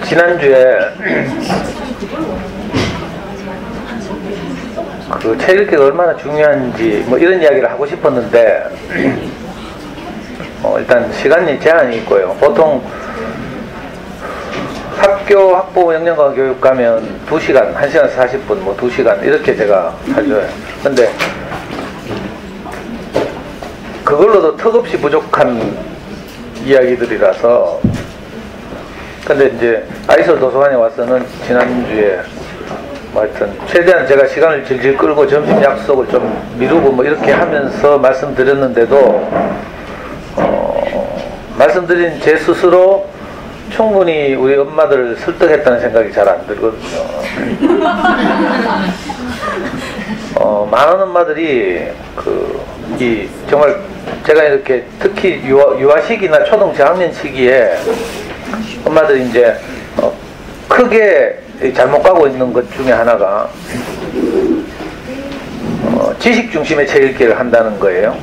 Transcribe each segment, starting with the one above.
지난주에 그 책 읽기가 얼마나 중요한지 뭐 이런 이야기를 하고 싶었는데 일단 시간이 제한이 있고요. 보통 학교 학부모 영양가 교육 가면 2시간, 1시간 40분, 뭐 2시간 이렇게 제가 하죠. 근데 그걸로도 턱없이 부족한 이야기들이라서, 근데 이제 아이솔 도서관에 와서는 지난주에 뭐 하여튼 최대한 제가 시간을 질질 끌고 점심 약속을 좀 미루고 뭐 이렇게 하면서 말씀드렸는데도 말씀드린 제 스스로 충분히 우리 엄마들을 설득했다는 생각이 잘 안 들거든요. 많은 엄마들이 정말 제가 이렇게 특히 유아 시기나 초등 저학년 시기에 엄마들이 이제 크게 잘못 가고 있는 것 중에 하나가 지식 중심의 책 읽기를 한다는 거예요.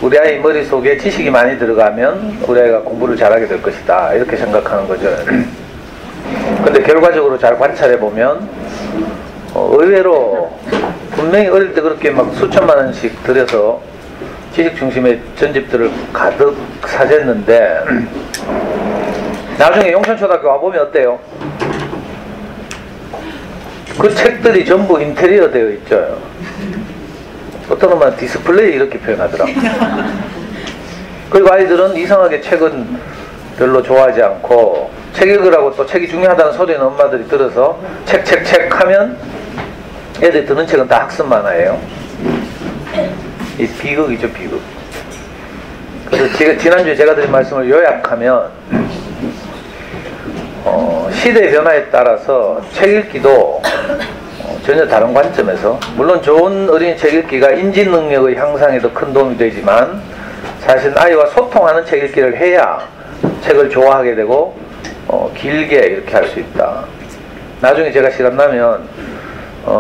우리 아이 머릿속에 지식이 많이 들어가면 우리 아이가 공부를 잘하게 될 것이다 이렇게 생각하는 거죠. 근데 결과적으로 잘 관찰해 보면 의외로 분명히 어릴 때 그렇게 막 수천만 원씩 들여서 지식 중심의 전집들을 가득 사줬는데 나중에 용천초등학교 와보면 어때요? 그 책들이 전부 인테리어 되어 있죠. 어떤 놈은 디스플레이 이렇게 표현하더라고. 그리고 아이들은 이상하게 책은 별로 좋아하지 않고 책 읽으라고 또 책이 중요하다는 소리는 엄마들이 들어서 책 하면 애들이 드는 책은 다 학습 만화예요. 이 비극이죠, 비극. 그래서 지난주에 제가 드린 말씀을 요약하면 시대의 변화에 따라서 책 읽기도 전혀 다른 관점에서, 물론 좋은 어린이 책 읽기가 인지 능력의 향상에도 큰 도움이 되지만 사실 아이와 소통하는 책 읽기를 해야 책을 좋아하게 되고 길게 이렇게 할 수 있다. 나중에 제가 시간 나면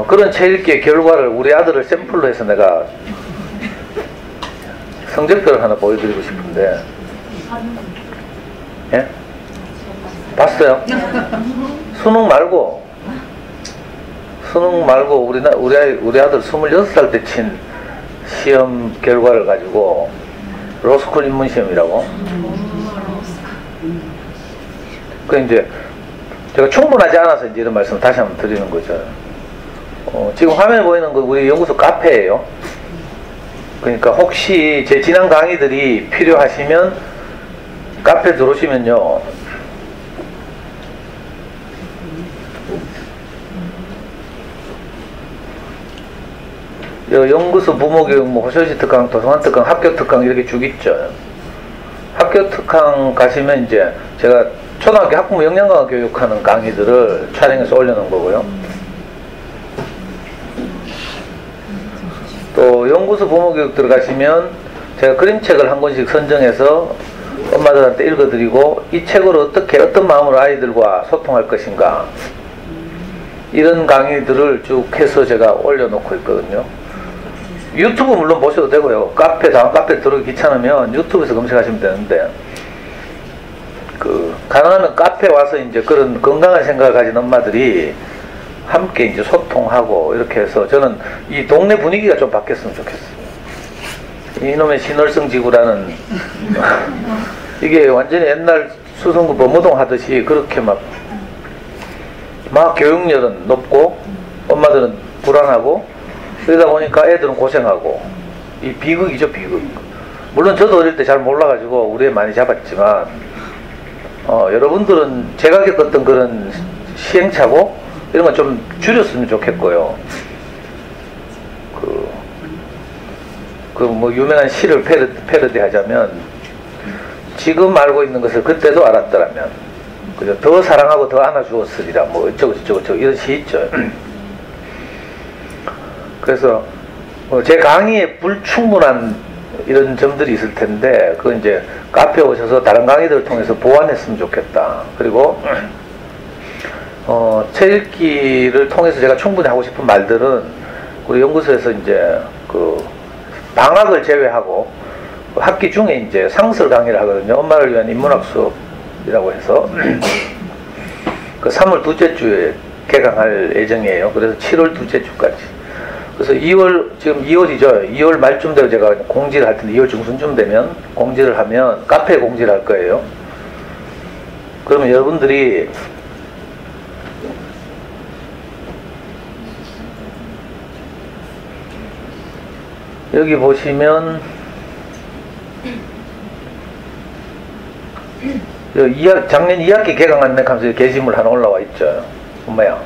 그런 책 읽기의 결과를 우리 아들을 샘플로 해서 내가 성적표를 하나 보여드리고 싶은데, 예? 봤어요? 수능 말고 우리 아들 26살 때 친 시험 결과를 가지고, 로스쿨 입문시험이라고. 그 이제 제가 충분하지 않아서 이제 이런 말씀을 다시 한번 드리는 거죠. 지금 화면에 보이는 거 우리 연구소 카페예요. 그러니까 혹시 제 지난 강의들이 필요하시면 카페 들어오시면요, 연구소 부모교육, 뭐 호쇼시 특강, 도서관 특강, 학교 특강 이렇게 쭉 있죠. 학교 특강 가시면 이제 제가 초등학교 학부모 영양강화 교육하는 강의들을 촬영해서 올려놓은 거고요. 또 연구소 부모교육 들어가시면 제가 그림책을 한 권씩 선정해서 엄마들한테 읽어드리고, 이 책으로 어떻게 어떤 마음으로 아이들과 소통할 것인가, 이런 강의들을 쭉 해서 제가 올려놓고 있거든요. 유튜브 물론 보셔도 되고요. 다음 카페 들어오기 귀찮으면 유튜브에서 검색하시면 되는데, 가능하면 카페 와서 이제 그런 건강한 생각을 가진 엄마들이 함께 이제 소통하고 이렇게 해서, 저는 이 동네 분위기가 좀 바뀌었으면 좋겠어요. 이놈의 신월성 지구라는 이게 완전히 옛날 수성구 범어동 하듯이 그렇게 막 교육열은 높고 엄마들은 불안하고, 그러다 보니까 애들은 고생하고, 이 비극이죠, 비극. 물론 저도 어릴 때 잘 몰라가지고 우리 애 많이 잡았지만, 여러분들은 제가 겪었던 그런 시행착오 이런 건 좀 줄였으면 좋겠고요. 뭐 유명한 시를 패러디 하자면, 지금 알고 있는 것을 그때도 알았더라면, 그죠? 더 사랑하고 더 안아주었으리라, 뭐 어쩌고 이런 시 있죠. 그래서 제 강의에 불충분한 이런 점들이 있을 텐데, 그건 이제 카페에 오셔서 다른 강의들을 통해서 보완했으면 좋겠다. 그리고 책 읽기를 통해서 제가 충분히 하고 싶은 말들은 우리 연구소에서 이제 방학을 제외하고 학기 중에 이제 상설 강의를 하거든요. 엄마를 위한 인문학 수업 3월이라고 해서 그 3월 둘째 주에 개강할 예정이에요. 그래서 7월 둘째 주까지. 그래서 2월, 지금 2월이죠. 2월 말쯤 되고 제가 공지를 할 텐데 2월 중순쯤 되면 공지를 하면 카페에 공지를 할 거예요. 그러면 여러분들이 여기 보시면 작년 2학기 개강 안내하면서 게시물 하나 올라와 있죠. 엄마야.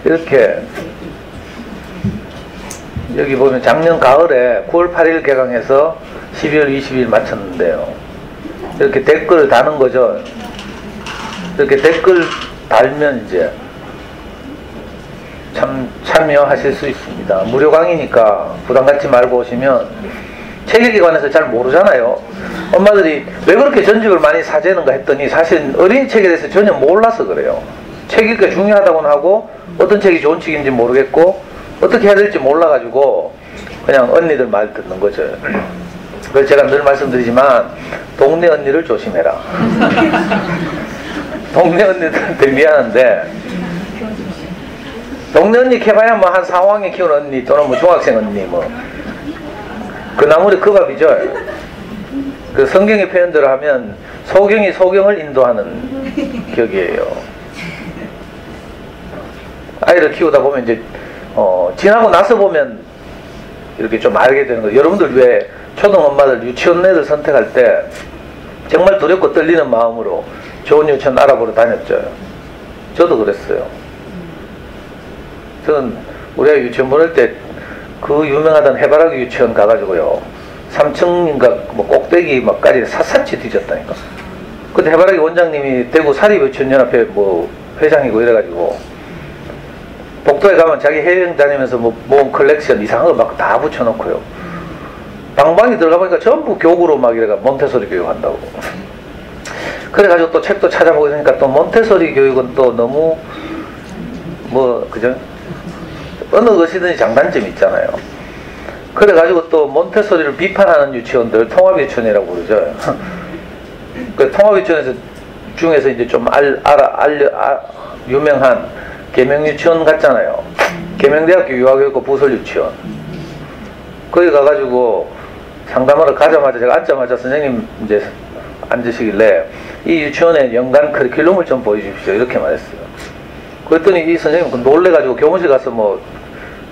이렇게 여기 보면 작년 가을에 9월 8일 개강해서 12월 20일 마쳤는데요. 이렇게 댓글을 다는 거죠. 이렇게 댓글 달면 이제 참여하실 수 있습니다. 무료 강의니까 부담 갖지 말고 오시면 책 읽기 관해서 잘 모르잖아요. 엄마들이 왜 그렇게 전집을 많이 사재는가 했더니 사실 어린이 책에 대해서 전혀 몰라서 그래요. 책 읽기가 중요하다고는 하고 어떤 책이 좋은 책인지 모르겠고 어떻게 해야 될지 몰라가지고 그냥 언니들 말 듣는 거죠. 그래서 제가 늘 말씀드리지만 동네 언니를 조심해라. 동네 언니들한테 미안한데 동네 언니 캐봐야 뭐 한 4, 5학년 키우는 언니 또는 뭐 중학생 언니 뭐 그 나물이 그 밥이죠. 그 성경의 표현대로 하면 소경이 소경을 인도하는 격이에요. 아이를 키우다 보면 이제 지나고 나서 보면 이렇게 좀 알게 되는 거예요. 여러분들 왜 초등 엄마들 유치원 애들 선택할 때 정말 두렵고 떨리는 마음으로 좋은 유치원 알아보러 다녔죠. 저도 그랬어요. 저는 우리가 유치원 보낼 때 그 유명하던 해바라기 유치원 가가지고요 3층인가 뭐 꼭대기 막까지 샅샅이 뒤졌다니까. 그때 해바라기 원장님이 대구 사립유치원연합회 뭐 회장이고 이래가지고 복도에 가면 자기 해외여행 다니면서 뭐 모은 컬렉션 이상한 거 막 다 붙여놓고요. 방방이 들어가 보니까 전부 교구로 막 이래가 몬테소리 교육한다고. 그래가지고 또 책도 찾아보고 있으니까 또 몬테소리 교육은 또 너무 뭐 그죠? 어느 것이든지 장단점이 있잖아요. 그래가지고 또 몬테소리를 비판하는 유치원들 통합유치원이라고 부르죠. 그 통합유치원에서 중에서 이제 좀 유명한 계명유치원 같잖아요. 계명대학교 유아교육과 부설유치원. 거기 가가지고 상담하러 가자마자 제가 앉자마자 선생님 이제 앉으시길래 이 유치원의 연간 커리큘럼을 좀 보여주십시오 이렇게 말했어요. 그랬더니 이 선생님은 놀래가지고 교무실 가서 뭐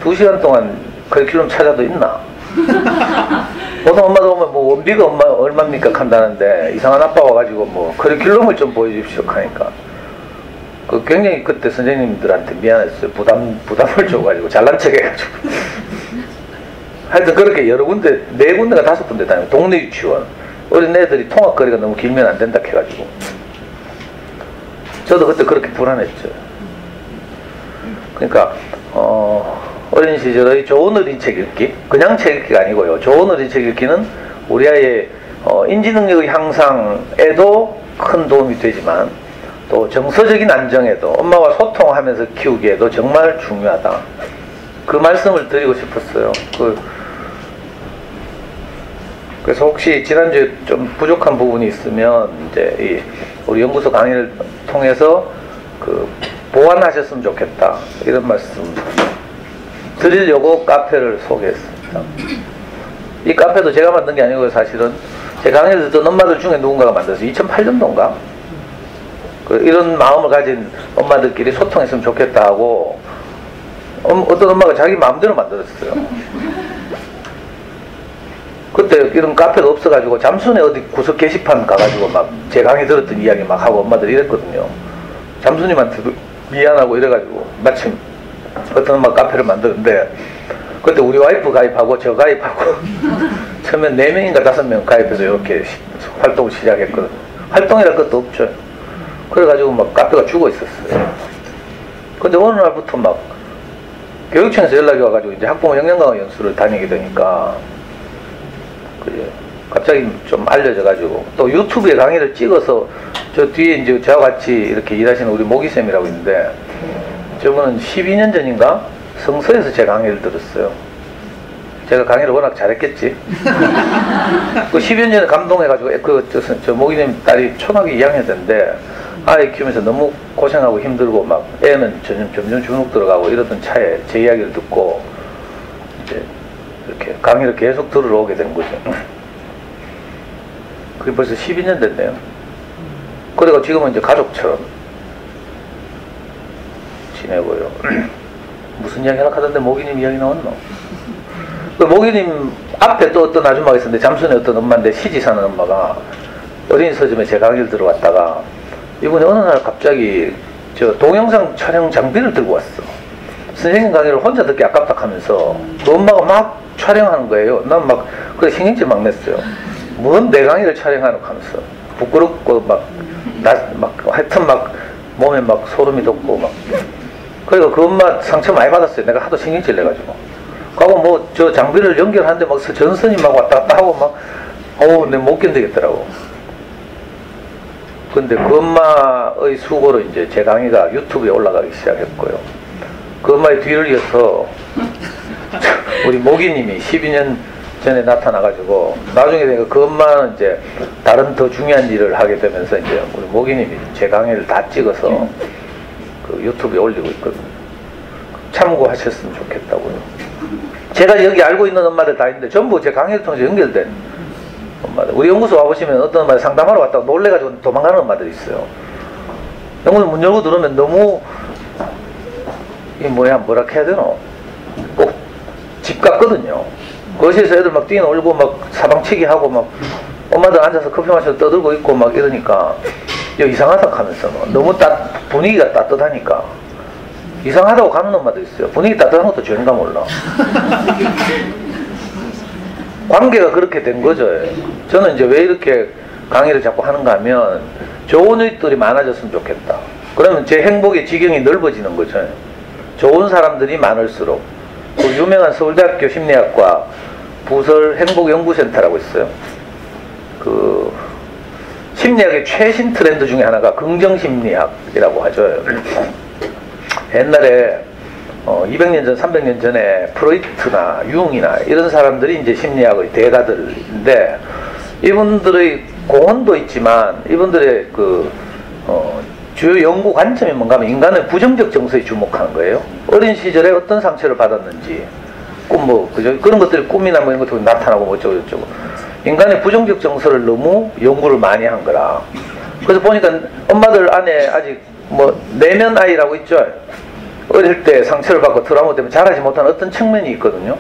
2시간 동안 커리큘럼 찾아도 있나? 보통 엄마도 오면 뭐 원비가 얼마입니까 한다는데 이상한 아빠 와가지고 뭐 커리큘럼을 좀 보여주십시오 하니까 그 굉장히 그때 선생님들한테 미안했어요. 부담을 줘가지고 잘난 척 해가지고 하여튼 그렇게 여러 군데 4군데가 5군데 다니고 동네 유치원 어린애들이 통학거리가 너무 길면 안 된다 해가지고 저도 그때 그렇게 불안했죠. 그러니까 어린 시절의 좋은 어린 책 읽기 그냥 책 읽기가 아니고요. 좋은 어린 책 읽기는 우리 아이의 인지능력의 향상에도 큰 도움이 되지만 또 정서적인 안정에도 엄마와 소통하면서 키우기에도 정말 중요하다. 그 말씀을 드리고 싶었어요. 그래서 혹시 지난주에 좀 부족한 부분이 있으면 이제 우리 연구소 강의를 통해서 보완하셨으면 좋겠다 이런 말씀 드리려고 카페를 소개했습니다. 이 카페도 제가 만든 게 아니고요. 사실은 제 강의를 듣던 엄마들 중에 누군가가 만들었어요. 2008년도인가? 이런 마음을 가진 엄마들끼리 소통했으면 좋겠다 하고 어떤 엄마가 자기 마음대로 만들었어요. 그때 이런 카페가 없어가지고 잠순에 어디 구석 게시판 가가지고 막 제 강의 들었던 이야기 막 하고 엄마들이 이랬거든요. 잠순님한테도 미안하고 이래가지고 마침 어떤 엄마 카페를 만드는데 그때 우리 와이프 가입하고 저 가입하고 처음엔 4명인가 5명 가입해서 이렇게 활동을 시작했거든요. 활동이랄 것도 없죠. 그래가지고 막 카페가 죽어 있었어요. 근데 어느 날부터 막 교육청에서 연락이 와가지고 이제 학부모 역량강화 연수를 다니게 되니까 갑자기 좀 알려져가지고 또 유튜브에 강의를 찍어서 저 뒤에 이제 저와 같이 이렇게 일하시는 우리 모기쌤이라고 있는데 저분은 12년 전인가 성서에서 제 강의를 들었어요. 제가 강의를 워낙 잘했겠지. 그 12년 전에 감동해가지고 저 모기님 딸이 초등학교 2학년 때인데 아이 키우면서 너무 고생하고 힘들고 막 애는 점점 주눅 들어가고 이러던 차에 제 이야기를 듣고 이제 이렇게 강의를 계속 들으러 오게 된 거죠. 그게 벌써 12년 됐네요. 그리고 지금은 이제 가족처럼 지내고요. 무슨 이야기 하나 하던데 모기님 이야기 나왔노? 그 모기님 앞에 또 어떤 아줌마가 있었는데 잠순에 어떤 엄마인데 시집 사는 엄마가 어린이 서점에 제 강의를 들어왔다가 이번에 어느 날 갑자기 저 동영상 촬영 장비를 들고 왔어. 선생님 강의를 혼자 듣기 아깝다 하면서 그 엄마가 막 촬영하는 거예요. 난 막 그래 신경질 막 냈어요. 뭔 내 강의를 촬영하노 하면서 부끄럽고 막 하여튼 막 몸에 막 소름이 돋고 막 그러니까 그 엄마 상처 많이 받았어요. 내가 하도 신경질 내가지고 하고 뭐 저 장비를 연결하는데 막 전선이 막 왔다 갔다 하고 막 내가 못 견디겠더라고. 근데 그 엄마의 수고로 이제 제 강의가 유튜브에 올라가기 시작했고요. 그 엄마의 뒤를 이어서 우리 모기님이 12년 전에 나타나가지고 나중에 그 엄마는 이제 다른 더 중요한 일을 하게 되면서 이제 우리 모기님이 제 강의를 다 찍어서 그 유튜브에 올리고 있거든요. 참고하셨으면 좋겠다고요. 제가 여기 알고 있는 엄마들 다 있는데 전부 제 강의를 통해서 연결된 엄마들. 우리 연구소 와보시면 어떤 엄마들 상담하러 왔다가 놀래가지고 도망가는 엄마들이 있어요. 연구소 문 열고 들어오면 너무 뭐라 해야 되노? 꼭 집 같거든요. 거실에서 애들 막 뛰어놀고 막 사방치기 하고 막 엄마들 앉아서 커피 마셔서 떠들고 있고 막 이러니까 이상하다 하면서 너무 분위기가 따뜻하니까 이상하다고 가는 엄마도 있어요. 분위기 따뜻한 것도 죄인가 몰라. 관계가 그렇게 된 거죠. 저는 이제 왜 이렇게 강의를 자꾸 하는가 하면 좋은 일들이 많아졌으면 좋겠다. 그러면 제 행복의 지경이 넓어지는 거죠. 좋은 사람들이 많을수록. 그 유명한 서울대학교 심리학과 부설 행복연구센터라고 있어요. 그 심리학의 최신 트렌드 중에 하나가 긍정심리학이라고 하죠. 옛날에 200년 전, 300년 전에 프로이트나 융이나 이런 사람들이 이제 심리학의 대가들인데 이분들의 공헌도 있지만 이분들의 주요 연구 관점이 뭔가 하면 인간의 부정적 정서에 주목하는 거예요. 어린 시절에 어떤 상처를 받았는지, 그죠? 그런 것들이 꿈이나 뭐 이런 것들이 나타나고 뭐 어쩌고. 인간의 부정적 정서를 너무 연구를 많이 한 거라. 그래서 보니까 엄마들 안에 아직 내면 아이라고 있죠? 어릴 때 상처를 받고 트라우마 때문에 자라지 못하는 어떤 측면이 있거든요.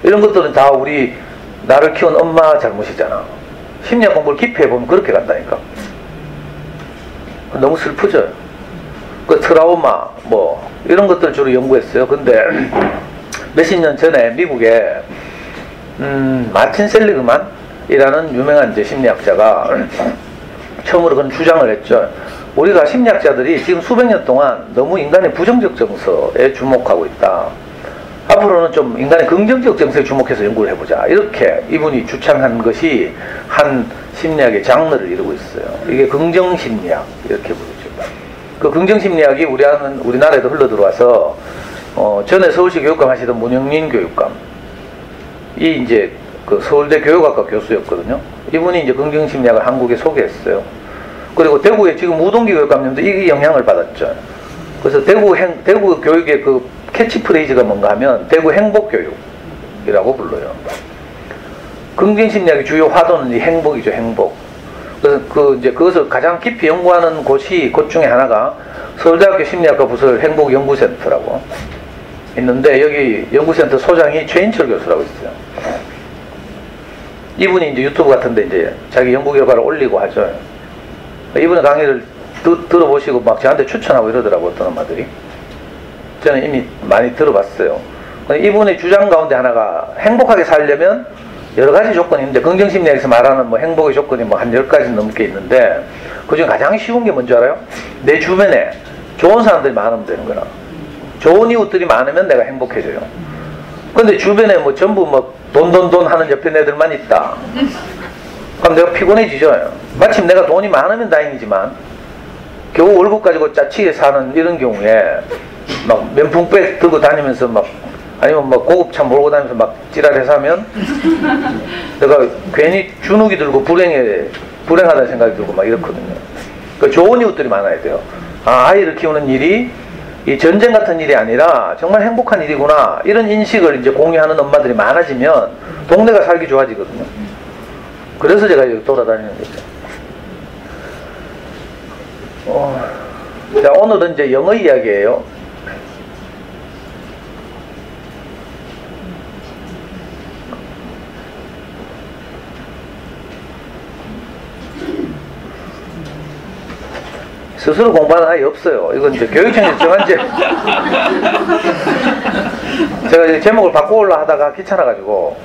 이런 것들은 다 나를 키운 엄마 잘못이잖아. 심리학 공부를 깊이 해보면 그렇게 간다니까. 너무 슬프죠. 그 트라우마 이런 것들 주로 연구했어요. 근데 몇십 년 전에 미국에 마틴 셀리그만이라는 유명한 이제 심리학자가 처음으로 그런 주장을 했죠. 우리가 심리학자들이 지금 수백 년 동안 너무 인간의 부정적 정서에 주목하고 있다. 앞으로는 좀 인간의 긍정적 정서에 주목해서 연구를 해보자. 이렇게 이분이 주창한 것이 한 심리학의 장르를 이루고 있어요. 이게 긍정심리학 이렇게 부르죠. 그 긍정심리학이 우리나라에도 흘러들어와서 전에 서울시 교육감 하시던 문영민 교육감 이 이제 그 서울대 교육학과 교수였거든요. 이분이 이제 긍정심리학을 한국에 소개했어요. 그리고 대구에 지금 우동기 교육감님도 이 영향을 받았죠. 그래서 대구 교육의 그 캐치프레이즈가 뭔가 하면 대구 행복교육이라고 불러요. 긍정심리학의 주요 화두는 이 행복이죠, 행복. 그래서 그것을 가장 깊이 연구하는 곳 중에 하나가 서울대학교 심리학과 부설 행복연구센터라고 있는데 여기 연구센터 소장이 최인철 교수라고 있어요. 이분이 이제 유튜브 같은데 이제 자기 연구 결과를 올리고 하죠. 이분의 강의를 들어보시고 막 저한테 추천하고 이러더라고 어떤 엄마들이. 저는 이미 많이 들어봤어요. 이분의 주장 가운데 하나가 행복하게 살려면 여러 가지 조건이 있는데 긍정심리학에서 말하는 행복의 조건이 한 10가지 넘게 있는데 그중에 가장 쉬운 게 뭔지 알아요? 내 주변에 좋은 사람들이 많으면 되는 거라. 좋은 이웃들이 많으면 내가 행복해져요. 근데 주변에 뭐 전부 뭐 돈 하는 옆에 애들만 있다. 그럼 내가 피곤해지죠. 마침 내가 돈이 많으면 다행이지만 겨우 월급 가지고 짜치게 사는 이런 경우에 막 면풍백 들고 다니면서 막 아니면 막 고급차 몰고 다니면서 막 찌랄해서 하면 내가 괜히 주눅이 들고 불행하다는 생각이 들고 막 이렇거든요. 그 좋은 이웃들이 많아야 돼요. 아, 아이를 키우는 일이 이 전쟁 같은 일이 아니라 정말 행복한 일이구나, 이런 인식을 이제 공유하는 엄마들이 많아지면 동네가 살기 좋아지거든요. 그래서 제가 여기 돌아다니는 거죠. 자, 오늘은 이제 영어 이야기예요. 스스로 공부하는 아이 없어요. 이건 이제 교육청에서 정한 제가 이제 제목을 바꿔올라 하다가 귀찮아가지고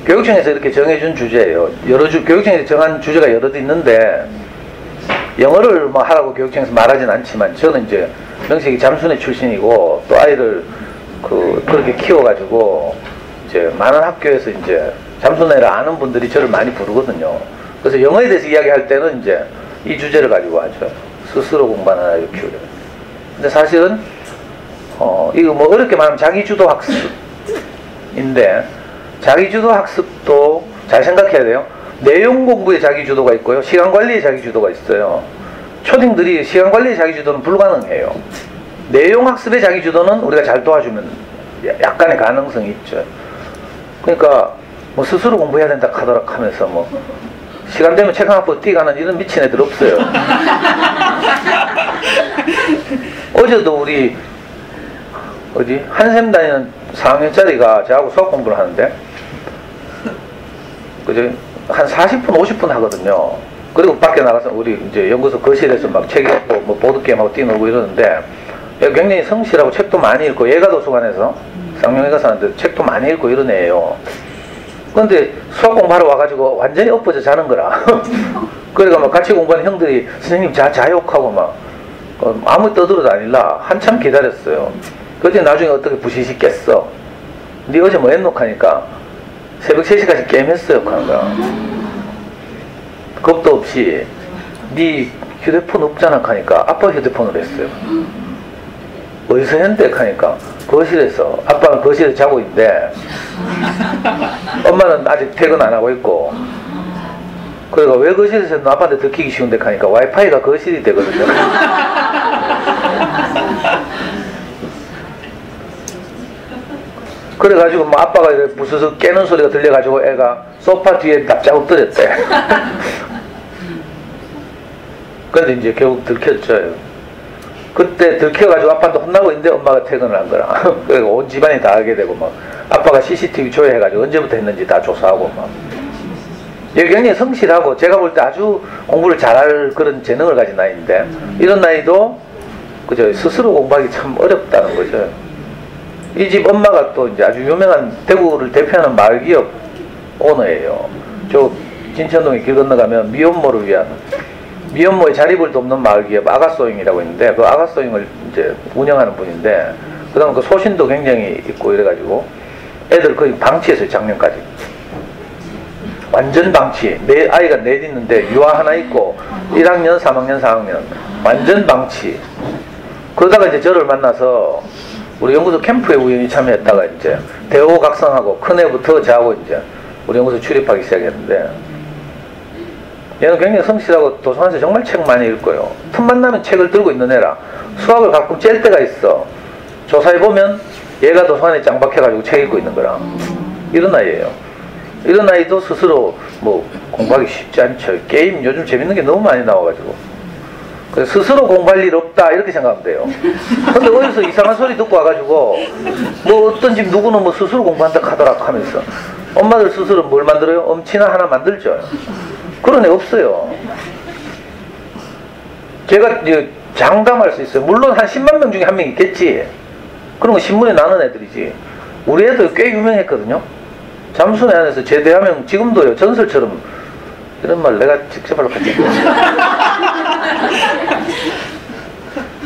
교육청에서 이렇게 정해준 주제예요. 교육청에서 정한 주제가 여럿 있는데 영어를 뭐 하라고 교육청에서 말하진 않지만 저는 이제 명색이 잠수내 출신이고 또 아이를 그렇게 키워가지고 이제 많은 학교에서 이제 잠수내를 아는 분들이 저를 많이 부르거든요. 그래서 영어에 대해서 이야기할 때는 이제 이 주제를 가지고 하죠. 스스로 공부하는 아이를 키우려. 근데 사실은 이거 뭐 어렵게 말하면 자기주도 학습인데 자기주도 학습도 잘 생각해야 돼요. 내용 공부의 자기주도가 있고요, 시간 관리의 자기주도가 있어요. 초딩들이 시간 관리의 자기주도는 불가능해요. 내용 학습의 자기주도는 우리가 잘 도와주면 약간의 가능성이 있죠. 그러니까 뭐 스스로 공부해야 된다 하더라 하면서 뭐 시간 되면 책 하나 뛰가는 이런 미친 애들 없어요. 어제도 우리 한샘 다니는 4학년짜리가 저하고 수학 공부를 하는데 그죠? 한 40분 50분 하거든요. 그리고 밖에 나가서 우리 이제 연구소 거실에서 막 책 읽고 뭐 보드게임하고 뛰놀고 이러는데 굉장히 성실하고 책도 많이 읽고 예가 도서관에서 쌍용예가 사는데 책도 많이 읽고 이런 애예요. 근데 수학 공부하러 와가지고 완전히 엎어져 자는 거라. 그러니까 막 같이 공부하는 형들이 선생님 자욕하고 막 아무 떠들어도 아니라 한참 기다렸어요. 그때 나중에 어떻게 부시시 깼어. 니 어제 뭐 했노? 하니까 새벽 3시까지 게임했어요 하는 거야. 겁도 없이 니 휴대폰 없잖아 하니까 아빠 휴대폰으로 했어요. 어디서 했는데? 하니까 거실에서. 아빠는 거실에 자고 있는데 엄마는 아직 퇴근 안 하고 있고. 그러니까 왜 거실에서 했노? 아빠한테 들키기 쉬운데 하니까 와이파이가 거실이 되거든요. 그래가지고 뭐 아빠가 부스스 깨는 소리가 들려가지고 애가 소파 뒤에 납작 엎드렸대. 근데 이제 결국 들켰죠. 그때 들켜가지고 아빠한테 혼나고 있는데 엄마가 퇴근을 한 거라. 그래서 온 집안이 다 알게 되고 막 아빠가 CCTV 조회해가지고 언제부터 했는지 다 조사하고 막. 얘 굉장히 성실하고 제가 볼 때 아주 공부를 잘할 그런 재능을 가진 나이인데 이런 나이도 그죠, 스스로 공부하기 참 어렵다는 거죠. 이 집 엄마가 또 이제 아주 유명한 대구를 대표하는 마을기업 오너예요. 저 진천동에 길 건너가면 미혼모를 위한 미혼모의 자립을 돕는 마을기업 아가소잉이라고 있는데 그 아가소잉을 이제 운영하는 분인데 그다음 그 소신도 굉장히 있고 이래가지고 애들 거의 방치했어요. 작년까지 완전 방치. 내 아이가 넷 있는데 유아 하나 있고 1학년 3학년 4학년 완전 방치. 그러다가 이제 저를 만나서 우리 연구소 캠프에 우연히 참여했다가 이제 대호각성하고 큰애부터 저하고 이제 우리 연구소 출입하기 시작했는데 얘는 굉장히 성실하고 도서관에서 정말 책 많이 읽고요. 틈만 나면 책을 들고 있는 애라 수학을 가끔 짤 때가 있어. 조사해보면 얘가 도서관에 짱박혀가지고 책 읽고 있는 거라. 이런 아이예요. 이런 아이도 스스로 뭐 공부하기 쉽지 않죠. 게임 요즘 재밌는 게 너무 많이 나와가지고 그래서 스스로 공부할 일 없다 이렇게 생각하면 돼요. 근데 어디서 이상한 소리 듣고 와가지고 뭐 어떤 집 누구는 뭐 스스로 공부한다 하더라 하면서 엄마들 스스로 뭘 만들어요? 엄치나 하나 만들죠. 그런 애 없어요. 제가 이제 장담할 수 있어요. 물론 한 10만 명 중에 한 명 있겠지. 그런 거 신문에 나는 애들이지. 우리 애들 꽤 유명했거든요. 잠수내 안에서 제대하면 지금도요 전설처럼 이런 말 내가 직접 하려고 했지.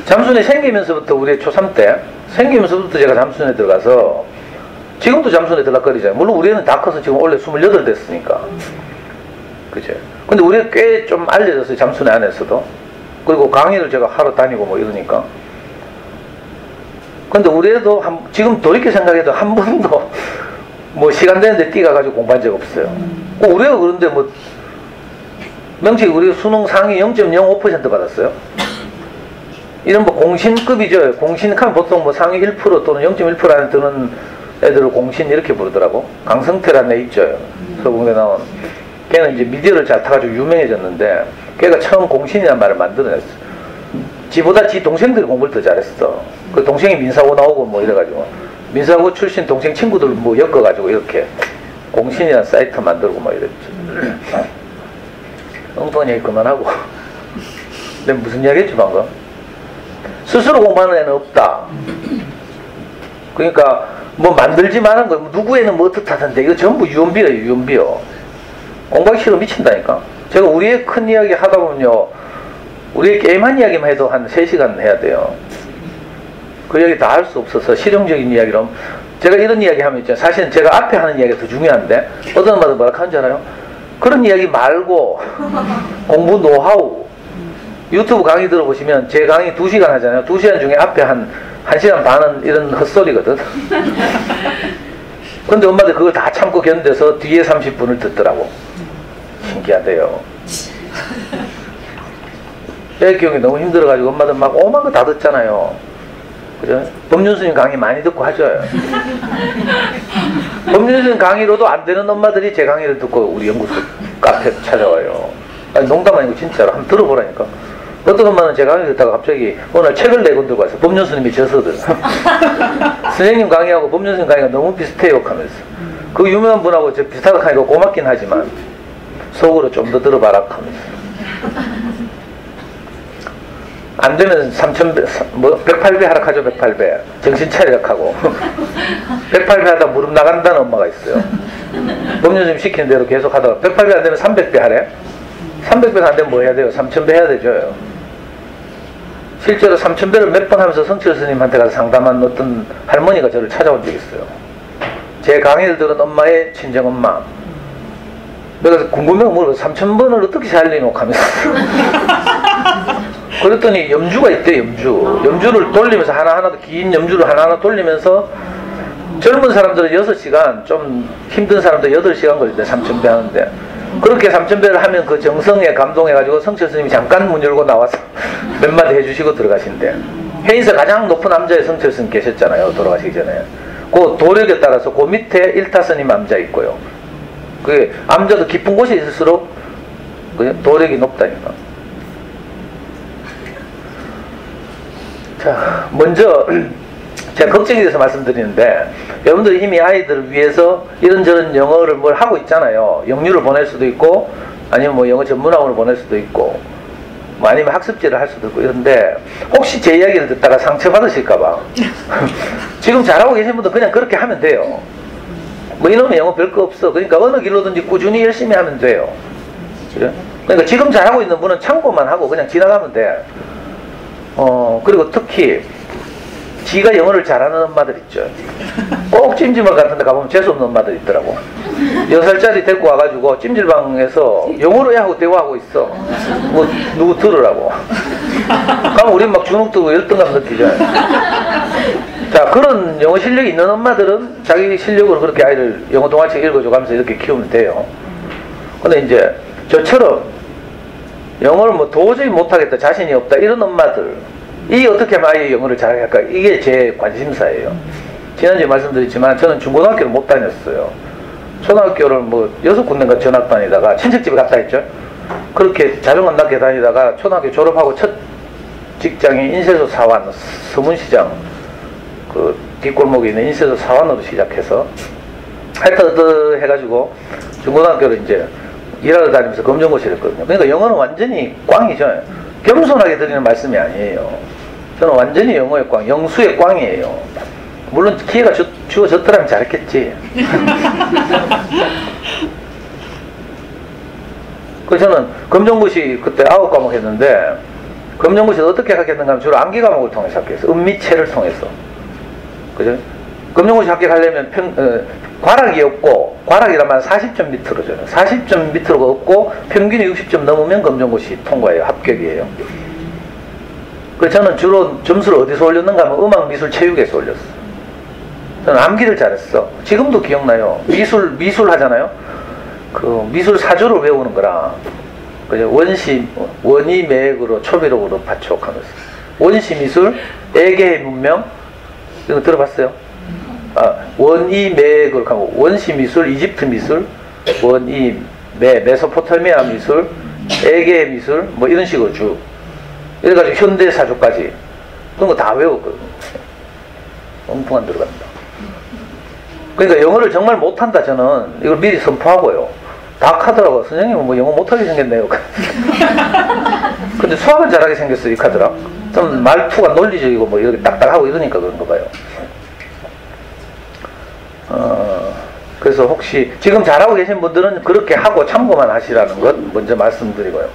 잠순에 생기면서부터 우리 초3 때 생기면서부터 제가 잠순에 들어가서 지금도 잠순에 들락거리잖아요. 물론 우리 애는 다 커서 지금 원래 28 됐으니까. 그죠? 근데 우리 애 꽤 좀 알려졌어요. 잠순에 안에서도. 그리고 강의를 제가 하러 다니고 뭐 이러니까. 근데 우리 애도 지금 돌이켜 생각해도 한 번도 뭐 시간 되는데 뛰어가가지고 공부한 적 없어요. 우리 애가 그런데 뭐 명칭 우리 수능 상위 0.05% 받았어요. 이런 뭐 공신급이죠. 공신하면 보통 뭐 상위 1% 또는 0.1% 안에 드는 애들을 공신 이렇게 부르더라고. 강성태라는 애 있죠. 서공대 나온. 걔는 이제 미디어를 잘 타가지고 유명해졌는데 걔가 처음 공신이라는 말을 만들어냈어. 지보다 지 동생들이 공부를 더 잘했어. 그 동생이 민사고 나오고 뭐 이래가지고 민사고 출신 동생 친구들 뭐 엮어가지고 이렇게 공신이라는 사이트 만들고 뭐 이랬죠. 엉뚱한 얘기 그만하고. 내가 무슨 이야기 했지 방금? 스스로 공부하는 애는 없다. 그러니까 뭐 만들지 말은 거 누구 애는 뭐 어떻다던데 이거 전부 유언비어예요. 유언비어. 공부하기 싫어 미친다니까. 제가 우리의 큰 이야기 하다 보면요 우리의 게임한 이야기만 해도 한 3시간 해야 돼요. 그 이야기 다 할 수 없어서 실용적인 이야기로 제가 이런 이야기 하면 있잖아요. 사실은 제가 앞에 하는 이야기가 더 중요한데 어떤 엄마들 뭐라 하는 줄 알아요? 그런 이야기 말고 공부 노하우 유튜브 강의 들어보시면 제 강의 2시간 하잖아요. 2시간 중에 앞에 한 1시간 반은 이런 헛소리거든. 근데 엄마들 그걸 다 참고 견뎌서 뒤에 30분을 듣더라고. 신기하대요. 애 기억이 너무 힘들어가지고 엄마들 막 오만 거 다 듣잖아요. 그죠? 법륜스님 강의 많이 듣고 하죠. 법륜스님 강의로도 안 되는 엄마들이 제 강의를 듣고 우리 연구소 카페 찾아와요. 아니 농담 아니고 진짜로 한번 들어보라니까. 어떤 엄마는 제 강의 듣다가 갑자기 오늘 책을 4권 들고 왔어요. 법륜스님이 저서들. 선생님 강의하고 법륜스님 강의가 너무 비슷해요 하면서. 그 유명한 분하고 저 비슷하다 하니까 고맙긴 하지만 속으로 좀 더 들어봐라 하면서. 안 되면 3,000배, 뭐 108배 하라 하죠. 108배 정신 차리라 하고 108배 하다 무릎 나간다는 엄마가 있어요. 법률님 시키는 대로 계속 하다가 108배 안 되면 300배 하래. 300배 안 되면 뭐 해야 돼요? 3,000배 해야 되죠. 실제로 3,000배를 몇 번 하면서 성철 스님한테 가서 상담한 어떤 할머니가 저를 찾아온 적이 있어요. 제 강의를 들은 엄마의 친정엄마. 내가 궁금해서 물어봤어요. 3,000번을 어떻게 살리노 하면서. 그랬더니 염주가 있대. 염주를 돌리면서 하나하나 긴 염주를 하나하나 돌리면서 젊은 사람들은 6시간 좀 힘든 사람들 8시간 걸린대. 3,000배 하는데 그렇게 3,000배를 하면 그 정성에 감동해가지고 성철 스님이 잠깐 문 열고 나와서 몇 마디 해주시고 들어가신대. 해인사 가장 높은 암자에 성철 스님 계셨잖아요. 돌아가시기 전에. 그 도력에 따라서 그 밑에 일타스님 암자 있고요. 그 암자도 깊은 곳이 있을수록 그 도력이 높다니까. 자, 먼저 제가 걱정이 돼서 말씀드리는데 여러분들이 이미 아이들을 위해서 이런저런 영어를 뭘 하고 있잖아요. 영유를 보낼 수도 있고 아니면 뭐 영어 전문학원을 보낼 수도 있고 뭐 아니면 학습지를 할 수도 있고 이런데 혹시 제 이야기를 듣다가 상처받으실까봐 지금 잘하고 계신 분들 그냥 그렇게 하면 돼요. 뭐 이놈의 영어 별거 없어. 그러니까 어느 길로든지 꾸준히 열심히 하면 돼요. 그래? 그러니까 지금 잘하고 있는 분은 참고만 하고 그냥 지나가면 돼. 그리고 특히 지가 영어를 잘하는 엄마들 있죠. 꼭 찜질방 같은 데 가보면 재수없는 엄마들 있더라고. 6살짜리 데리고 와가지고 찜질방에서 영어로 하고 대화하고 있어. 뭐 누구 들으라고. 그럼 우린 막 주눅 들고 열등감 느끼죠. 자, 그런 영어 실력이 있는 엄마들은 자기 실력으로 그렇게 아이를 영어 동화책 읽어줘가면서 이렇게 키우면 돼요. 근데 이제 저처럼 영어를 뭐 도저히 못하겠다, 자신이 없다 이런 엄마들 이 어떻게 하면 아이의 영어를 잘하게 할까, 이게 제 관심사예요. 지난주에 말씀드렸지만 저는 중고등학교를 못 다녔어요. 초등학교를 뭐 6군데인가 전학 다니다가 친척집에 갔다 했죠. 그렇게 자전거 낚여 다니다가 초등학교 졸업하고 첫 직장이 인쇄소 사원, 서문시장 그 뒷골목에 있는 인쇄소 사원으로 시작해서 하여튼 해가지고 중고등학교를 이제 일하러 다니면서 검정고시를 했거든요. 그러니까 영어는 완전히 꽝이죠. 겸손하게 드리는 말씀이 아니에요. 저는 완전히 영어의 꽝, 영수의 꽝이에요. 물론 기회가 주어졌더라면 잘했겠지. 그래서 저는 검정고시 그때 9과목 했는데 검정고시를 어떻게 합격했는가 하면 주로 암기 과목을 통해서 합격했어. 음미체를 통해서. 그죠? 검정고시 합격하려면 과락이 없고, 과락이란 말은 40점 밑으로 줘요. 40점 밑으로가 없고 평균이 60점 넘으면 검정고시 통과예요. 합격이에요. 그래서 저는 주로 점수를 어디서 올렸는가 하면 음악, 미술, 체육에서 올렸어. 저는 암기를 잘했어. 지금도 기억나요. 미술 하잖아요. 그 미술 사조를 외우는 거랑, 그죠? 원이 매액으로 초비록으로 파촉하면서. 원시 미술, 에게의 문명, 이거 들어봤어요? 원이 매액으로 하고, 원시 미술, 이집트 미술, 메소포타미아 미술, 에게의 미술, 뭐 이런 식으로 쭉. 이래가지고 현대 사조까지. 그런 거 다 외웠거든요. 엉뚱한 들어간다. 그러니까 영어를 정말 못한다, 저는 이걸 미리 선포하고요. 다 카더라고. 선생님은 뭐 영어 못하게 생겼네요. 근데 수학은 잘하게 생겼어요, 이 카더라. 좀 말투가 논리적이고 뭐 이렇게 딱딱하고 이러니까 그런 거 봐요. 그래서 혹시 지금 잘하고 계신 분들은 그렇게 하고 참고만 하시라는 것 먼저 말씀드리고요.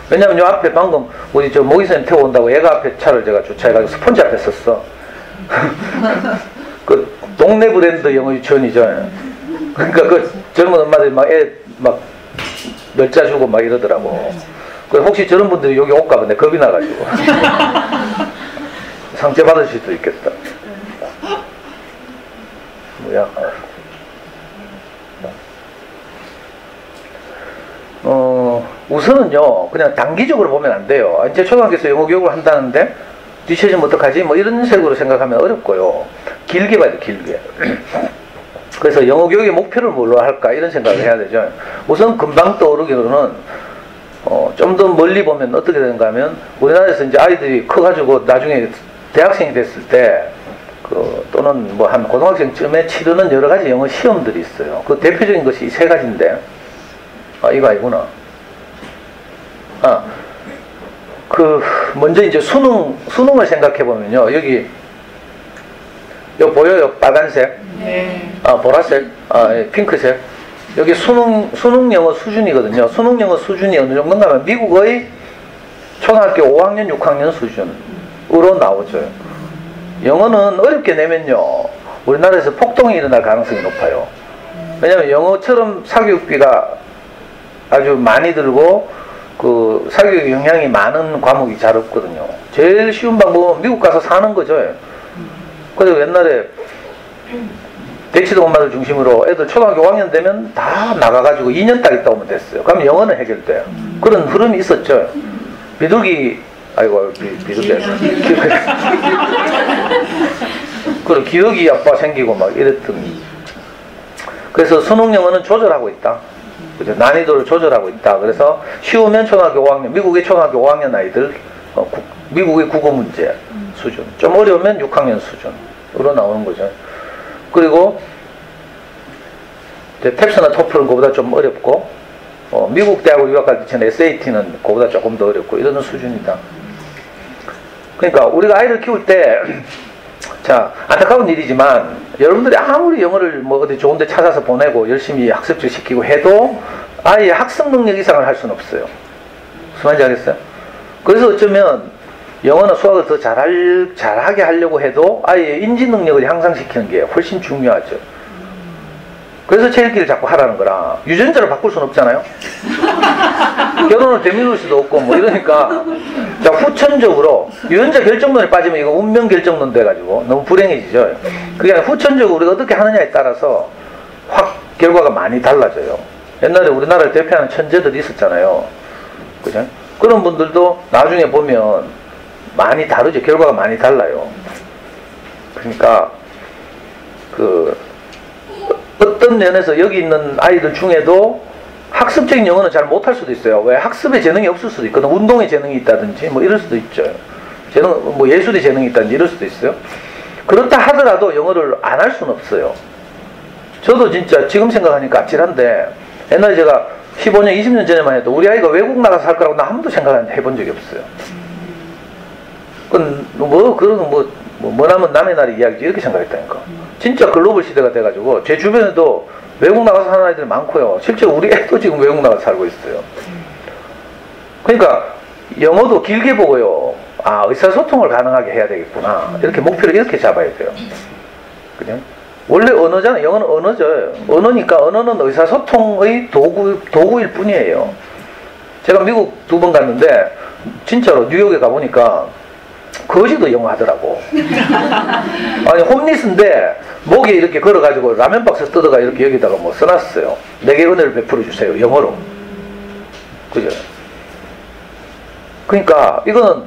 왜냐면 요 앞에 방금 우리 저 모기선님 태워온다고 얘가 앞에 차를 제가 주차해가지고 스펀지 앞에 썼어. 그 동네 브랜드 영어 유치원이죠. 그러니까 그 젊은 엄마들이 막 멸자 주고 막 이러더라고. 그래서 혹시 저런 분들이 여기 올까 봐 겁이 나가지고 상처 받으실 수도 있겠다. 뭐야? 우선은요, 그냥 단기적으로 보면 안 돼요. 이제 초등학교에서 영어 교육을 한다는데 뒤처지면 어떡하지? 뭐 이런 식으로 생각하면 어렵고요. 길게 봐야 돼, 길게. 그래서 영어 교육의 목표를 뭘로 할까? 이런 생각을 해야 되죠. 우선 금방 떠오르기로는, 좀 더 멀리 보면 어떻게 되는가 하면, 우리나라에서 이제 아이들이 커가지고 나중에 대학생이 됐을 때, 또는 뭐 한 고등학생쯤에 치르는 여러 가지 영어 시험들이 있어요. 그 대표적인 것이 이 세 가지인데, 이거 아니구나. 먼저 이제 수능을 생각해보면요. 여기 보여요? 빨간색? 네. 보라색? 핑크색? 여기 수능 영어 수준이거든요. 수능 영어 수준이 어느 정도인가 하면 미국의 초등학교 5학년, 6학년 수준으로 나오죠. 영어는 어렵게 내면요. 우리나라에서 폭동이 일어날 가능성이 높아요. 왜냐면 영어처럼 사교육비가 아주 많이 들고 그 사교육 영향이 많은 과목이 잘 없거든요. 제일 쉬운 방법은 미국 가서 사는 거죠. 그래서 옛날에 대치동 엄마들 중심으로 애들 초등학교 5학년 되면 다 나가가지고 2년 딱 있다 오면 됐어요. 그럼 영어는 해결돼요. 그런 흐름이 있었죠. 비둘기 그리고 기러기 아빠 생기고 막 이랬던. 그래서 수능 영어는 조절하고 있다. 그죠? 난이도를 조절하고 있다. 그래서 쉬우면 초등학교 5학년, 미국의 초등학교 5학년 아이들, 미국의 국어 문제 수준, 좀 어려우면 6학년 수준으로 나오는 거죠. 그리고 이제 탭스나 토플은 그보다 좀 어렵고, 미국 대학을 유학할 때 전 SAT는 그보다 조금 더 어렵고 이런 수준이다. 그러니까 우리가 아이를 키울 때, 자, 안타까운 일이지만 여러분들이 아무리 영어를 뭐 어디 좋은 데 찾아서 보내고 열심히 학습지 시키고 해도 아이의 학습 능력 이상을 할 수는 없어요. 무슨 말인지 알겠어요? 그래서 어쩌면 영어나 수학을 더 잘하게 하려고 해도 아이의 인지 능력을 향상시키는 게 훨씬 중요하죠. 그래서 체육기를 자꾸 하라는 거라. 유전자를 바꿀 수는 없잖아요. 결혼을 되밀을 수도 없고 뭐 이러니까, 자, 후천적으로 유전자 결정론에 빠지면 이거 운명 결정론 돼가지고 너무 불행해지죠. 그게 아니라 후천적으로 우리가 어떻게 하느냐에 따라서 확 결과가 많이 달라져요. 옛날에 우리나라를 대표하는 천재들이 있었잖아요. 그죠? 그런 분들도 나중에 보면 많이 다르죠. 결과가 많이 달라요. 그러니까 어떤 면에서 여기 있는 아이들 중에도 학습적인 영어는 잘 못할 수도 있어요. 왜? 학습에 재능이 없을 수도 있거든. 운동에 재능이 있다든지 뭐 이럴 수도 있죠. 뭐 예술에 재능이 있다든지 이럴 수도 있어요. 그렇다 하더라도 영어를 안 할 수는 없어요. 저도 진짜 지금 생각하니까 아찔한데, 옛날에 제가 15년, 20년 전에만 해도 우리 아이가 외국 나가서 살 거라고 나 한 번도 생각 해본 적이 없어요. 그건 뭐나면 남의 나라 이야기지 이렇게 생각했다니까. 진짜 글로벌 시대가 돼가지고 제 주변에도 외국 나가서 사는 아이들이 많고요. 실제로 우리 애도 지금 외국 나가서 살고 있어요. 그러니까 영어도 길게 보고요. 아, 의사소통을 가능하게 해야 되겠구나. 이렇게 목표를 이렇게 잡아야 돼요. 그죠? 원래 언어잖아요. 영어는 언어죠. 언어니까 언어는 의사소통의 도구일 뿐이에요. 제가 미국 2번 갔는데 진짜로 뉴욕에 가보니까 거지도 영어 하더라고. 아니 홈리스인데 목에 이렇게 걸어가지고 라면 박스 뜯어가 이렇게 여기다가 뭐 써놨어요. 내게 은혜를 베풀어 주세요. 영어로. 그죠? 그러니까 이거는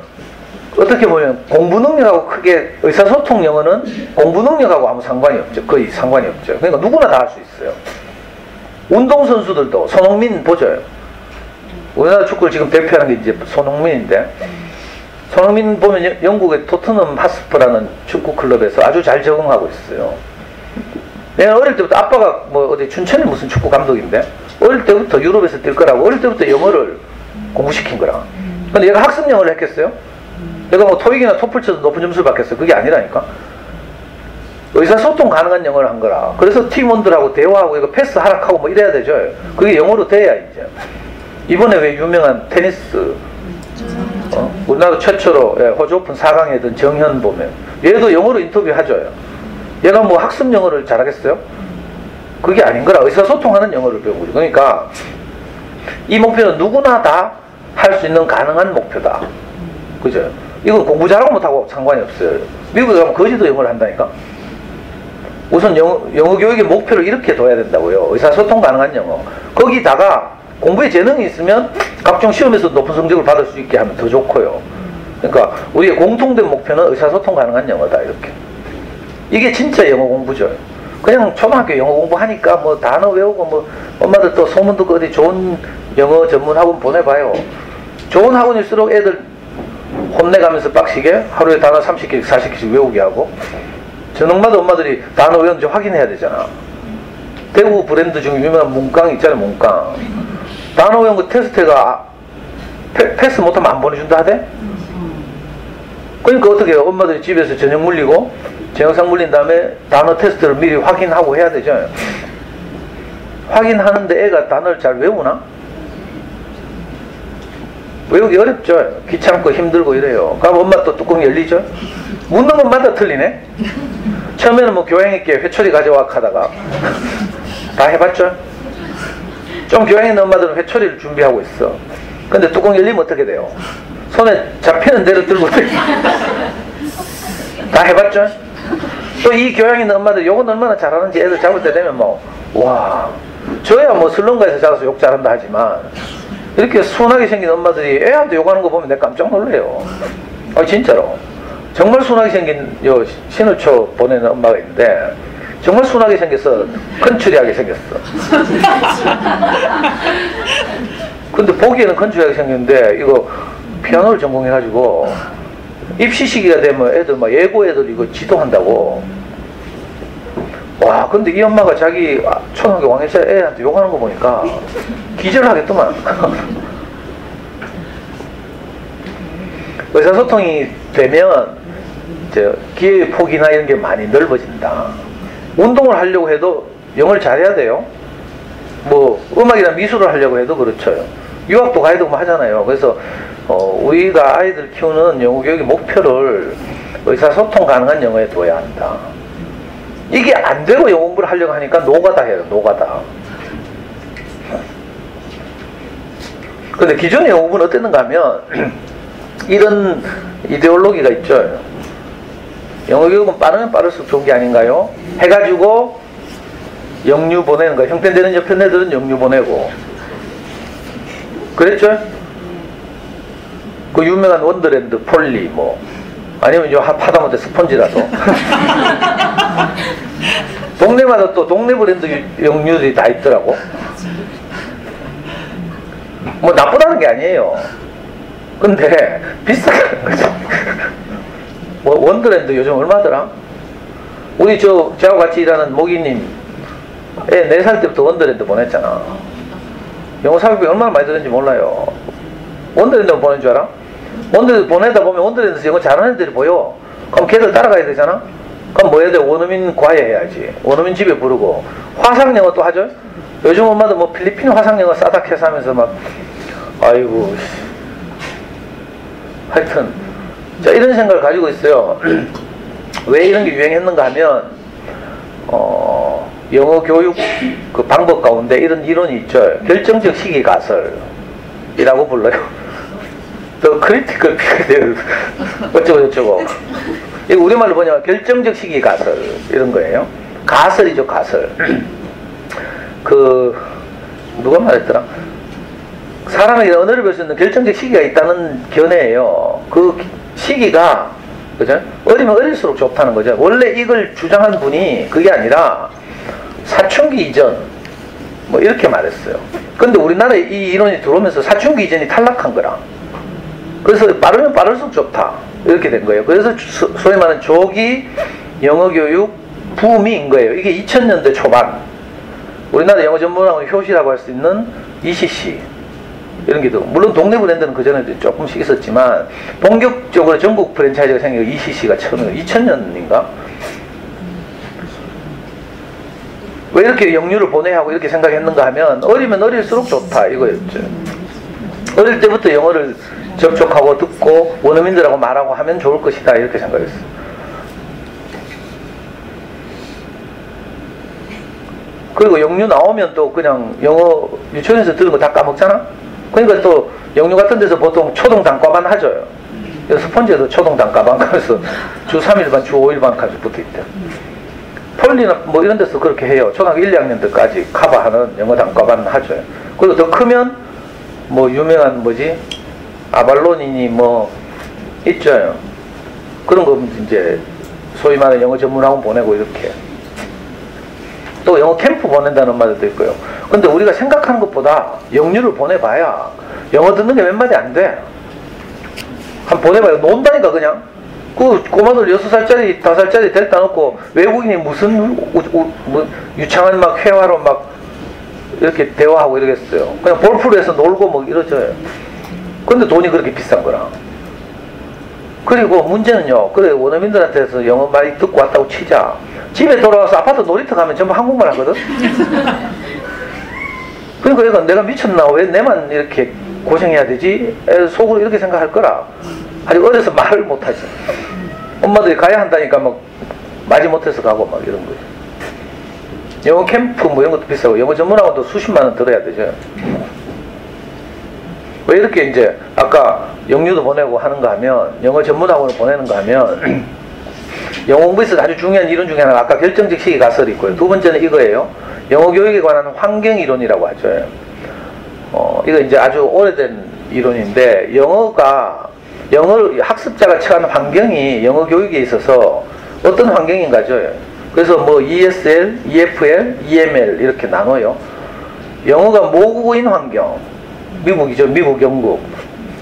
어떻게 보면 공부 능력하고 크게 의사소통 영어는 공부 능력하고 아무 상관이 없죠. 거의 상관이 없죠. 그러니까 누구나 다 할 수 있어요. 운동선수들도 손흥민 보죠. 우리나라 축구를 지금 대표하는 게 이제 손흥민인데 손흥민 보면 영국의 토트넘 하스퍼라는 축구 클럽에서 아주 잘 적응하고 있어요. 내가 어릴 때부터 아빠가 뭐 어디 춘천의 무슨 축구 감독인데 어릴 때부터 유럽에서 뛸 거라고 어릴 때부터 영어를 공부시킨 거라. 근데 얘가 학습 영어를 했겠어요? 얘가 뭐 토익이나 토플 쳐서 높은 점수를 받겠어요? 그게 아니라니까. 의사소통 가능한 영어를 한 거라. 그래서 팀원들하고 대화하고 이거 패스 하락하고 뭐 이래야 되죠. 그게 영어로 돼야 이제. 이번에 왜 유명한 테니스 우리나라 최초로 호주 오픈 4강에 든 정현 보면 얘도 영어로 인터뷰하죠. 얘가 뭐 학습 영어를 잘하겠어요? 그게 아닌 거라. 의사소통하는 영어를 배운 거죠. 그러니까 이 목표는 누구나 다 할 수 있는 가능한 목표다. 그죠? 이건 공부 잘하고 못하고 상관이 없어요. 미국에 가면 거지도 영어를 한다니까. 우선 영어 교육의 목표를 이렇게 둬야 된다고요. 의사소통 가능한 영어. 거기다가 공부에 재능이 있으면 각종 시험에서 높은 성적을 받을 수 있게 하면 더 좋고요. 그러니까 우리의 공통된 목표는 의사소통 가능한 영어다. 이렇게. 이게 진짜 영어 공부죠. 그냥 초등학교 영어 공부하니까 뭐 단어 외우고 뭐 엄마들 또 소문 듣고 어디 좋은 영어 전문 학원 보내봐요. 좋은 학원일수록 애들 혼내가면서 빡시게 하루에 단어 30개, 40개씩 외우게 하고 저녁마다 엄마들이 단어 외웠는지 확인해야 되잖아. 대구 브랜드 중에 유명한 문강 있잖아요. 문강. 단어 외운 거 테스트가 패스 못하면 안 보내준다 하대? 그러니까 어떻게 해요? 엄마들이 집에서 저녁 물리고 저녁상 물린 다음에 단어 테스트를 미리 확인하고 해야 되죠. 확인하는데 애가 단어를 잘 외우나? 외우기 어렵죠. 귀찮고 힘들고 이래요. 그럼 엄마 또 뚜껑 열리죠. 묻는 것마다 틀리네. 처음에는 뭐 교양있게 회초리 가져와 하다가 다 해봤죠. 좀 교양있는 엄마들은 회초리를 준비하고 있어. 근데 뚜껑 열리면 어떻게 돼요? 손에 잡히는 대로 들고 다 해봤죠. 또 이 교양있는 엄마들 요건 얼마나 잘하는지 애들 잡을 때 되면 뭐 와 저야 뭐 슬럼가에서 자라서 욕 잘한다 하지만 이렇게 순하게 생긴 엄마들이 애한테 욕하는 거 보면 내가 깜짝 놀래요. 진짜로 정말 순하게 생긴 요 신을초 보내는 엄마가 있는데 정말 순하게 생겼어. 컨츄리하게 생겼어. 근데 보기에는 컨츄리하게 생겼는데 이거 피아노를 전공해가지고 입시 시기가 되면 애들 막 예고 애들 이거 지도한다고. 와 근데 이 엄마가 자기 초등학교 왕년생 애한테 욕하는 거 보니까 기절하겠더만. 의사소통이 되면 이제 기회의 폭이나 이런 게 많이 넓어진다. 운동을 하려고 해도 영어를 잘해야 돼요. 뭐 음악이나 미술을 하려고 해도 그렇죠. 유학도 가야 되고 뭐 하잖아요. 그래서 우리가 아이들 키우는 영어 교육의 목표를 의사소통 가능한 영어에 둬야 한다. 이게 안 되고 영어 공부를 하려고 하니까 노가다 해요. 노가다. 근데 기존의 영어 공부는 어땠는가 하면 이런 이데올로기가 있죠. 영어 교육은 빠르면 빠를수록 좋은 게 아닌가요? 해가지고 영유 보내는 거예요. 형편되는 옆편 애들은 영유 보내고 그랬죠? 그 유명한 원더랜드 폴리 뭐 아니면 요 하다못해 스펀지라도 동네마다 또 동네 브랜드 영유들이 다 있더라고. 뭐 나쁘다는 게 아니에요. 근데 비싸다는 거죠. 뭐 원더랜드 요즘 얼마더라? 우리 저하고 같이 일하는 모기님 애 4살 때부터 원더랜드 보냈잖아. 영어 사교육비 얼마나 많이 들었는지 몰라요. 원더랜드만 보낸 줄 알아? 원더랜드 보내다 보면 원더랜드에서 영어 잘하는 애들이 보여. 그럼 걔들 따라가야 되잖아? 그럼 뭐 해야 돼? 원어민 과외 해야지. 원어민 집에 부르고. 화상영어 또 하죠? 요즘 엄마도 뭐 필리핀 화상영어 싸닥해서 하면서 막 아이고 하여튼 자, 이런 생각을 가지고 있어요. 왜 이런 게 유행했는가 하면 영어 교육 그 방법 가운데 이런 이론이 있죠. 결정적 시기 가설이라고 불러요. 더 크리티컬 피드 어쩌고 저쩌고. 이거 우리말로 뭐냐면 결정적 시기 가설 이런 거예요. 가설이죠, 가설. 그 누가 말했더라? 사람에게 언어를 배울 수 있는 결정적 시기가 있다는 견해예요. 그 시기가 그죠? 어리면 어릴수록 좋다는 거죠. 원래 이걸 주장한 분이 그게 아니라 사춘기 이전 뭐 이렇게 말했어요. 근데 우리나라에 이 이론이 들어오면서 사춘기 이전이 탈락한 거라. 그래서 빠르면 빠를수록 좋다 이렇게 된 거예요. 그래서 소위 말하는 조기 영어 교육 붐인 거예요. 이게 2000년대 초반 우리나라 영어 전문학원 효시라고 할 수 있는 ECC 이런 게 물론 동네 브랜드는 그전에도 조금씩 있었지만 본격적으로 전국 프랜차이즈가 생긴 ECC가 처음이에요. 2000년인가? 왜 이렇게 영유를 보내야 하고 이렇게 생각했는가 하면 어리면 어릴수록 좋다 이거였죠. 어릴 때부터 영어를 접촉하고 듣고 원어민들하고 말하고 하면 좋을 것이다 이렇게 생각했어요. 그리고 영유 나오면 또 그냥 영어 유치원에서 들은 거 다 까먹잖아. 그러니까 또 영유 같은 데서 보통 초등 단과반 하죠. 스펀지에도 초등 단과반 가면서 주 3일반 주 5일반까지 붙어있대. 폴리나 뭐 이런 데서 그렇게 해요. 초등학교 1, 2학년 때까지 커버하는 영어 단과반 하죠. 그리고 더 크면 뭐 유명한 뭐지 아발론이니 뭐 있죠. 그런 거 이제 소위 말하는 영어 전문학원 보내고 이렇게 또 영어 캠프 보낸다는 말도 있고요. 근데 우리가 생각하는 것보다 영유를 보내봐야 영어 듣는 게 몇 마디 안 돼. 한 보내봐요. 논다니까 그냥. 그 꼬마들 6살짜리 5살짜리 데려다 놓고 외국인이 무슨 뭐 유창한 막 회화로 막 이렇게 대화하고 이러겠어요. 그냥 볼풀에서 놀고 뭐 이러죠. 근데 돈이 그렇게 비싼 거라. 그리고 문제는요. 그래 원어민들한테서 영어 많이 듣고 왔다고 치자. 집에 돌아와서 아파트 놀이터 가면 전부 한국말 하거든. 그러니까 내가 미쳤나 왜 내만 이렇게 고생해야 되지? 속으로 이렇게 생각할 거라. 아직 어려서 말을 못하지. 엄마들이 가야 한다니까 막 말이 못해서 가고 막 이런 거죠. 영어 캠프 뭐 이런 것도 비싸고 영어 전문학원도 수십만 원 들어야 되죠. 왜 이렇게 이제 아까 영유도 보내고 하는가 하면 영어 전문학원을 보내는가 하면 영어 공부에서 아주 중요한 이론 중에 하나가 아까 결정적 시기 가설이 있고요. 두 번째는 이거예요. 영어 교육에 관한 환경 이론이라고 하죠. 이거 이제 아주 오래된 이론인데 영어를 학습자가 처하는 환경이 영어 교육에 있어서 어떤 환경인가죠. 그래서 뭐 ESL, EFL, EML 이렇게 나눠요. 영어가 모국어인 환경, 미국이죠. 미국, 영국.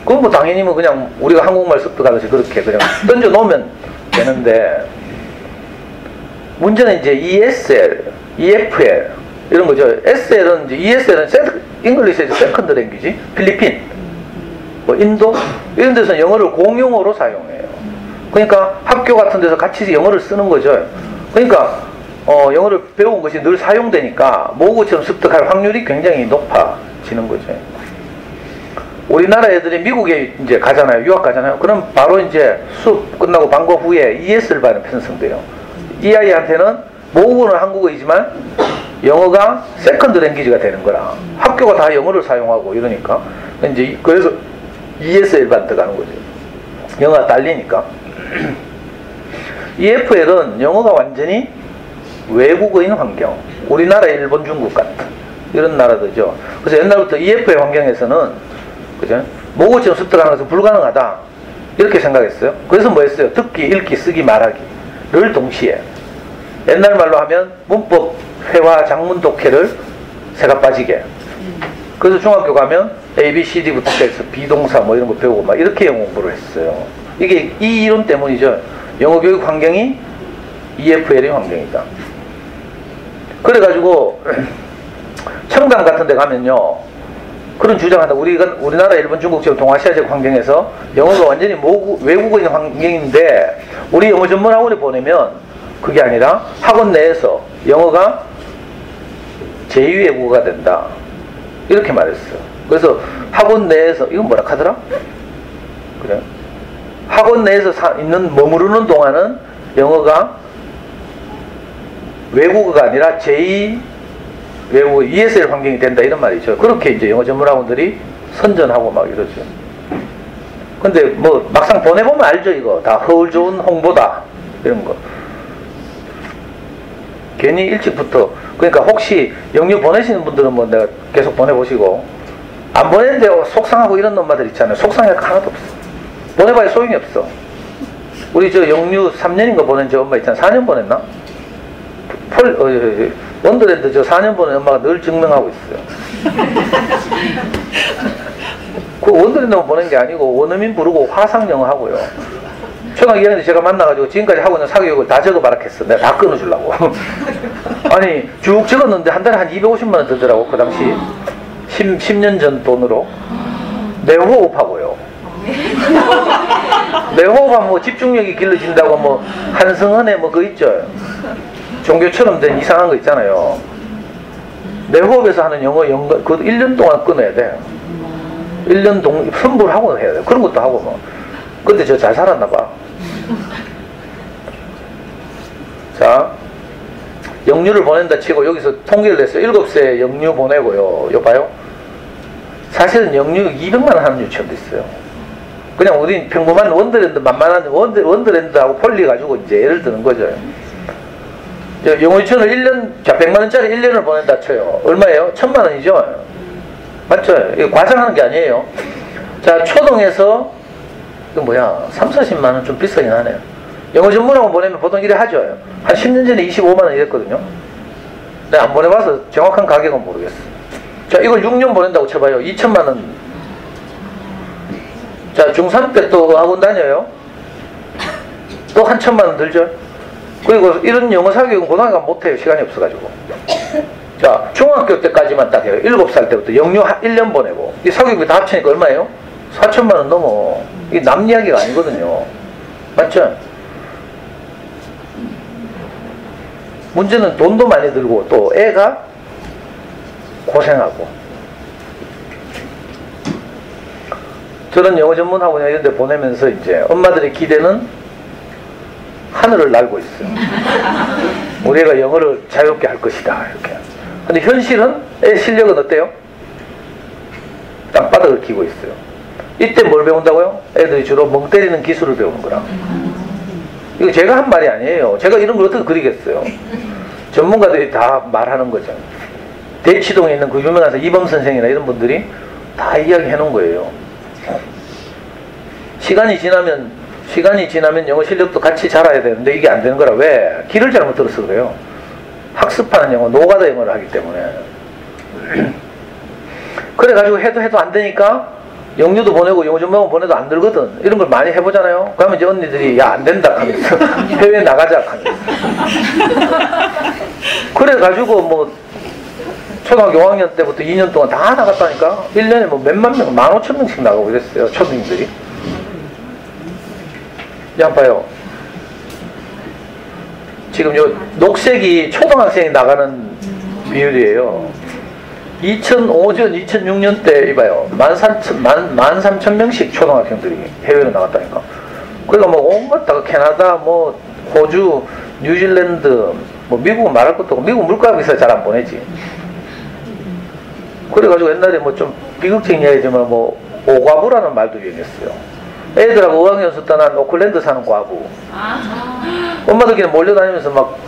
그건 뭐 당연히 뭐 그냥 우리가 한국말 습득하듯이 그렇게 그냥 던져 놓으면 되는데 문제는 이제 ESL, EFL 이런 거죠. SL은 이제 ESL은 잉글리시에서 세컨드 랭귀지, 필리핀, 뭐 인도 이런 데서는 영어를 공용어로 사용해요. 그러니까 학교 같은 데서 같이 영어를 쓰는 거죠. 그러니까 영어를 배운 것이 늘 사용되니까 모국어처럼 습득할 확률이 굉장히 높아지는 거죠. 우리나라 애들이 미국에 이제 가잖아요. 유학 가잖아요. 그럼 바로 이제 수업 끝나고 방과 후에 ESL 반을 편성돼요. 이 아이한테는 모국어는 한국어이지만 영어가 세컨드 랭귀지가 되는 거라. 학교가 다 영어를 사용하고 이러니까 이제 그래서 ESL 반 들어가는 거죠. 영어가 딸리니까. EFL은 영어가 완전히 외국어인 환경. 우리나라, 일본, 중국 같은 이런 나라들죠. 그래서 옛날부터 EFL 환경에서는 그죠? 모국어처럼 습득하는 것은 불가능하다 이렇게 생각했어요. 그래서 뭐 했어요? 듣기, 읽기, 쓰기, 말하기를 동시에 옛날 말로 하면 문법, 회화, 장문, 독해를 새가 빠지게. 그래서 중학교 가면 A, B, C, D부터 해서 비동사 뭐 이런 거 배우고 막 이렇게 영어 공부를 했어요. 이게 이 이론 때문이죠. 영어 교육 환경이 EFL의 환경이다. 그래가지고 청담 같은 데 가면요 그런 주장한다. 우리나라, 일본, 중국처럼 동아시아적 환경에서 영어가 완전히 외국어인 환경인데 우리 영어 전문 학원에 보내면 그게 아니라 학원 내에서 영어가 제2 외국어가 된다. 이렇게 말했어요. 그래서 학원 내에서 이건 뭐라 하더라? 그래? 학원 내에서 머무르는 동안은 영어가 외국어가 아니라 제2 외국어 ESL 환경이 된다 이런 말이죠. 그렇게 이제 영어 전문 학원들이 선전하고 막 이러죠. 근데 뭐 막상 보내보면 알죠. 이거 다 허울 좋은 홍보다 이런 거. 괜히 일찍부터, 그러니까 혹시 영유 보내시는 분들은 뭐 내가 계속 보내보시고, 안 보내는데 속상하고 이런 엄마들 있잖아요. 속상할 거 하나도 없어. 보내봐야 소용이 없어. 우리 저 영유 3년인가 보낸 저 엄마 있잖아. 4년 보냈나? 원더랜드 저 4년 보낸 엄마가 늘 증명하고 있어요. 그 원더랜드만 보낸 게 아니고 원어민 부르고 화상 영어 하고요. 초등학교 2학년 제가 만나가지고 지금까지 하고 있는 사교육을 다 적어봐라 했어. 내가 다 끊어주려고. 아니 쭉 적었는데 한 달에 한 250만 원 들더라고. 그 당시 10년 전 돈으로. 내 호흡하고요. 내 호흡하면 뭐 집중력이 길러진다고 뭐 한승헌의 뭐 그거 있죠. 종교처럼 된 이상한 거 있잖아요. 내 호흡에서 하는 영어 그것도 1년 동안 끊어야 돼. 1년 동안 선불하고 해야 돼. 그런 것도 하고 뭐. 근데 저 잘 살았나 봐. 자, 영유를 보낸다 치고 여기서 통계를 냈어요. 7세 영유 보내고요. 요 봐요. 사실은 영유 200만 원 하는 유치원도 있어요. 그냥 우린 평범한 원더랜드 만만한 원더랜드하고 폴리 가지고 이제 예를 드는 거죠. 영어 유치원을 1년, 자 100만 원짜리 1년을 보낸다 쳐요. 얼마예요? 1000만 원이죠. 맞죠? 이거 과장하는 게 아니에요. 자, 초등에서 이거 뭐야 3, 40만 원 좀 비싸긴 하네요. 영어 전문학원 보내면 보통 이래 하죠. 한 10년 전에 25만 원 이랬거든요. 내가 안 보내봐서 정확한 가격은 모르겠어. 자, 이걸 6년 보낸다고 쳐봐요. 2천만 원. 자, 중3 때 또 학원 다녀요. 또 한 1000만 원 들죠. 그리고 이런 영어 사교육은 고등학교 가면 못해요. 시간이 없어가지고. 자, 중학교 때까지만 딱 해요. 7살 때부터 영유 1년 보내고. 이 사교육비 다 합치니까 얼마예요? 4천만 원 넘어. 이게 남 이야기가 아니거든요. 맞죠? 문제는 돈도 많이 들고 또 애가 고생하고. 저는 영어 전문 학원이나 이런 데 보내면서 이제 엄마들의 기대는 하늘을 날고 있어요. 우리 애가 영어를 자유롭게 할 것이다. 이렇게. 근데 현실은 애 실력은 어때요? 땅바닥을 기고 있어요. 이때 뭘 배운다고요? 애들이 주로 멍 때리는 기술을 배우는 거라. 이거 제가 한 말이 아니에요. 제가 이런 걸 어떻게 그리겠어요? 전문가들이 다 말하는 거죠. 대치동에 있는 그 유명한 이범 선생이나 이런 분들이 다 이야기해 놓은 거예요. 시간이 지나면 영어 실력도 같이 자라야 되는데 이게 안 되는 거라. 왜? 길을 잘못 들어서 그래요. 학습하는 영어, 노가다 영어를 하기 때문에. 그래가지고 해도 안 되니까 영유도 보내고 영어 전문학원 보내도 안 들거든. 이런 걸 많이 해보잖아요. 그러면 이제 언니들이 야 안 된다 하면서 해외 나가자 하면서. 그래가지고 뭐 초등학교 5학년 때부터 2년 동안 다 나갔다니까. 1년에 뭐 몇만 명, 15,000명씩 나가고 그랬어요. 초등생들이. 야 봐요. 지금 요 녹색이 초등학생이 나가는 비율이에요. 2005년, 2006년 때 이봐요. 13,000명씩 초등학생들이 해외로 나갔다니까. 그러니까 뭐 온갖 다 캐나다, 뭐 호주, 뉴질랜드, 뭐 미국은 말할 것도 없고 미국 물가가 비싸서 잘 안 보내지. 그래가지고 옛날에 뭐 좀 비극적인 이야기지만 뭐 오과부라는 말도 유행했어요. 애들하고 어학연수 떠난 오클랜드 사는 과부. 엄마들끼리 몰려다니면서 막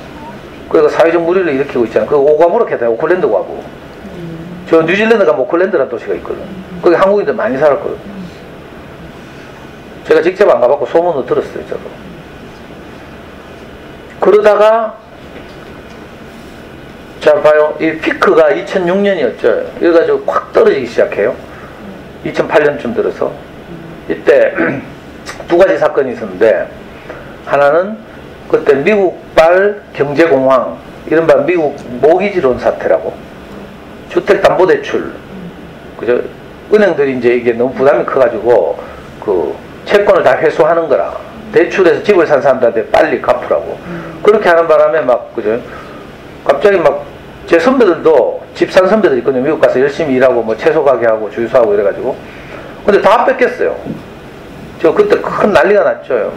그러니까 사회적 무리를 일으키고 있잖아요. 그 오과부로 해요. 오클랜드 과부. 저 뉴질랜드가 오클랜드라는 도시가 있거든. 거기 한국인들 많이 살았거든. 제가 직접 안 가봤고 소문을 들었어요. 저도. 그러다가 자 봐요. 이 피크가 2006년이었죠. 이래가지고 확 떨어지기 시작해요. 2008년쯤 들어서. 이때 두 가지 사건이 있었는데 하나는 그때 미국발 경제공황, 이른바 미국 모기지론 사태라고. 주택담보대출, 그죠? 은행들이 이제 이게 너무 부담이 커가지고 그 채권을 다 회수하는 거라. 대출해서 집을 산 사람들한테 빨리 갚으라고. 그렇게 하는 바람에 막 그죠? 갑자기 막 제 선배들도 집 산 선배들 있거든요. 미국 가서 열심히 일하고 뭐 채소 가게 하고 주유소하고 이래가지고. 근데 다 뺏겼어요. 저 그때 큰 난리가 났죠.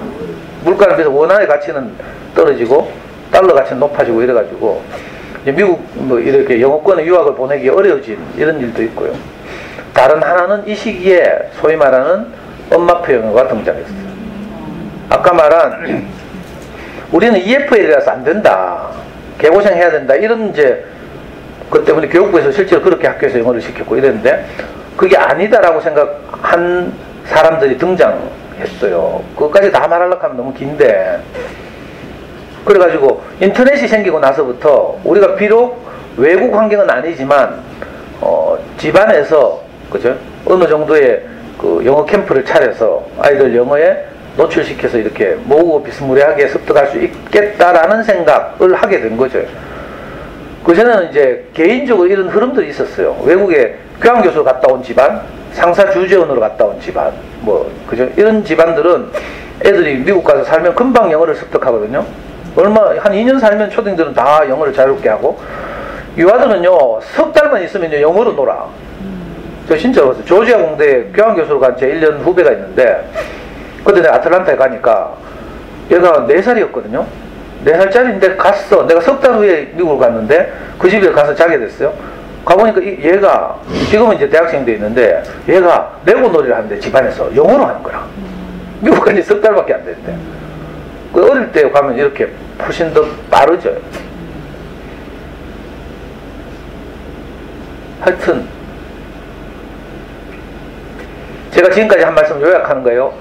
물가에 비해서 원화의 가치는 떨어지고 달러 가치는 높아지고 이래가지고 이제 미국 뭐 이렇게 영어권에 유학을 보내기 어려워진 이런 일도 있고요. 다른 하나는 이 시기에 소위 말하는 엄마표 영어가 등장했어요. 아까 말한 우리는 EFL이라서 안 된다, 개고생해야 된다, 이런 이제 그 때문에 교육부에서 실제로 그렇게 학교에서 영어를 시켰고 이랬는데 그게 아니다라고 생각한 사람들이 등장했어요. 그것까지 다 말하려고 하면 너무 긴데, 그래가지고 인터넷이 생기고 나서부터 우리가 비록 외국 환경은 아니지만 집안에서 그죠? 어느 정도의 그 영어 캠프를 차려서 아이들 영어에 노출시켜서 이렇게 모국어 비스무리하게 습득할 수 있겠다라는 생각을 하게 된 거죠. 그전에는 이제 개인적으로 이런 흐름들이 있었어요. 외국에 교환교수로 갔다 온 집안, 상사 주재원으로 갔다 온 집안, 뭐 그죠? 이런 집안들은 애들이 미국 가서 살면 금방 영어를 습득하거든요. 한 2년 살면 초딩들은 다 영어를 자유롭게 하고, 유아들은요 석 달만 있으면요 영어로 놀아. 저 진짜 그랬어요. 조지아 공대에 교환교수로 간 제 1년 후배가 있는데, 그때 내가 아틀란타에 가니까 얘가 4살이었거든요. 4살짜리인데 갔어. 내가 석 달 후에 미국을 갔는데 그 집에 가서 자게 됐어요. 가보니까 얘가 지금은 이제 대학생도 있는데 얘가 레고 놀이를 하는데 집안에서 영어로 하는 거야. 미국 간지 석 달밖에 안 됐대. 그 어릴 때 가면 이렇게 훨씬 더 빠르죠. 하여튼 제가 지금까지 한 말씀 요약하는 거예요.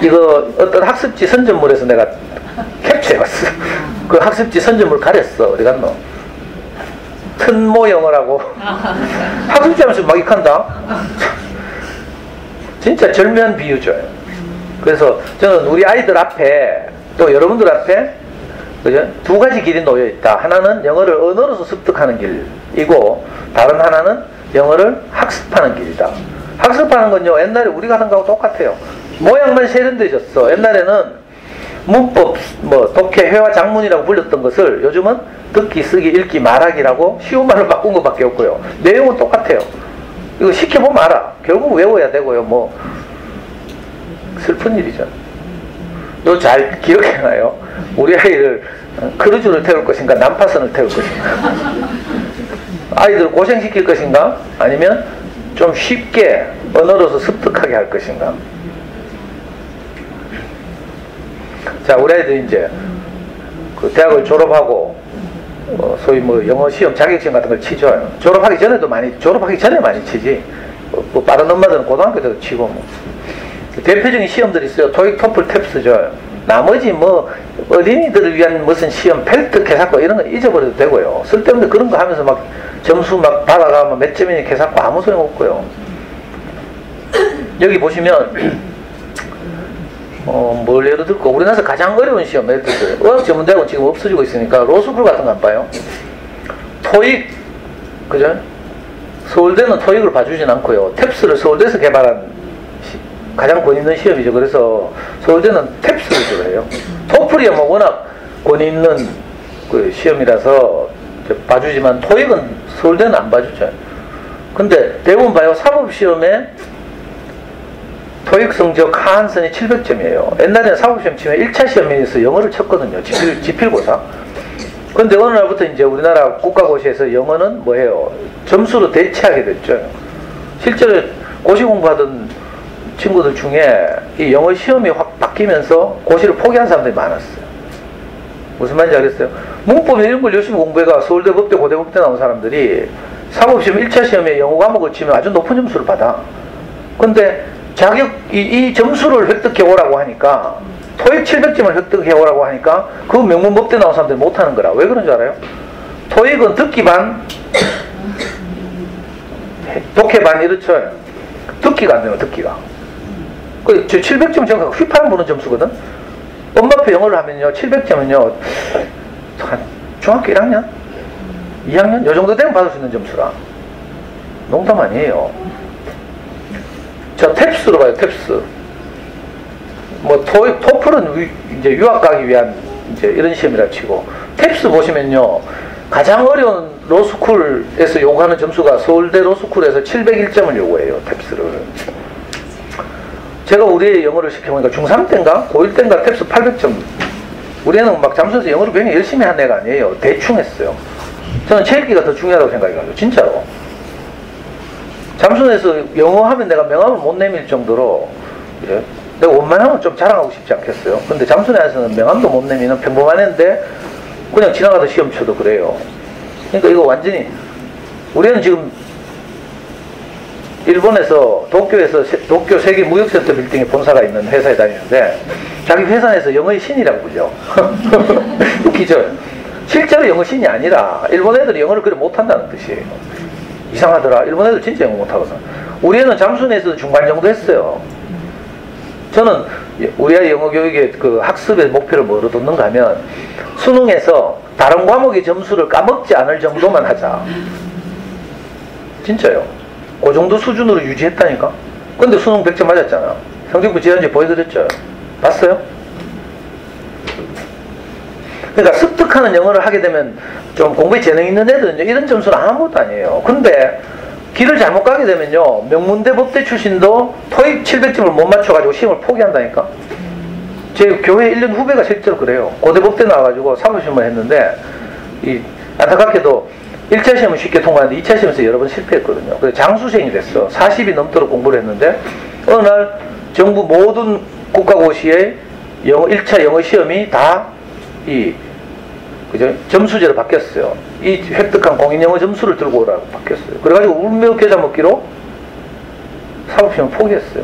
이거 어떤 학습지 선전물에서 내가 캡처해봤어. 그 학습지 선전물 가렸어. 어디 갔노? 튼모 영어라고. 학습지 하면서 막 익한다. 진짜 절묘한 비유죠. 그래서 저는 우리 아이들 앞에 또 여러분들 앞에 그죠? 두 가지 길이 놓여 있다. 하나는 영어를 언어로서 습득하는 길이고, 다른 하나는 영어를 학습하는 길이다. 학습하는 건요 옛날에 우리가 하던 거하고 똑같아요. 모양만 세련돼졌어. 옛날에는 문법, 뭐 독해, 회화, 작문이라고 불렸던 것을 요즘은 듣기, 쓰기, 읽기, 말하기라고 쉬운 말로 바꾼 것밖에 없고요. 내용은 똑같아요. 이거 시켜보면 알아. 결국 외워야 되고요. 뭐 슬픈 일이죠. 너 잘 기억해놔요. 우리 아이를 크루즈를 태울 것인가, 난파선을 태울 것인가. 아이들을 고생시킬 것인가, 아니면 좀 쉽게 언어로서 습득하게 할 것인가. 자, 우리 아이들 이제 그 대학을 졸업하고 소위 뭐 영어 시험 자격증 같은 걸 치죠. 졸업하기 전에 많이 치지. 뭐 빠른 엄마들은 고등학교 때도 치고 뭐. 대표적인 시험들이 있어요. 토익, 토플, 탭스죠. 나머지 뭐 어린이들을 위한 무슨 시험, 펠트, 개사과 이런 거 잊어버려도 되고요. 쓸데없는 그런 거 하면서 막 점수 막 받아가면 몇 점이니 개사과 아무 소용 없고요. 여기 보시면 뭘 예를 들고 우리나라에서 가장 어려운 시험, 예를 들어서 어학 전문대학은 지금 없어지고 있으니까 로스쿨 같은 거 안 봐요. 토익, 그죠? 서울대는 토익을 봐주진 않고요. 탭스를 서울대에서 개발한 가장 권위 있는 시험이죠. 그래서 서울대는 탭스를 좋아해요. 토플이야 뭐 워낙 권위 있는 그 시험이라서 봐주지만 토익은 서울대는 안 봐주죠. 근데 대부분 봐요. 사법시험에 토익 성적 하한선이 700점이에요. 옛날에는 사법시험 치면 1차 시험에서 영어를 쳤거든요. 지필고사. 근데 어느 날부터 이제 우리나라 국가고시에서 영어는 뭐예요? 점수로 대체하게 됐죠. 실제로 고시 공부하던 친구들 중에 이 영어 시험이 확 바뀌면서 고시를 포기한 사람들이 많았어요. 무슨 말인지 알겠어요? 문법 이런 걸 열심히 공부해가 서울대 법대 고대 법대 나온 사람들이 사법시험 1차 시험에 영어 과목을 치면 아주 높은 점수를 받아. 근데 이 점수를 획득해 오라고 하니까, 토익 700점을 획득해 오라고 하니까 그 명문 법대 나온 사람들이 못하는 거라. 왜 그런 줄 알아요? 토익은 듣기 반, 독해 반 이렇죠. 듣기가 안 돼요. 듣기가. 그 700점 정도 휘파람 부는 점수거든. 엄마표 영어를 하면요 700점은요 한 중학교 1학년? 2학년? 요 정도 되면 받을 수 있는 점수라. 농담 아니에요. 자, 탭스로 봐요. 탭스. 뭐 토플은 이제 유학 가기 위한 이제 이런 시험이라 치고, 탭스 보시면요 가장 어려운 로스쿨에서 요구하는 점수가 서울대 로스쿨에서 701점을 요구해요. 탭스를. 제가 우리 애 영어를 시켜보니까 중3 때인가 고1 때인가 탭스 800점. 우리 애는 막 잠수에서 영어를 굉장히 열심히 한 애가 아니에요. 대충 했어요. 저는 체육기가 더 중요하다고 생각해가지고 진짜로. 잠수에서 영어 하면 내가 명함을 못 내밀 정도로, 예? 내가 원만하면 좀 자랑하고 싶지 않겠어요. 근데 잠수내에서는 명함도 못 내미는 평범한 애인데 그냥 지나가다 시험 쳐도 그래요. 그러니까 이거 완전히, 우리는 지금 일본에서 도쿄에서 도쿄 세계 무역센터 빌딩에 본사가 있는 회사에 다니는데 자기 회사 내에서 영어의 신이라고 부르죠. 웃기죠? 실제로 영어 신이 아니라 일본 애들이 영어를 그렇게 못한다는 뜻이에요. 이상하더라. 일본 애들 진짜 영어 못하거든. 우리 애는 잠수내에서도 중간 정도 했어요. 저는 우리 아이 영어 교육의 그 학습의 목표를 뭐로 뒀는가 하면 수능에서 다른 과목의 점수를 까먹지 않을 정도만 하자. 진짜요. 그 정도 수준으로 유지했다니까. 근데 수능 100점 맞았잖아. 성적표 지난주에 보여드렸죠. 봤어요? 그러니까 습득하는 영어를 하게 되면 좀 공부에 재능 있는 애들은 이런 점수는 아무것도 아니에요. 근데 길을 잘못 가게 되면요, 명문대 법대 출신도 토익 700점을 못 맞춰가지고 시험을 포기한다니까. 제 교회 1년 후배가 실제로 그래요. 고대 법대 나와가지고 사무실만 했는데 안타깝게도 1차 시험은 쉽게 통과했는데 2차 시험에서 여러 번 실패했거든요. 그래서 장수생이 됐어. 40이 넘도록 공부를 했는데 어느 날 정부 모든 국가고시의 1차 영어 시험이 다 그죠? 점수제로 바뀌었어요. 이 획득한 공인영어 점수를 들고 오라고 바뀌었어요. 그래가지고 울며 겨자 먹기로 사법시험을 포기했어요.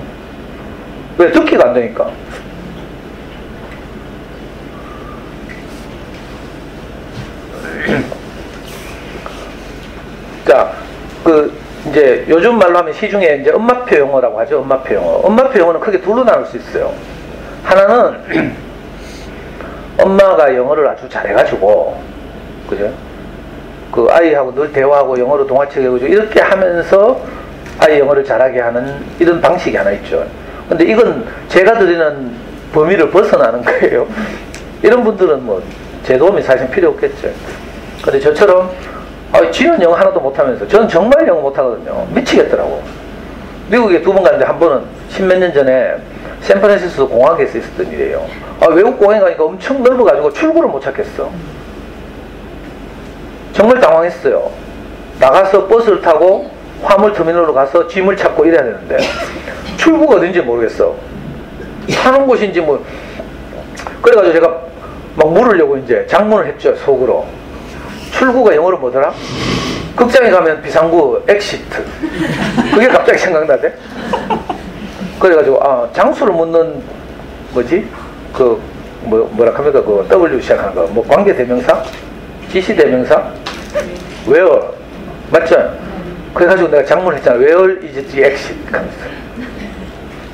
왜? 듣기가 안 되니까. 자, 이제 요즘 말로 하면 시중에 이제 엄마표 영어라고 하죠. 엄마표 영어. 엄마표 영어는 크게 둘로 나눌 수 있어요. 하나는 엄마가 영어를 아주 잘해가지고, 그죠? 그 아이하고 늘 대화하고 영어로 동화책 읽어주고 이렇게 하면서 아이 영어를 잘하게 하는 이런 방식이 하나 있죠. 근데 이건 제가 드리는 범위를 벗어나는 거예요. 이런 분들은 뭐 제 도움이 사실 필요 없겠죠. 근데 저처럼 지는 영어 하나도 못하면서 저는 정말 영어 못하거든요. 미치겠더라고. 미국에 2번 갔는데 한 번은 10몇 년 전에 샌프란시스코 공항에서 있었던 일이에요. 외국 공항에 가니까 엄청 넓어가지고 출구를 못 찾겠어. 정말 당황했어요. 나가서 버스를 타고 화물터미널로 가서 짐을 찾고 이래야 되는데 출구가 어딘지 모르겠어. 타는 곳인지 뭐. 그래가지고 제가 막 물으려고 이제 장문을 했죠. 속으로. 출구가 영어로 뭐더라? 극장에 가면 비상구 엑시트. 그게 갑자기 생각나대. 그래가지고 장수를 묻는 뭐지? 뭐라 합니까? 그 W 시작하는 거. 뭐 관계대명사? 지시대명사? where? 맞죠? 그래가지고 내가 장문을 했잖아. where is the exit? 하면서.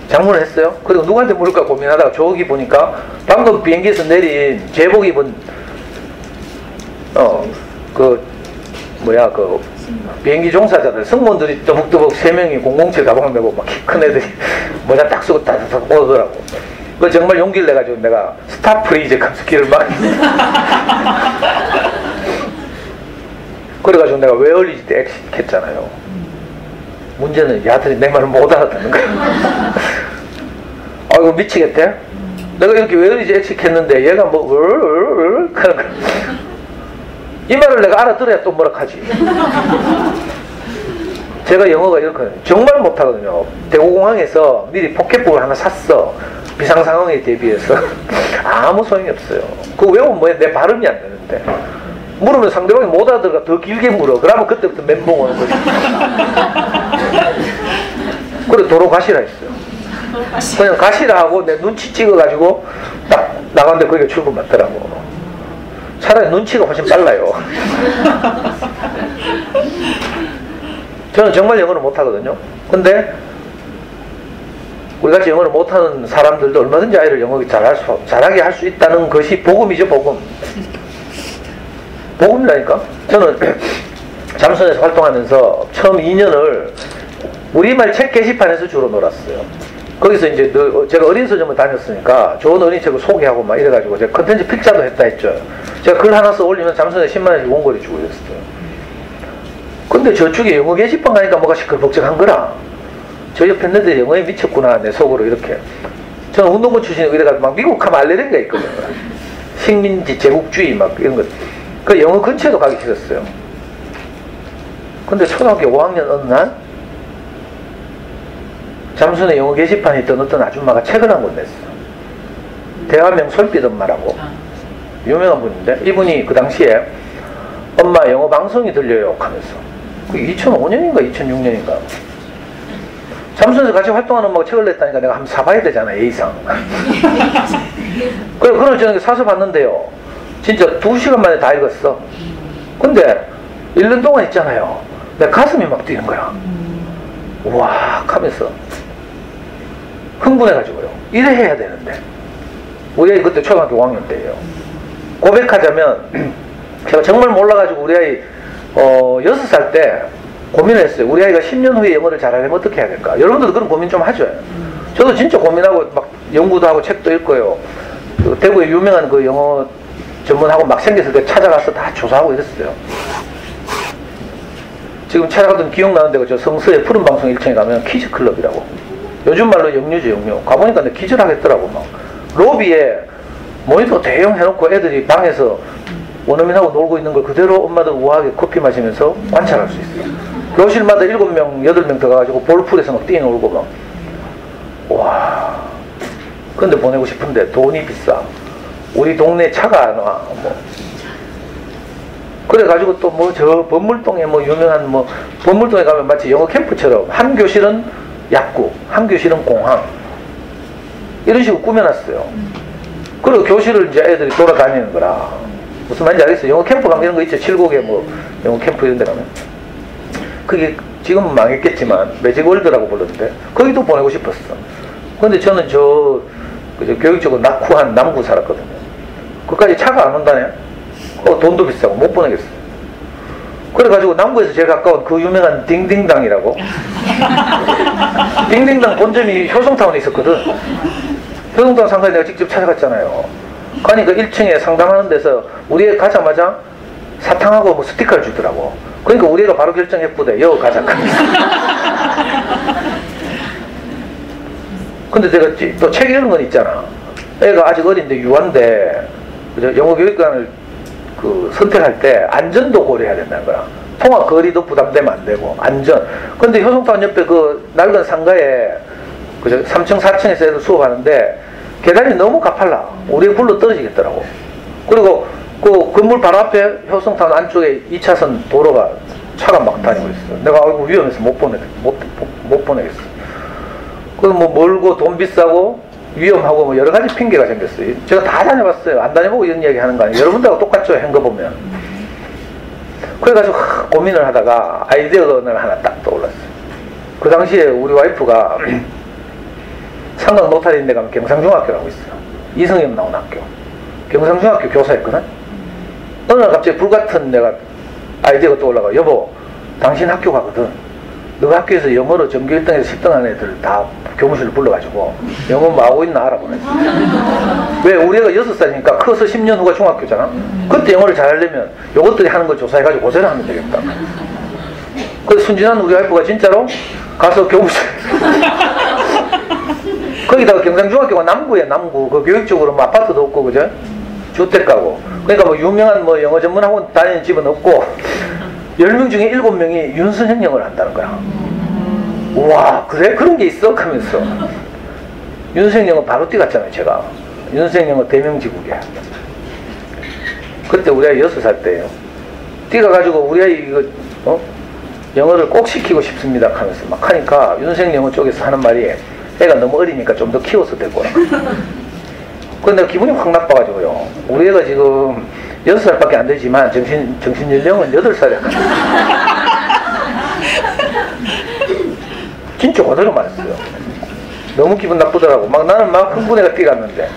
장문을 했어요. 그리고 누구한테 물을까 고민하다가 저기 보니까 방금 비행기에서 내린 제복 입은 비행기 종사자들, 승무원들이 더벅더벅 3명이 007 가방을 메고 막 큰 애들이 모자 딱 쓰고 따뜻하게 오더라고. 그 정말 용기를 내가지고 내가 스탑 프리즈 하면서 길을 막 그래가지고 내가 where is the exit 했잖아요. 문제는 야들이 내 말을 못 알아듣는 거야. 이거 미치겠대? 내가 이렇게 where is the exit 했는데 얘가 뭐 하는 거야. 이 말을 내가 알아들어야 또 뭐라 하지. 제가 영어가 이렇거든요. 정말 못하거든요. 대구공항에서 미리 포켓북을 하나 샀어. 비상상황에 대비해서. 아무 소용이 없어요. 그거 외우면 뭐야? 내 발음이 안 되는데. 물으면 상대방이 못 알아들어가 더 길게 물어. 그러면 그때부터 멘붕 오는 거지. 그래 도로 가시라 했어요. 그냥 가시라 하고 내 눈치 찍어가지고 딱 나갔는데 거기가 출구 맞더라고. 차라리 눈치가 훨씬 빨라요. 저는 정말 영어를 못하거든요. 근데 우리같이 영어를 못하는 사람들도 얼마든지 아이를 영어 잘하게 할 수 있다는 것이 복음이죠. 복음. 복음이라니까. 저는 잠수원에서 활동하면서 처음 2년을 우리말 책 게시판에서 주로 놀았어요. 거기서 이제 제가 어린 서점을 다녔으니까 좋은 어린이책을 소개하고 막 이래가지고 제가 컨텐츠 필자도 했다 했죠. 제가 글 하나 써 올리면 잠수에 10만원씩 원고리 주고 이랬어요. 근데 저쪽에 영어 게시판 가니까 뭐가 시끌벅적한 거라. 저 옆에 애들이 영어에 미쳤구나 내 속으로 이렇게. 저는 운동부 출신이고 이래가지고 막 미국 가면 알레르기가 있거든요. 식민지 제국주의 막 이런 것. 그 영어 근처에도 가기 싫었어요. 근데 초등학교 5학년 어느 날 잠순에 영어 게시판에 있던 어떤 아줌마가 책을 한 권 냈어. 대화명 솔빛 엄마라고. 유명한 분인데 이분이 그 당시에 엄마 영어 방송이 들려요 하면서 그 2005년인가 2006년인가 잠순에서 같이 활동하는 엄마가 책을 냈다니까 내가 한번 사봐야 되잖아 예의상. 그래 그걸 저는 사서 봤는데요 진짜 2시간 만에 다 읽었어. 근데 1년 동안 있잖아요 내 가슴이 막 뛰는 거야. 우와 하면서 흥분해가지고요. 이래 해야 되는데 우리 아이 그때 초등학교 5학년 때예요. 고백하자면 제가 정말 몰라가지고 우리 아이 6살 때 고민을 했어요. 우리 아이가 10년 후에 영어를 잘하려면 어떻게 해야 될까. 여러분들도 그런 고민 좀 하죠. 저도 진짜 고민하고 막 연구도 하고 책도 읽고요. 그 대구에 유명한 그 영어 전문학원 막 생겼을 때 찾아가서 다 조사하고 이랬어요. 지금 찾아가던 기억나는 데가 저 성서의 푸른 방송 1층에 가면 키즈클럽이라고. 요즘 말로 영유죠 영유. 가보니까 기절하겠더라고. 막 로비에 모니터 대형 해놓고 애들이 방에서 원어민하고 놀고 있는 걸 그대로 엄마들 우아하게 커피 마시면서 관찰할 수 있어요. 교실마다 7명, 8명 들어가가지고 볼풀에서 막 뛰어놀고 막. 와. 근데 보내고 싶은데 돈이 비싸. 우리 동네 차가 안 와. 뭐. 그래가지고 또 뭐 저 범물동에 뭐 유명한 뭐 범물동에 가면 마치 영어 캠프처럼 한 교실은 약국, 한 교실은 공항 이런 식으로 꾸며놨어요. 그리고 교실을 이제 애들이 돌아다니는 거라. 무슨 말인지 알겠어요? 영어 캠프 가면 이런 거 있죠. 칠곡에 뭐 영어 캠프 이런 데 가면. 그게 지금은 망했겠지만 매직월드라고 불렀는데 거기도 보내고 싶었어. 근데 저는 그저 교육적으로 낙후한 남구 살았거든요. 그까지 차가 안 온다네. 돈도 비싸고 못 보내겠어. 그래가지고 남구에서 제일 가까운 그 유명한 딩딩당이라고. 딩딩당 본점이 효성타운에 있었거든. 효성타운 상가에 내가 직접 찾아갔잖아요. 가니까 1층에 상담하는 데서 우리 애 가자마자 사탕하고 뭐 스티커를 주더라고. 그러니까 우리 애가 바로 결정했부대. 여기 가자. 근데 내가 또 책 읽는 건 있잖아. 애가 아직 어린데 유아인데 영어 교육관을 선택할 때 안전도 고려해야 된다는 거야. 통학 거리도 부담되면 안 되고 안전. 근데 효성타운 옆에 그 낡은 상가에 3층 4층에서 애들 수업하는데 계단이 너무 가팔라. 우리 불러 떨어지겠더라고. 그리고 그 건물 바로 앞에 효성타운 안쪽에 2차선 도로가 차가 막 다니고 있어. 내가 아이고 위험해서 못 보내겠어. 그럼 뭐 멀고 돈 비싸고 위험하고 뭐 여러 가지 핑계가 생겼어요. 제가 다 다녀봤어요. 안 다녀보고 이런 이야기 하는 거 아니에요. 여러분들하고 똑같죠. 한 거 보면. 그래가지고 고민을 하다가 아이디어가 하나 딱 떠올랐어요. 그 당시에 우리 와이프가 상강 노타리인데 가면 경상중학교라고 있어요. 이성엽 나온 학교. 경상중학교 교사였거든. 어느 날 갑자기 불같은 내가 아이디어가 떠올라가. 여보, 당신 학교 가거든. 너 학교에서 영어로 전교 1등에서 10등 하는 애들 다 교무실로 불러가지고 영어 뭐 하고 있나 알아보네. 왜? 우리 애가 6살이니까 커서 10년 후가 중학교잖아. 그때 영어를 잘하려면 요것들이 하는 걸 조사해가지고 고생을 하면 되겠다. 그래서 순진한 우리 와이프가 진짜로 가서 교무실 거기다가 경상중학교가 남구에 남구. 그 교육적으로 뭐 아파트도 없고 그죠? 주택 가고. 그러니까 뭐 유명한 뭐 영어 전문 학원 다니는 집은 없고 10명 중에 7명이 윤선형 영어를 한다는 거야. 우와 그래? 그런 게 있어? 하면서 윤선형 영어 바로 뛰갔잖아요. 제가 윤선형 영어 대명지국이야. 그때 우리 아이 6살 때예요. 뛰가가지고 우리 아이 이거 영어를 꼭 시키고 싶습니다 하면서 막 하니까 윤선형 영어 쪽에서 하는 말이 애가 너무 어리니까 좀 더 키워서 될 거라. 근데 내가 기분이 확 나빠가지고요. 우리 애가 지금 6살밖에 안 되지만 정신연령은 8살이야. 진짜 그대로 말했어요. 너무 기분 나쁘더라고. 막 나는 막 흥분해가 뛰갔는데.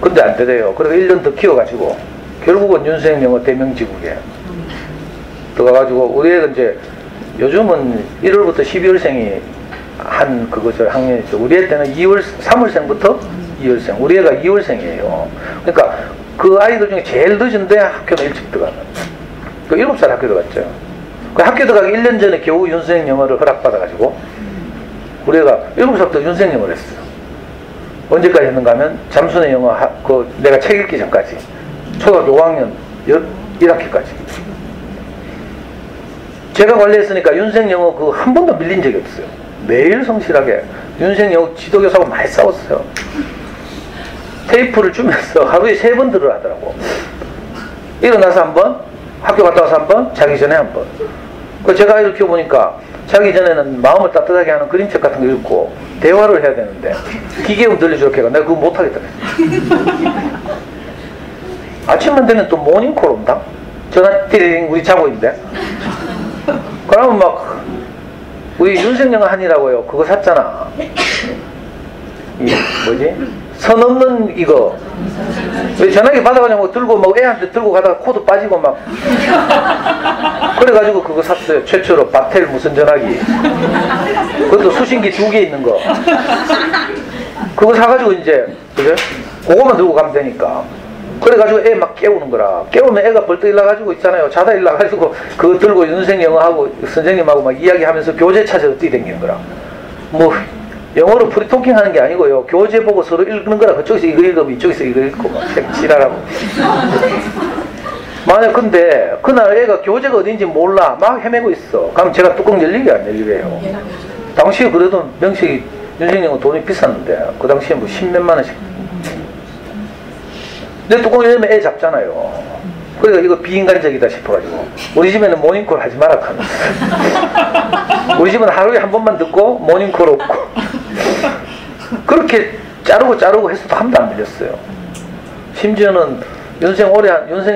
근데 안 되대요. 그래서 1년 더 키워가지고 결국은 윤수행 영어 대명지국에 들어가가지고 우리 애가 이제 요즘은 1월부터 12월생이 한 그거죠. 학년이죠. 우리 애 때는 3월생부터 2월생. 우리 애가 2월생이에요. 그러니까 그 아이들 중에 제일 늦은데 학교는 일찍 들어가는. 그 7살 학교 들어갔죠. 그 학교 들어가기 1년 전에 겨우 윤수행 영어를 허락받아가지고 우리 애가 7살부터 윤수행 영어를 했어요. 언제까지 했는가 하면 잠수의 영어 내가 책 읽기 전까지. 초등학교 5학년 1학기까지. 제가 관리했으니까 윤수행 영어 한 번도 밀린 적이 없어요. 매일 성실하게 윤수행 영어 지도교사하고 많이 싸웠어요. 테이프를 주면서 하루에 3번 들으라 하더라고. 일어나서 한 번, 학교 갔다 와서 한 번, 자기 전에 한 번. 제가 아이를 키워보니까 자기 전에는 마음을 따뜻하게 하는 그림책 같은 거 읽고 대화를 해야 되는데 기계음 들려주라고 해가 내가 그거 못하겠다. 아침만 되면 또 모닝콜 온다? 전화 띠링 우리 자고 있는데. 그러면 막 우리 윤생영어 한이라고요. 그거 샀잖아. 이 뭐지? 선 없는 이거. 왜 전화기 받아가지고 들고 막 애한테 들고 가다가 코드 빠지고 막. 그래가지고 그거 샀어요. 최초로 바텔 무슨 전화기. 그것도 수신기 2개 있는 거. 그거 사가지고 이제 그죠? 그거만 들고 가면 되니까. 그래가지고 애 막 깨우는 거라. 깨우면 애가 벌떡 일어나가지고 있잖아요. 자다 일어나가지고 그거 들고 윤생 영어하고 선생님하고 막 이야기하면서 교재 찾아서 뛰댕기는 거라. 뭐 영어로 프리토킹 하는 게 아니고요. 교재 보고 서로 읽는 거라. 그쪽에서 이거 읽으면 이쪽에서 이거 읽고 막 지랄하고. 만약 근데 그날 애가 교재가 어딘지 몰라. 막 헤매고 있어. 그럼 제가 뚜껑 열리게 안 열리게요. 당시에 그래도 명식이 윤생 영어 돈이 비쌌는데 그 당시에 뭐 10몇만 원씩. 내 뚜껑 열면 애 잡잖아요. 그러니까 이거 비인간적이다 싶어가지고 우리 집에는 모닝콜 하지 마라 하면서 우리 집은 하루에 한 번만 듣고 모닝콜 없고 그렇게 자르고 해서도 한 번도 안 밀렸어요. 심지어는 윤생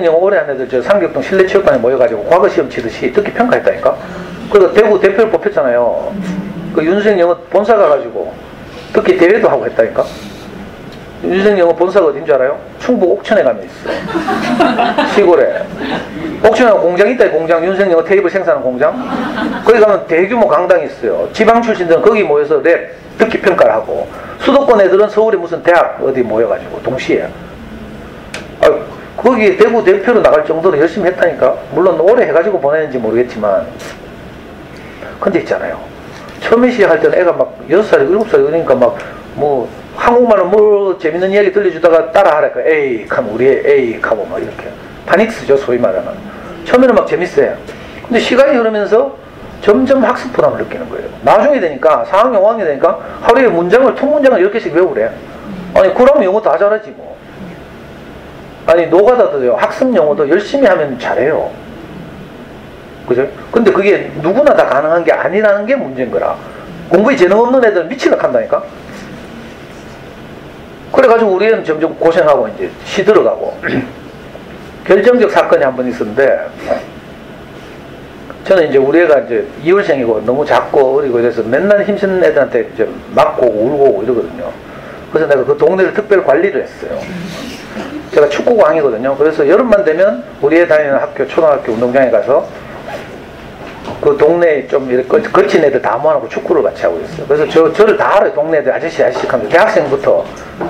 영어 오래 한 애들 저 상격동 실내체육관에 모여가지고 과거 시험 치듯이 듣기 평가했다니까. 그래서 대구 대표를 뽑혔잖아요. 그 윤생 영어 본사 가가지고 듣기 대회도 하고 했다니까. 윤생 영어 본사가 어딘 줄 알아요? 충북 옥천에 가면 있어. 시골에. 옥천에 공장 있다. 공장 윤생 영어 테이블 생산하는 공장. 거기 가면 대규모 강당이 있어요. 지방 출신들은 거기 모여서 랩 듣기 평가를 하고 수도권 애들은 서울에 무슨 대학 어디 모여가지고 동시에. 거기 대구 대표로 나갈 정도로 열심히 했다니까. 물론 오래 해가지고 보내는지 모르겠지만 근데 있잖아요. 처음에 시작할 때는 애가 막 6살, 7살 그러니까 막 뭐 한국말로 뭐 재밌는 이야기 들려주다가 따라하랄까. 에이 하면 우리 에이 하고 막 이렇게 파닉스죠 소위 말하는. 처음에는 막 재밌어요. 근데 시간이 흐르면서 점점 학습 부담을 느끼는 거예요. 나중에 되니까 4학년 5학년 되니까 하루에 통문장을 10개씩 외우래. 아니 그러면 영어 다 잘하지 뭐. 아니 노가다도요. 학습 영어도 열심히 하면 잘해요. 그죠? 근데 그게 누구나 다 가능한 게 아니라는 게 문제인 거라. 공부에 재능 없는 애들은 미치려고 한다니까. 그래가지고 우리 애는 점점 고생하고 이제 시들어가고 결정적 사건이 한 번 있었는데 저는 이제 우리 애가 이제 2월생이고 너무 작고 어리고 이래서 맨날 힘쓰는 애들한테 이제 맞고 울고 이러거든요. 그래서 내가 그 동네를 특별 관리를 했어요. 제가 축구광이거든요. 그래서 여름만 되면 우리 애 다니는 학교 초등학교 운동장에 가서 그 동네에 좀 이렇게 거친 애들 다 모아놓고 축구를 같이 하고 있어요. 그래서 저를 다 알아요. 동네 애들 아저씨 하면서 대학생부터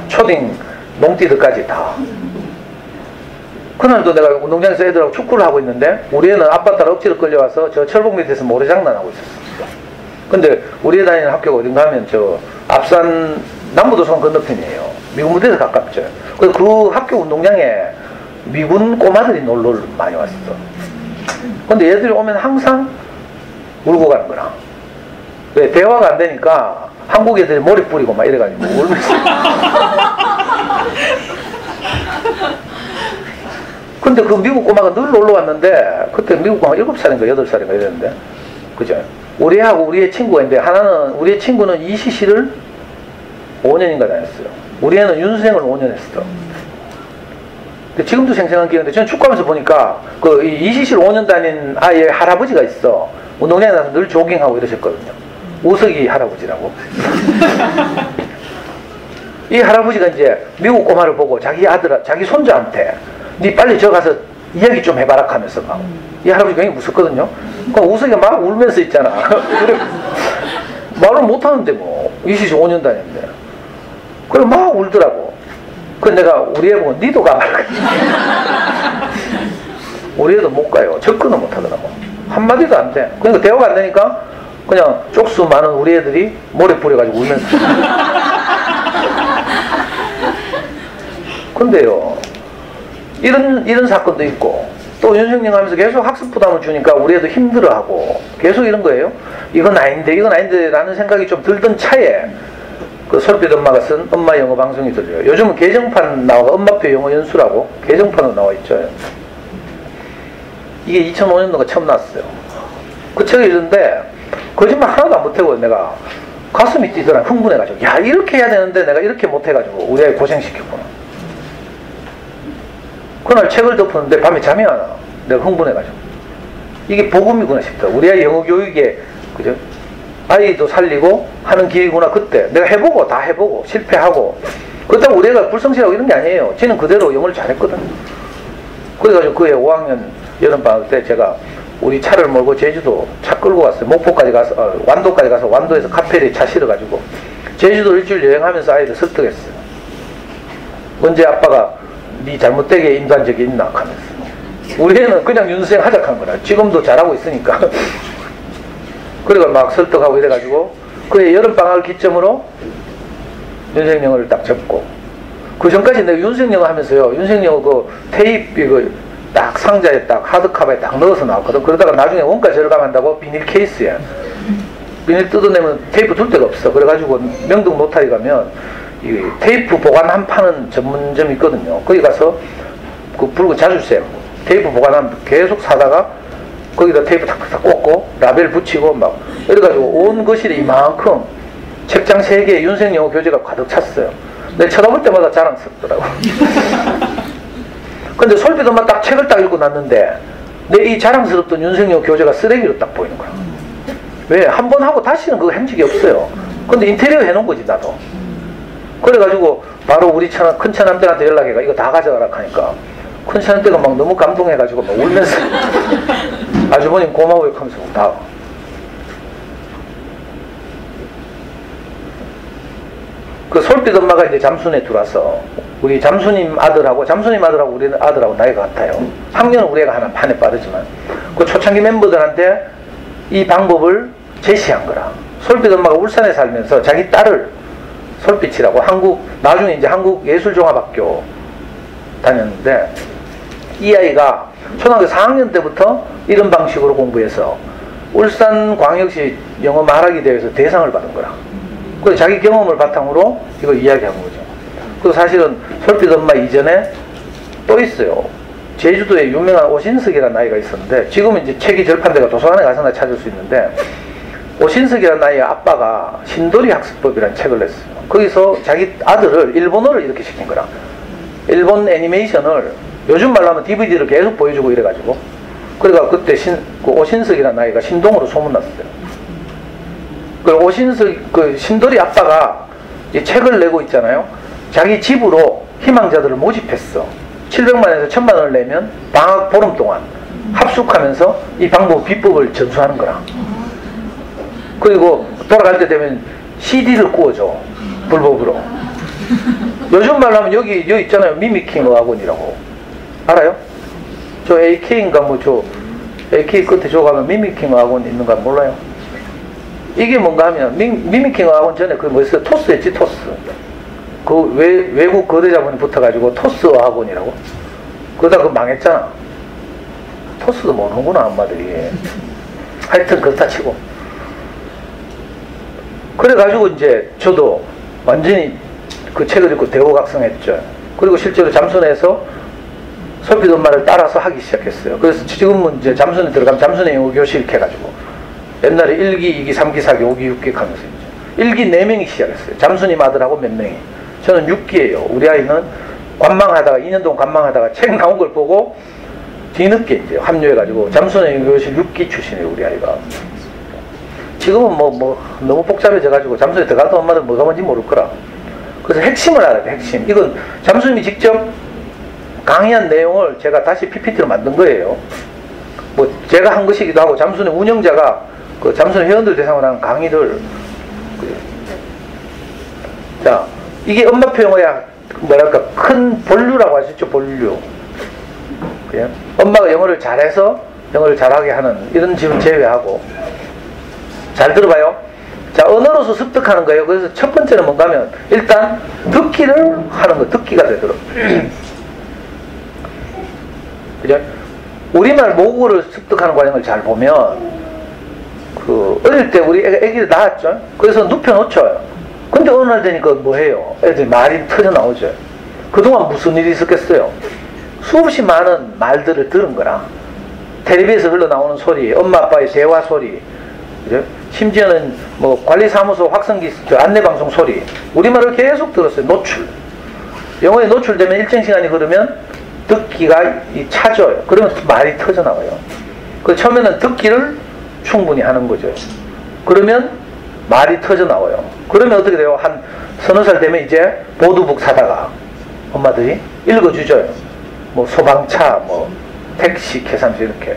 초딩 농띠들까지 다. 그날도 내가 운동장에서 애들하고 축구를 하고 있는데 우리 애는 아빠 따라 억지로 끌려와서 저 철봉 밑에서 모래장난하고 있었어요. 근데 우리 애 다니는 학교가 어딘가 하면 저 앞산 남부도서관 건너편이에요. 미군 무대에서 가깝죠. 그래서 그 학교 운동장에 미군 꼬마들이 놀러 많이 왔어. 근데 얘들이 오면 항상 울고 가는 거라. 왜? 대화가 안 되니까 한국 애들이 머리 뿌리고 막 이래가지고 울면서. 근데 그 미국 꼬마가 늘 놀러 왔는데 그때 미국 꼬마가 7살인가 8살인가 이랬는데 그죠? 우리 애하고 우리의 친구가 있는데 우리의 친구는 이시시를 5년인가 다녔어요. 우리 애는 윤수생을 5년 했어. 근데 지금도 생생한 기억인데 저는 축구하면서 보니까 그 이시시를 5년 다닌 아이의 할아버지가 있어. 운동장에 나서 늘 조깅하고 이러셨거든요. 우석이 할아버지라고. 이 할아버지가 이제 미국 꼬마를 보고 자기 손자한테 니 빨리 저 가서 이야기 좀 해봐라 하면서 막. 이 할아버지 굉장히 무섭거든요. 그럼 우석이가 막 울면서 있잖아. 말을 못하는데 뭐 25년 다녔는데. 그래 막 울더라고. 그래 내가 우리 애 보고 니도 가봐라. 우리 애도 못 가요. 접근을 못 하더라고. 한마디도 안 돼. 그러니까 대화가 안 되니까 그냥 쪽수 많은 우리 애들이 모래 뿌려가지고 울면서. 근데요, 이런 사건도 있고, 또 윤석열 하면서 계속 학습 부담을 주니까 우리 애도 힘들어하고, 계속 이런 거예요. 이건 아닌데 라는 생각이 좀 들던 차에, 그 솔빛 엄마가 쓴 엄마 영어 방송이 들려요. 요즘은 개정판 나와서 엄마표 영어 연수라고 개정판으로 나와 있죠. 이게 2005년도가 처음 나왔어요. 그 책을 읽는데, 거짓말 하나도 안 못하고 내가 가슴이 뛰더라. 흥분해가지고. 야, 이렇게 해야 되는데 내가 이렇게 못해가지고 우리 아이 고생시켰구나. 그날 책을 덮었는데 밤에 잠이 안 와. 내가 흥분해가지고. 이게 복음이구나 싶다. 우리 아이 영어 교육에, 그죠? 아이도 살리고 하는 기회구나. 그때 내가 해보고 다 해보고 실패하고. 그렇다고 우리 애가 불성실하고 이런 게 아니에요. 쟤는 그대로 영어를 잘했거든. 그래가지고 그해 5학년 여름방학 때 제가 우리 차를 몰고 제주도 차 끌고 갔어요. 목포까지 가서, 완도까지 가서 완도에서 카페에 차 실어가지고 제주도 일주일 여행하면서 아이들 설득했어요. 언제 아빠가 네 잘못되게 인도한 적이 있나 하면서. 우리 애는 그냥 윤수행 하작한 거라. 지금도 잘하고 있으니까. 그래가 막 설득하고 이래가지고 그해 여름방학을 기점으로 윤수행영어를 딱 접고, 그 전까지 내가 윤수행영어 하면서요, 윤수행영어 그 테이프 이거 딱 상자에 딱 하드카바에 딱 넣어서 나왔거든. 그러다가 나중에 원가 절감한다고 비닐 케이스에 비닐 뜯어내면 테이프 둘 데가 없어. 그래가지고 명동 노타리 가면 이 테이프 보관함 파는 전문점이 있거든요. 거기 가서 그 붉은 자주색 테이프 보관함 계속 사다가 거기다 테이프 탁탁 꽂고 라벨 붙이고 막 이래가지고 온 거실에 이만큼 책장 3개에 윤생영어 교재가 가득 찼어요. 내가 쳐다볼 때마다 자랑스럽더라고. 근데 솔빛 엄마 딱 책을 딱 읽고 났는데 내 이 자랑스럽던 윤생영어 교재가 쓰레기로 딱 보이는 거야. 왜? 한 번 하고 다시는 그거 한 적이 없어요. 근데 인테리어 해놓은 거지 나도. 그래가지고 바로 우리 큰 처남들한테 연락해가 이거 다 가져가라 하니까 큰 처남들가 막 너무 감동해가지고 막 울면서 아주버님 고마워요 하면서 다. 그 솔빛 엄마가 이제 잠순에 들어와서 우리 잠수님 아들하고 우리 아들하고 나이가 같아요. 학년은 우리 애가 하나 판에 빠르지만 그 초창기 멤버들한테 이 방법을 제시한 거라. 솔빛 엄마가 울산에 살면서 자기 딸을 솔빛이라고 나중에 이제 한국예술종합학교 다녔는데 이 아이가 초등학교 4학년 때부터 이런 방식으로 공부해서 울산광역시 영어 말하기 대회에서 대상을 받은 거라. 그래서 자기 경험을 바탕으로 이걸 이야기한 거죠. 그리고 사실은 솔빛 엄마 이전에 또 있어요. 제주도에 유명한 오신석이라는 아이가 있었는데 지금은 이제 책이 절판돼가 도서관에 가서나 찾을 수 있는데 오신석이라는 아이의 아빠가 신도리 학습법이라는 책을 냈어요. 거기서 자기 아들을 일본어를 이렇게 시킨 거라. 일본 애니메이션을 요즘 말로 하면 DVD를 계속 보여주고 이래가지고 그러니까 그때 그 오신석이라는 아이가 신동으로 소문났어요. 그 신도리 아빠가 이 책을 내고 있잖아요. 자기 집으로 희망자들을 모집했어. 700만에서 1000만원을 내면 방학 보름 동안 합숙하면서 이 방법 비법을 전수하는 거라. 그리고 돌아갈 때 되면 CD를 구워줘. 불법으로. 요즘 말로 하면 여기 있잖아요. 미미킹 학원이라고. 알아요? 저 AK인가 AK 끝에 저 가면 미미킹 학원 있는가 몰라요? 이게 뭔가 하면 미미킹 학원 전에 그 뭐였어요? 토스였지 토스. 그 외국 거대 자본이 붙어가지고 토스 학원이라고. 그러다 그거 망했잖아. 토스도 모르는구나 엄마들이. 하여튼 그렇다 치고. 그래가지고 이제 저도 완전히 그 책을 읽고 대호각성했죠. 그리고 실제로 잠순에서 솔빛 엄마를 따라서 하기 시작했어요. 그래서 지금은 이제 잠순에 들어가면 잠순에 영어 교실 이렇게 해가지고 옛날에 1기, 2기, 3기, 4기, 5기, 6기 하면서 이제 1기 4명이 시작했어요. 잠순님 아들하고 몇 명이. 저는 6기예요. 우리 아이는 관망하다가 2년 동안 관망하다가 책 나온 걸 보고 뒤늦게 이제 합류해가지고 잠순에 영어 교실 6기 출신이에요. 우리 아이가. 지금은 너무 복잡해져가지고 잠순에 들어가던 엄마들 뭐가 뭔지 모를 거라. 그래서 핵심을 알아야 돼. 핵심. 이건 잠수님이 직접 강의한 내용을 제가 다시 PPT로 만든 거예요. 제가 한 것이기도 하고 잠수님 운영자가 그 잠수님 회원들 대상으로 하는 강의를 자, 이게 엄마표 영어야 뭐랄까 큰 본류라고 할 수 있죠. 본류. 그냥 엄마가 영어를 잘해서 영어를 잘하게 하는 이런 집은 제외하고. 잘 들어봐요. 자, 언어로서 습득하는 거예요. 그래서 첫 번째는 뭔가 하면 일단 듣기를 하는 거, 듣기가 되도록. 그죠? 우리말 모국어를 습득하는 과정을 잘 보면 어릴 때 우리 애기를 낳았죠. 그래서 눕혀놓죠. 근데 어느 날 되니까 뭐 해요? 애들이 말이 터져 나오죠. 그동안 무슨 일이 있었겠어요? 수없이 많은 말들을 들은 거라. 텔레비에서 흘러나오는 소리, 엄마 아빠의 대화 소리, 그죠? 심지어는 뭐 관리사무소 확성기 안내방송 소리, 우리말을 계속 들었어요. 노출. 영어에 노출되면 일정 시간이 흐르면 듣기가 차져요. 그러면 말이 터져 나와요. 그 처음에는 듣기를 충분히 하는 거죠. 그러면 말이 터져 나와요. 그러면 어떻게 돼요? 한 서너 살 되면 이제 보드북 사다가 엄마들이 읽어주죠. 뭐 소방차, 뭐 택시, 계산서 이렇게.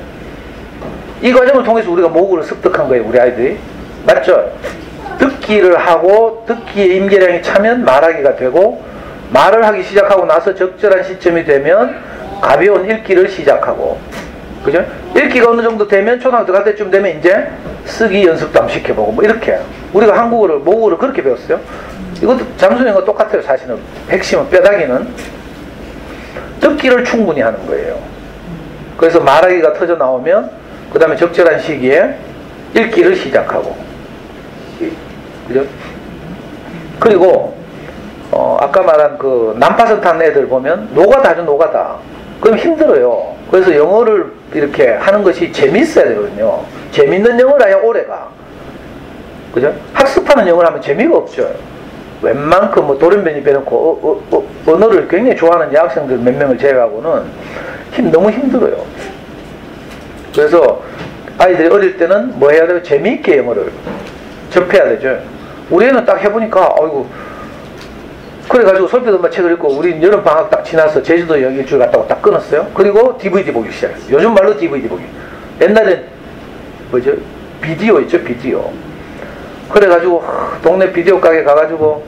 이 과정을 통해서 우리가 모국어를 습득한 거예요. 우리 아이들이. 맞죠? 듣기를 하고 듣기의 임계량이 차면 말하기가 되고, 말을 하기 시작하고 나서 적절한 시점이 되면 가벼운 읽기를 시작하고, 그죠? 읽기가 어느 정도 되면 초등학교 갈 때쯤 되면 이제 쓰기 연습도 한번 시켜보고 뭐 이렇게. 우리가 한국어를 모국어를 그렇게 배웠어요. 이것도 장수영과 똑같아요. 사실은 핵심은 뼈다귀는 듣기를 충분히 하는 거예요. 그래서 말하기가 터져 나오면 그 다음에 적절한 시기에 읽기를 시작하고, 그죠? 그리고 아까 말한 그 난파선 탄 애들 보면 노가다죠. 노가다. 그럼 힘들어요. 그래서 영어를 이렇게 하는 것이 재미있어야 되거든요. 재밌는 영어를 해야 오래가. 그죠? 학습하는 영어를 하면 재미가 없죠. 웬만큼 뭐 돌연변이 빼놓고 언어를 굉장히 좋아하는 여학생들 몇 명을 제외하고는 너무 힘들어요. 그래서 아이들이 어릴 때는 뭐 해야 돼요? 재미있게 영어를 접해야 되죠. 우리 애는 딱 해보니까 어이구, 그래가지고 솔빛 엄마 책을 읽고 우리 여름 방학 딱 지나서 제주도 여기 일주일 갔다고 딱 끊었어요. 그리고 DVD 보기 시작했어요. 요즘 말로 DVD 보기. 옛날엔 뭐죠? 비디오 있죠? 비디오. 그래가지고 동네 비디오 가게 가가지고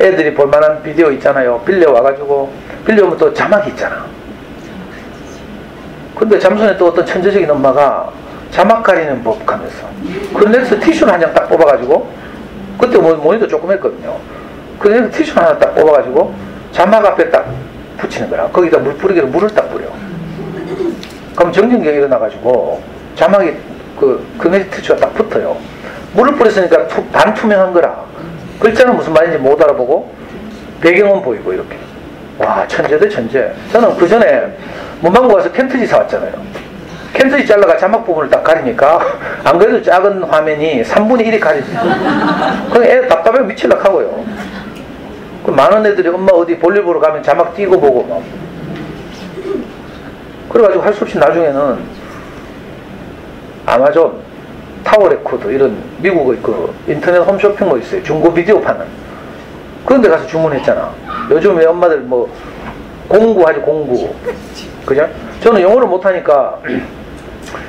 애들이 볼만한 비디오 있잖아요. 빌려와가지고 빌려오면 또 자막이 있잖아. 근데 잠순에 또 어떤 천재적인 엄마가 자막 가리는 법 하면서 그래서 티슈를 한 장 딱 뽑아가지고, 그때 모니터 조금 했거든요. 그래서 티슈 하나 딱 뽑아가지고 자막 앞에 딱 붙이는 거야. 거기다 물 뿌리기로 물을 딱 뿌려. 그럼 정전경이 일어나가지고 자막이 그 매직 티슈가 딱 붙어요. 물을 뿌렸으니까 반투명한 거라. 글자는 무슨 말인지 못 알아보고 배경은 보이고 이렇게. 와, 천재대 천재. 저는 그 전에 문방구 가서 캔트지 사왔잖아요. 캔트지 잘라가 자막 부분을 딱 가리니까 안 그래도 작은 화면이 3분의 1이 가리지. 그냥 애 답답해 미칠락 하고요. 그 많은 애들이 엄마 어디 볼일 보러 가면 자막 띄고 보고 막. 그래가지고 할 수 없이 나중에는 아마존, 타워레코드 이런 미국의 그 인터넷 홈쇼핑 뭐 있어요. 중고 비디오 파는. 그런 데 가서 주문했잖아. 요즘에 엄마들 뭐 공구하지 공구. 그죠? 저는 영어를 못하니까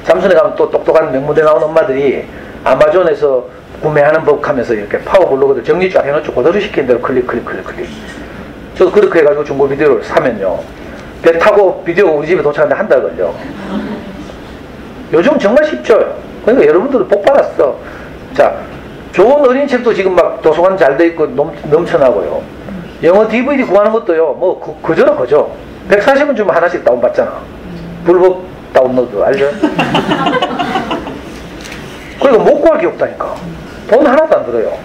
잠순에 가면 또 똑똑한 명문대 나온 엄마들이 아마존에서 구매하는 법 하면서 이렇게 파워블로그들 정리 쫙 해놓죠. 그대로 시킨 대로 클릭. 저도 그렇게 해가지고 중고 비디오를 사면요. 배 타고 비디오 우리 집에 도착하는데 한 달 걸려. 요즘 정말 쉽죠. 그러니까 여러분들도 복 받았어. 자, 좋은 어린이책도 지금 막 도서관 잘 돼 있고 넘쳐나고요. 영어 DVD 구하는 것도요. 뭐 그저나 그저. 140원 주면 하나씩 다운받잖아. 불법 다운로드 알죠? 그러니까 못 구할 게 없다니까. 돈 하나도 안 들어요.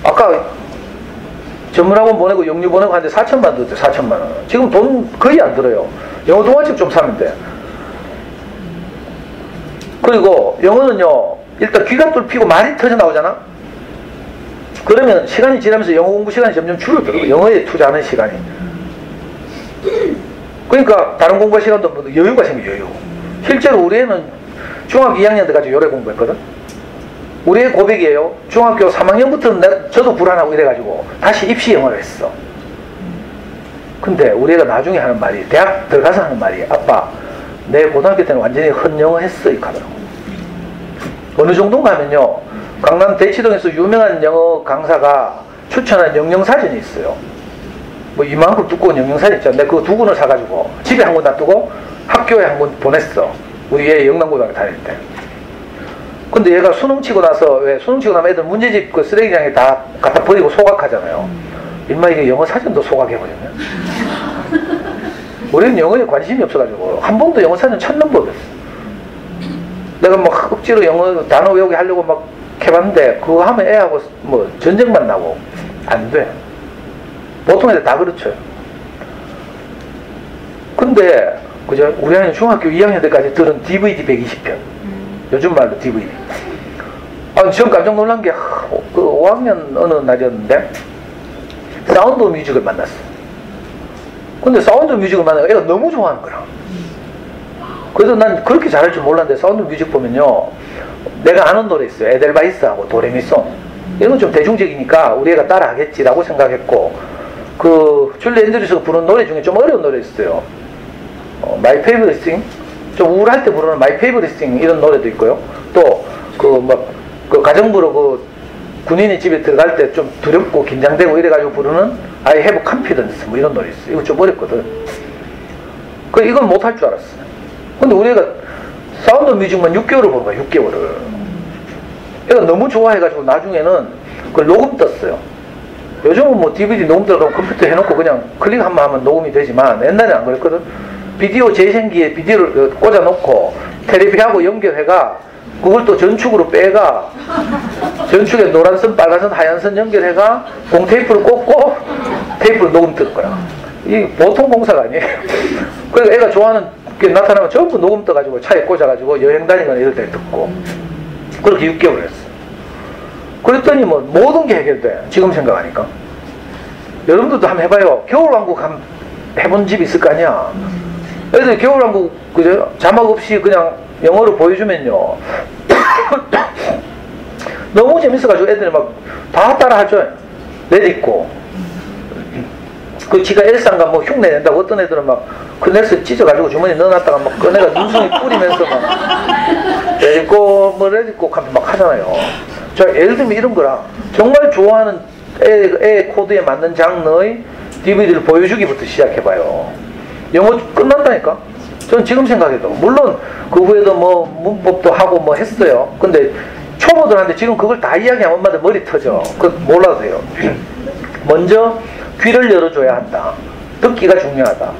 아까 전문학원 보내고 영유 보내고 하는데 4천만 들었죠. 4천만 원. 지금 돈 거의 안 들어요. 영어 동화책 좀 사면 돼. 그리고 영어는요, 일단 귀가 뚫히고 말이 터져 나오잖아. 그러면 시간이 지나면서 영어 공부 시간이 점점 줄어들어요. 영어에 투자하는 시간이. 그러니까 다른 공부할 시간도 없고 여유가 생겨. 여유. 실제로 우리 애는 중학교 2학년 때까지 요래 공부했거든. 우리 애 고백이에요. 중학교 3학년부터는 저도 불안하고 이래가지고 다시 입시 영어를 했어. 근데 우리 애가 나중에 하는 말이, 대학 들어가서 하는 말이, 아빠 내 고등학교 때는 완전히 헌영어 했어. 이렇게 하더라고. 어느 정도인가 하면요, 강남 대치동에서 유명한 영어 강사가 추천한 영영사전이 있어요. 뭐 이만큼 두꺼운 영영사전 있잖아요. 내가 그거 2권을 사가지고 집에 한 권 놔두고 학교에 한 권 보냈어. 우리 얘 영남고등학교 다닐 때. 근데 얘가 수능 치고 나서, 왜 수능 치고 나면 애들 문제집 그 쓰레기장에 다 갖다 버리고 소각하잖아요. 임마 이게 영어 사전도 소각해버렸네. 우리는 영어에 관심이 없어가지고 한 번도 영어 사전 찾는 법이 없어. 내가 막 억지로 영어 단어 외우게 하려고 막 해봤는데 그거 하면 애하고 뭐 전쟁만 나고 안 돼. 보통 애들 다 그렇죠. 근데 그죠? 우리 아이는 중학교 2학년 때까지 들은 DVD 120편. 요즘 말로 DVD. 전 깜짝 놀란 게 그 5학년 어느 날이었는데 사운드 오브 뮤직을 만났어. 근데 사운드 오브 뮤직을 만나서 애가 너무 좋아하는 거야. 그래서 난 그렇게 잘할 줄 몰랐는데 사운드 오브 뮤직 보면요, 내가 아는 노래 있어요. 에델바이스하고 도레미송. 이런 건 좀 대중적이니까 우리 애가 따라 하겠지라고 생각했고, 그 줄리 앤드류스가 부르는 노래 중에 좀 어려운 노래 있어요. My Favorite Thing? 좀 우울할 때 부르는 My Favorite Thing 이런 노래도 있고요. 또 그 가정부로 그 군인이 집에 들어갈 때 좀 두렵고 긴장되고 이래가지고 부르는 I Have Confidence 뭐 이런 노래 있어요. 이거 좀 어렵거든. 그 이건 못할 줄 알았어. 근데 우리 애가 사운드 뮤직만 6개월을 보는 거야. 6개월을. 애가 너무 좋아해가지고 나중에는 그걸 녹음 떴어요. 요즘은 뭐 DVD 녹음 들어가면 컴퓨터 해놓고 그냥 클릭 한번 하면 녹음이 되지만 옛날에는 안 그랬거든. 비디오 재생기에 비디오를 꽂아놓고 테레비하고 연결해가 그걸 또 전축으로 빼가 전축에 노란 선, 빨간 선, 하얀 선 연결해가 공테이프를 꽂고 테이프를 녹음 뜰 거야. 이 보통 공사가 아니에요. 그러니까 애가 좋아하는 게 나타나면 전부 녹음 떠가지고 차에 꽂아가지고 여행 다니거나 이럴 때 듣고 그렇게 6개월 했어. 그랬더니 뭐 모든 게 해결돼. 지금 생각하니까. 여러분들도 한번 해봐요. 겨울왕국 한번 해본 집 있을 거 아니야. 애들 겨울왕국 그죠? 자막 없이 그냥 영어로 보여주면요 너무 재밌어가지고 애들이 막 다 따라 하죠. 내딛고 그 지가 엘사인가 뭐 흉내 낸다고 어떤 애들은 막 그 넷을 찢어가지고 주머니에 넣어놨다가 막 꺼내가 눈송이 뿌리면서 막 내딛고 뭐 내딛고 하면 막 하잖아요. 자, 예를 들면 이런 거라 정말 좋아하는 애 코드에 맞는 장르의 DVD를 보여주기부터 시작해봐요. 영어 끝난다니까. 저는 지금 생각해도 물론 그 후에도 뭐 문법도 하고 뭐 했어요. 근데 초보들한테 지금 그걸 다 이야기하면 엄마들 머리 터져. 그거 몰라도 돼요. 먼저 귀를 열어줘야 한다. 듣기가 중요하다.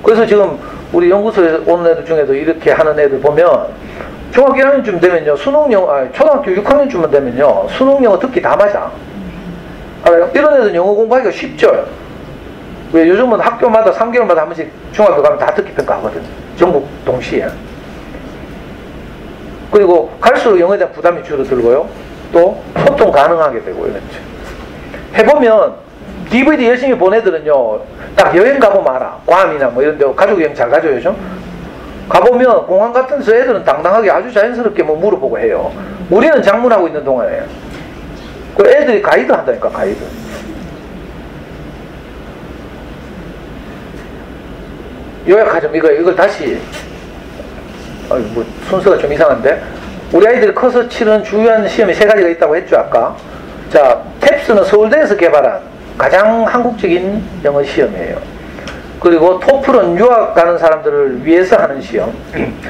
그래서 지금 우리 연구소에서 오는 애들 중에도 이렇게 하는 애들 보면 중학교 1학년쯤 되면요 초등학교 6학년쯤 되면요 수능 영어 듣기 다 맞아. 알아요? 이런 애들은 영어 공부하기가 쉽죠. 왜 요즘은 학교마다 3개월마다 한 번씩 중학교 가면 다 듣기 평가하거든. 전국 동시에. 그리고 갈수록 영어에 대한 부담이 줄어들고요. 또 소통 가능하게 되고 이렇죠. 해보면 DVD 열심히 본 애들은요 딱 여행 가보면 알아. 괌이나 뭐 이런 데 가족 여행 잘 가죠 요즘. 가보면 공항 같은 데서 애들은 당당하게 아주 자연스럽게 뭐 물어보고 해요. 우리는 장문하고 있는 동안에 그 애들이 가이드 한다니까. 가이드. 요약하자면 이걸 다시 뭐 순서가 좀 이상한데 우리 아이들이 커서 치는 중요한 시험이 3가지가 있다고 했죠 아까. 자, 탭스는 서울대에서 개발한 가장 한국적인 영어 시험이에요. 그리고 토플은 유학 가는 사람들을 위해서 하는 시험.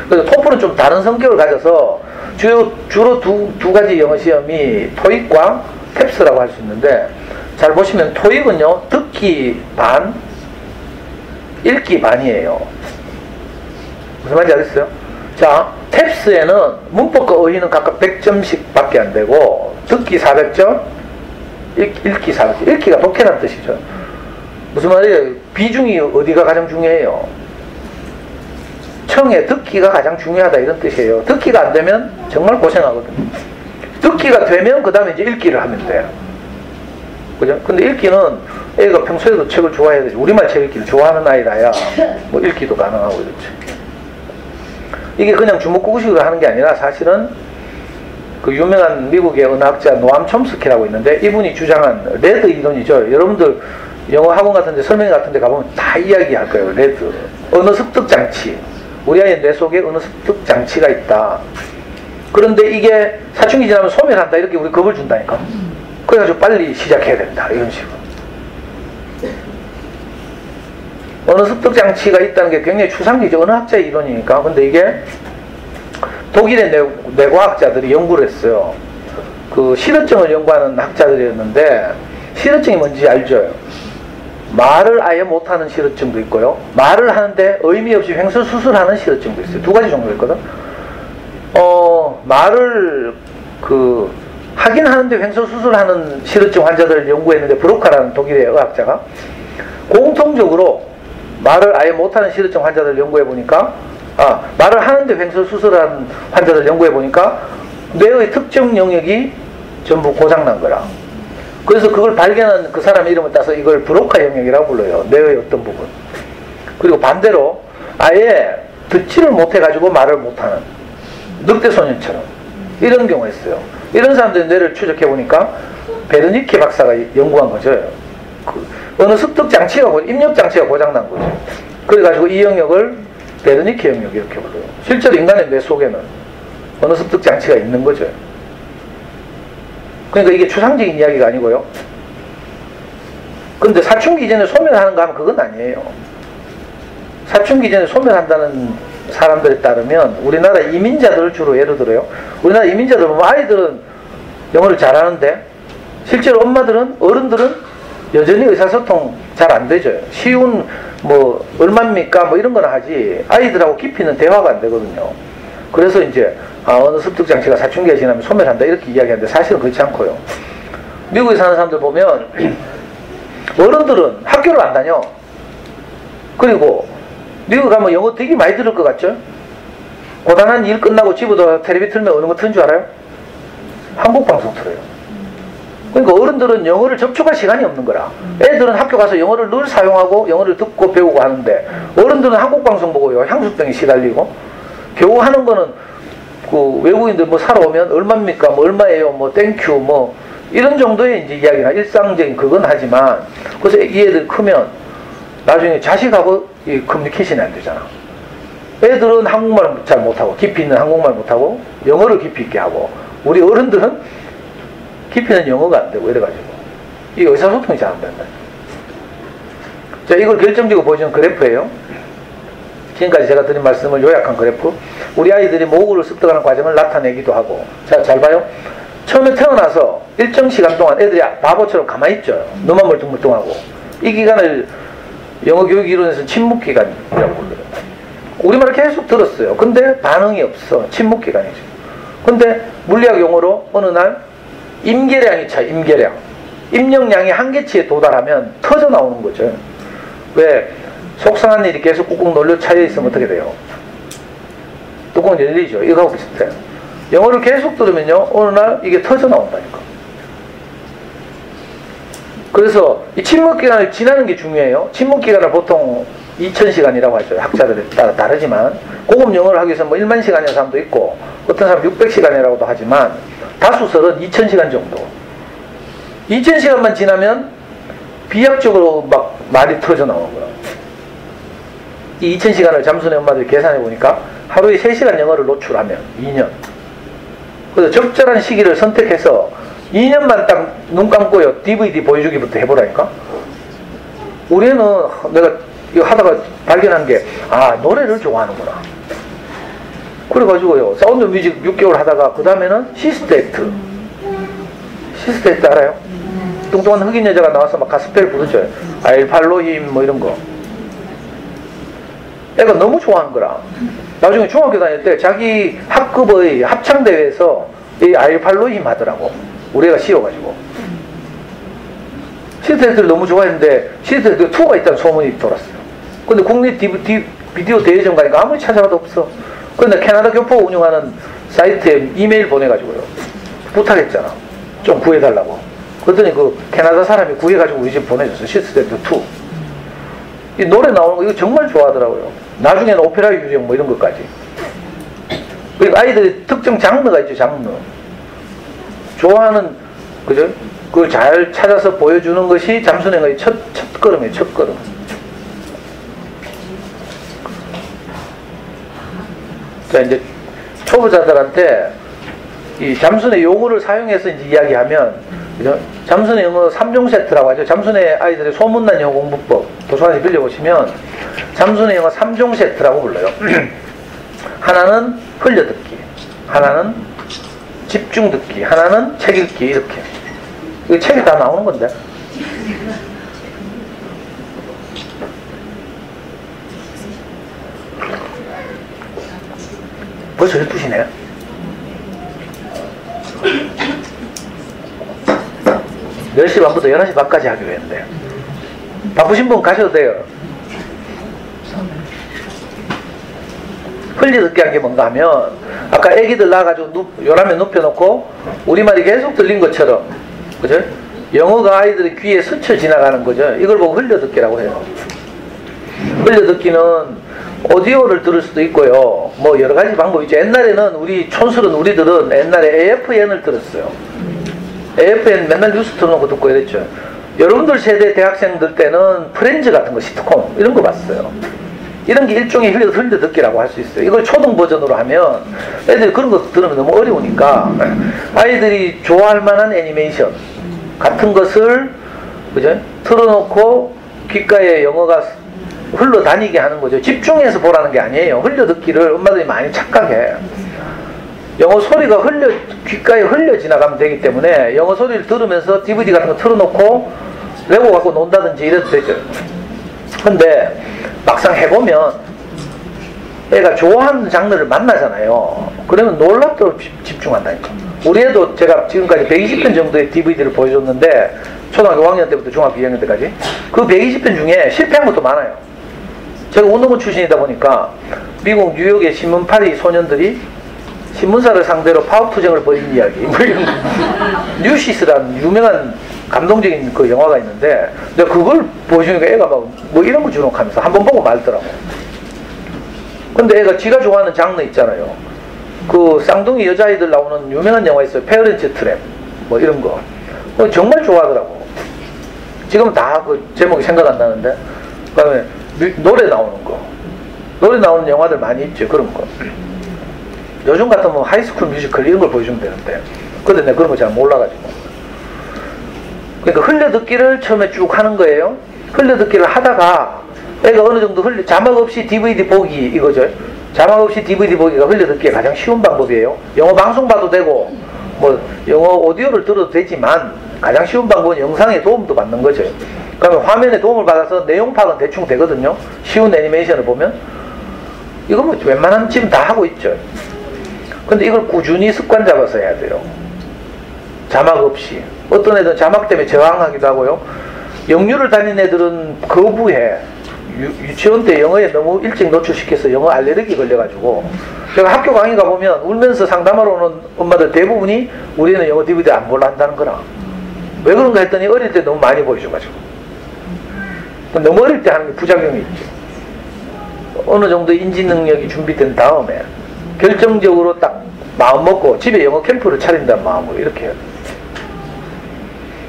그래서 토플은 좀 다른 성격을 가져서 주로 두 가지 영어 시험이 토익과 탭스라고 할 수 있는데 잘 보시면 토익은요 듣기 반 읽기 반이에요. 무슨 말인지 알겠어요? 자, 탭스에는 문법과 어휘는 각각 100점씩 밖에 안 되고 듣기 400점, 읽기 400점. 읽기가 독해라는 뜻이죠. 무슨 말이에요? 비중이 어디가 가장 중요해요? 청에 듣기가 가장 중요하다 이런 뜻이에요. 듣기가 안 되면 정말 고생하거든요. 듣기가 되면 그 다음에 이제 읽기를 하면 돼요. 그죠? 근데 읽기는 애가 평소에도 책을 좋아해야 되지. 우리말 책 읽기를 좋아하는 아이라야 뭐 읽기도 가능하고 이렇지. 이게 그냥 주먹구구식으로 하는 게 아니라 사실은 그 유명한 미국의 언어학자 노암 촘스키라고 있는데 이분이 주장한 레드 이론이죠. 여러분들 영어 학원 같은 데 설명 같은 데 가보면 다 이야기할 거예요. 레드. 언어 습득 장치. 우리 아이의 뇌 속에 언어 습득 장치가 있다. 그런데 이게 사춘기 지나면 소멸한다 이렇게 우리 겁을 준다니까. 그래가지고 빨리 시작해야 된다 이런 식으로. 언어 습득 장치가 있다는 게 굉장히 추상적이죠. 언어학자의 이론이니까. 근데 이게 독일의 뇌과학자들이 연구를 했어요. 그 실어증을 연구하는 학자들이었는데, 실어증이 뭔지 알죠? 말을 아예 못하는 실어증도 있고요, 말을 하는데 의미 없이 횡설수설하는 실어증도 있어요. 두 가지 종류가 있거든. 말을 하긴 하는데 횡설수설하는 실어증 환자들을 연구했는데, 브로카라는 독일의 의학자가 공통적으로 말을 아예 못하는 실어증 환자들을 연구해보니까, 말을 하는데 횡설수설하는 환자들을 연구해보니까 뇌의 특정 영역이 전부 고장난 거라. 그래서 그걸 발견한 그 사람 이름을 따서 이걸 브로카 영역이라고 불러요. 뇌의 어떤 부분. 그리고 반대로 아예 듣지를 못해가지고 말을 못하는 늑대소년처럼 이런 경우가 있어요. 이런 사람들의 뇌를 추적해보니까 베르니케 박사가 연구한 거죠. 어느 습득 장치가, 입력 장치가 고장난 거죠. 그래가지고 이 영역을 베르니케 영역 이렇게 불러요. 실제로 인간의 뇌 속에는 어느 습득 장치가 있는 거죠. 그러니까 이게 추상적인 이야기가 아니고요. 근데 사춘기 이전에 소멸하는가 하면 그건 아니에요. 사춘기 이전에 소멸한다는 사람들에 따르면 우리나라 이민자들을 주로 예를 들어요. 우리나라 이민자들 보면 아이들은 영어를 잘하는데 실제로 엄마들은, 어른들은 여전히 의사소통 잘 안 되죠. 쉬운 얼마입니까 이런 거나 하지 아이들하고 깊이 있는 대화가 안 되거든요. 그래서 이제 어느 습득 장치가 사춘기가 지나면 소멸한다 이렇게 이야기하는데 사실은 그렇지 않고요. 미국에 사는 사람들 보면 어른들은 학교를 안 다녀. 그리고 미국 가면 영어 되게 많이 들을 것 같죠? 고단한 일 끝나고 집에 들어와서 텔레비 틀면 어느 거 트는 줄 알아요? 한국 방송 틀어요. 그러니까 어른들은 영어를 접촉할 시간이 없는 거라. 애들은 학교 가서 영어를 늘 사용하고 영어를 듣고 배우고 하는데 어른들은 한국 방송 보고요, 향수병에 시달리고, 겨우 하는 거는 외국인들 사러 오면 얼마입니까? 얼마예요? 땡큐 이런 정도의 이제 이야기나 일상적인 그건 하지만, 그래서 이 애들 크면 나중에 자식하고 이 커뮤니케이션이 안 되잖아. 애들은 한국말 잘 못하고 깊이 있는 한국말 못하고 영어를 깊이 있게 하고, 우리 어른들은 깊이 있는 영어가 안 되고 이래가지고 이 의사소통이 잘 안 된다. 자, 이걸 결정적으로 보여주는 그래프예요. 지금까지 제가 드린 말씀을 요약한 그래프. 우리 아이들이 모국어를 습득하는 과정을 나타내기도 하고. 자, 잘 봐요. 처음에 태어나서 일정 시간 동안 애들이 바보처럼 가만히 있죠. 눈만 멀뚱멀뚱하고. 이 기간을 영어 교육 이론에서 침묵기간이라고 불러요. 우리말을 계속 들었어요. 근데 반응이 없어. 침묵기간이죠. 근데 물리학 용어로 어느 날 임계량이 차. 임계량. 입력량이 한계치에 도달하면 터져 나오는 거죠. 왜? 속상한 일이 계속 꾹꾹 눌려 차여 있으면 어떻게 돼요? 뚜껑 열리죠. 이거하고 비슷해요. 영어를 계속 들으면요, 어느 날 이게 터져 나온다니까. 그래서 이 침묵기간을 지나는 게 중요해요. 침묵기간을 보통 2000시간이라고 하죠. 학자들에 따라 다르지만, 고급 영어를 하기 위해서 1만 시간이라는 사람도 있고, 어떤 사람 600시간이라고도 하지만, 다수설은 2000시간 정도. 2000시간만 지나면 비약적으로 말이 터져 나오는 거야. 이 2000시간을 잠수의 엄마들이 계산해 보니까 하루에 3시간 영어를 노출하면 2년. 그래서 적절한 시기를 선택해서 2년만 딱 눈 감고요, DVD 보여주기부터 해보라니까. 우리는 내가 이거 하다가 발견한 게, 노래를 좋아하는구나. 그래가지고요, 사운드 뮤직 6개월 하다가 그 다음에는 시스테트. 시스테트 알아요? 뚱뚱한 흑인 여자가 나와서 가스펠 부르죠. 알팔로힘 이런 거. 애가 너무 좋아하는 거라. 나중에 중학교 다닐 때 자기 학급의 합창대회에서 이 알팔로힘 하더라고. 우리 애가 씌워가지고. 시스테트를 너무 좋아했는데 시스테트 2가 있다는 소문이 돌았어요. 근데 국립 비디오 대회전 가니까 아무리 찾아봐도 없어. 근데 캐나다 교포 운영하는 사이트에 이메일 보내가지고요, 부탁했잖아. 좀 구해달라고. 그랬더니 그 캐나다 사람이 구해가지고 우리 집 보내줬어. 시스테트 2. 이 노래 나오는 거 이거 정말 좋아하더라고요. 나중에는 오페라 유령 이런 것까지. 그리고 아이들이 특정 장르가 있죠. 장르. 좋아하는, 그죠? 그걸 잘 찾아서 보여주는 것이 잠수행의 첫 걸음이에요. 첫 걸음. 자, 이제 초보자들한테 이 잠수의 용어를 사용해서 이제 이야기하면, 그죠? 잠수의 영어 3종 세트라고 하죠. 잠수의 아이들의 소문난 영어 공부법 도서관에 빌려보시면 잠수의 영어 3종 세트라고 불러요. 하나는 흘려듣기, 하나는 집중 듣기, 하나는 책 읽기, 이렇게. 이 책에 다 나오는 건데. 벌써 12시네. 몇 시 반부터 11시 반까지 하기로 했는데. 바쁘신 분 가셔도 돼요. 흘려듣기 한 게 뭔가 하면, 아까 애기들 나와가지고 요람에 눕혀놓고 우리말이 계속 들린 것처럼, 그죠? 영어가 아이들의 귀에 스쳐 지나가는 거죠. 이걸 보고 흘려듣기라고 해요. 흘려듣기는 오디오를 들을 수도 있고요. 뭐 여러 가지 방법이 있죠. 옛날에는 우리들은 옛날에 AFN을 들었어요. AFN 맨날 뉴스 틀어놓고 듣고 이랬죠. 여러분들 세대 대학생들 때는 프렌즈 같은 거, 시트콤 이런 거 봤어요. 이런 게 일종의 흘려듣기라고 할 수 있어요. 이걸 초등 버전으로 하면 애들이 그런 거 들으면 너무 어려우니까 아이들이 좋아할 만한 애니메이션 같은 것을, 그죠? 틀어놓고 귓가에 영어가 흘러다니게 하는 거죠. 집중해서 보라는 게 아니에요. 흘려듣기를 엄마들이 많이 착각해. 영어 소리가 귓가에 흘려 지나가면 되기 때문에 영어 소리를 들으면서 DVD 같은 거 틀어놓고 레고 갖고 논다든지 이래도 되죠. 근데 막상 해보면 애가 좋아하는 장르를 만나잖아요. 그러면 놀랍도록 집중한다니까. 우리 애도 제가 지금까지 120편 정도의 DVD를 보여줬는데 초등학교 5학년 때부터 중학교 2학년 때까지 그 120편 중에 실패한 것도 많아요. 제가 운동부 출신이다 보니까 미국 뉴욕의 신문파리 소년들이 신문사를 상대로 파업투쟁을 벌인 이야기, 뭐 이런 뉴시스라는 유명한 감동적인 그 영화가 있는데 내가 그걸 보여주니까 애가 막 뭐 이런 거 주목하면서 한번 보고 말더라고. 근데 애가 지가 좋아하는 장르 있잖아요. 그 쌍둥이 여자아이들 나오는 유명한 영화 있어요. 페어런츠 트랩 뭐 이런 거 정말 좋아하더라고. 지금은 다 그 제목이 생각 안 나는데. 그 다음에 노래 나오는 거, 노래 나오는 영화들 많이 있죠. 그런 거. 요즘 같은 뭐 하이스쿨 뮤지컬 이런 걸 보여주면 되는데, 근데 내가 그런 거 잘 몰라가지고. 그러니까 흘려듣기를 처음에 쭉 하는 거예요. 흘려듣기를 하다가 애가 어느 정도 자막 없이 DVD 보기 이거죠. 자막 없이 DVD 보기가 흘려듣기에 가장 쉬운 방법이에요. 영어 방송 봐도 되고 뭐 영어 오디오를 들어도 되지만 가장 쉬운 방법은 영상의 도움도 받는 거죠. 그러면 화면에 도움을 받아서 내용 파악은 대충 되거든요. 쉬운 애니메이션을 보면. 이거 뭐 웬만하면 지금 다 하고 있죠. 근데 이걸 꾸준히 습관 잡아서 해야 돼요. 자막 없이. 어떤 애들은 자막 때문에 저항하기도 하고요. 영유를 다닌 애들은 거부해. 유치원 때 영어에 너무 일찍 노출시켜서 영어 알레르기 걸려가지고 제가 학교 강의 가보면 울면서 상담하러 오는 엄마들 대부분이 우리는 영어 DVD 안 볼라 한다는 거라. 왜 그런가 했더니 어릴 때 너무 많이 보여줘가지고. 너무 어릴 때 하는 게 부작용이 있죠. 어느 정도 인지 능력이 준비된 다음에 결정적으로 딱 마음 먹고 집에 영어 캠프를 차린다는 마음으로 이렇게 해요.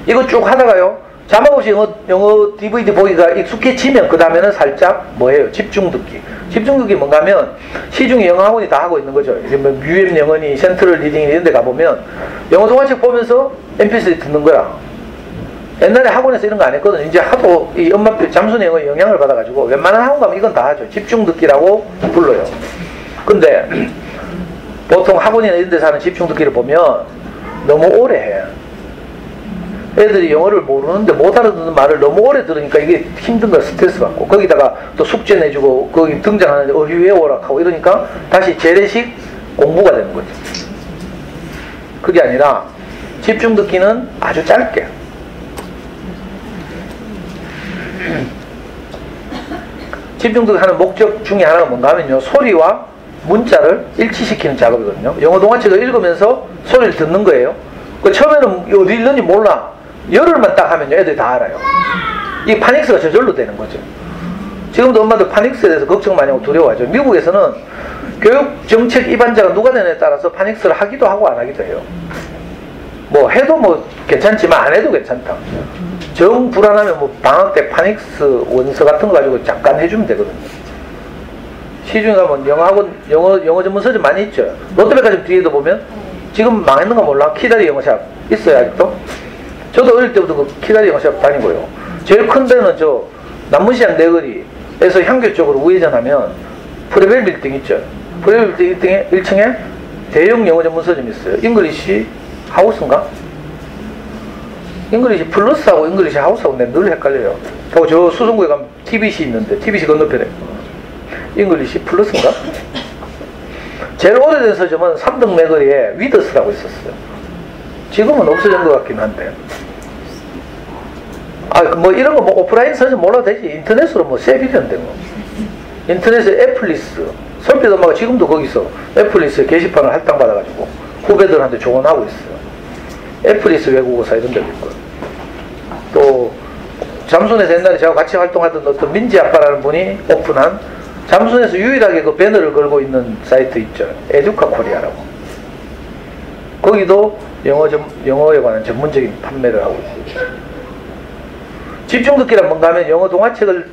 이거 쭉 하다가요, 자막 없이 영어 DVD 보기가 익숙해지면 그 다음에는 살짝 뭐예요? 집중 듣기. 집중 듣기 뭔가 하면 시중에 영어 학원이 다 하고 있는 거죠. 뭐 UM 영어니 센트럴 리딩 이런 데 가보면 영어 동화책 보면서 MP3 듣는 거야. 옛날에 학원에서 이런 거 안 했거든. 이제 하도 이 엄마표 잠수는 영어 영향을 받아가지고 웬만한 학원 가면 이건 다 하죠. 집중 듣기라고 불러요. 근데 보통 학원이나 이런 데서 하는 집중 듣기를 보면 너무 오래 해. 애들이 영어를 모르는데 못 알아듣는 말을 너무 오래 들으니까 이게 힘든 거야. 스트레스 받고. 거기다가 또 숙제 내주고 거기 등장하는 어휘 외워라 하고 이러니까 다시 재래식 공부가 되는 거죠. 그게 아니라 집중 듣기는 아주 짧게. 집중 듣기 하는 목적 중에 하나가 뭔가 하면요, 소리와 문자를 일치시키는 작업이거든요. 영어 동화책을 읽으면서 소리를 듣는 거예요. 그 처음에는 어디 읽는지 몰라. 열흘만 딱 하면요, 애들이 다 알아요. 이 파닉스가 저절로 되는 거죠. 지금도 엄마들 파닉스에 대해서 걱정 많이 하고 두려워하죠. 미국에서는 교육정책 입안자가 누가 되느냐에 따라서 파닉스를 하기도 하고 안 하기도 해요. 뭐 해도 뭐 괜찮지만 안 해도 괜찮다. 정 불안하면 뭐 방학 때 파닉스 원서 같은 거 가지고 잠깐 해주면 되거든요. 시중에 가면 영어 전문 서점 많이 있죠. 롯데백화점 뒤에도 보면 지금 망했는 거 몰라? 키다리 영어샵 있어요 아직도? 저도 어릴 때부터 그 키다리 영어샵 다니고요. 제일 큰 데는 저 남문시장 내거리에서 향교 쪽으로 우회전하면 프레벨 빌딩 있죠. 프레벨 빌딩 1층에 대형 영어 전문 서점이 있어요. 잉글리시 하우스인가? 잉글리시 플러스하고 잉글리시 하우스하고 내가 늘 헷갈려요. 저 수성구에 가면 TBC 있는데 TBC 건너편에 잉글리시 플러스인가? 제일 오래된 서점은 삼덕 내거리에 위더스라고 있었어요. 지금은 없어진 것 같긴 한데. 뭐 이런 거 뭐 오프라인 서점 몰라도 되지. 인터넷으로 뭐 세비던데 뭐. 인터넷에 애플리스. 설빛 엄마가 지금도 거기서 애플리스에 게시판을 할당받아가지고 후배들한테 조언하고 있어요. 애플리스 외국어사 이런 데도 있고. 또 잠순에서 옛날에 제가 같이 활동하던 어떤 민지 아빠라는 분이 오픈한 잠순에서 유일하게 그 배너를 걸고 있는 사이트 있죠. 에듀카 코리아라고. 거기도 영어에 관한 전문적인 판매를 하고 있어요. 집중듣기란 뭔가 하면 영어 동화책을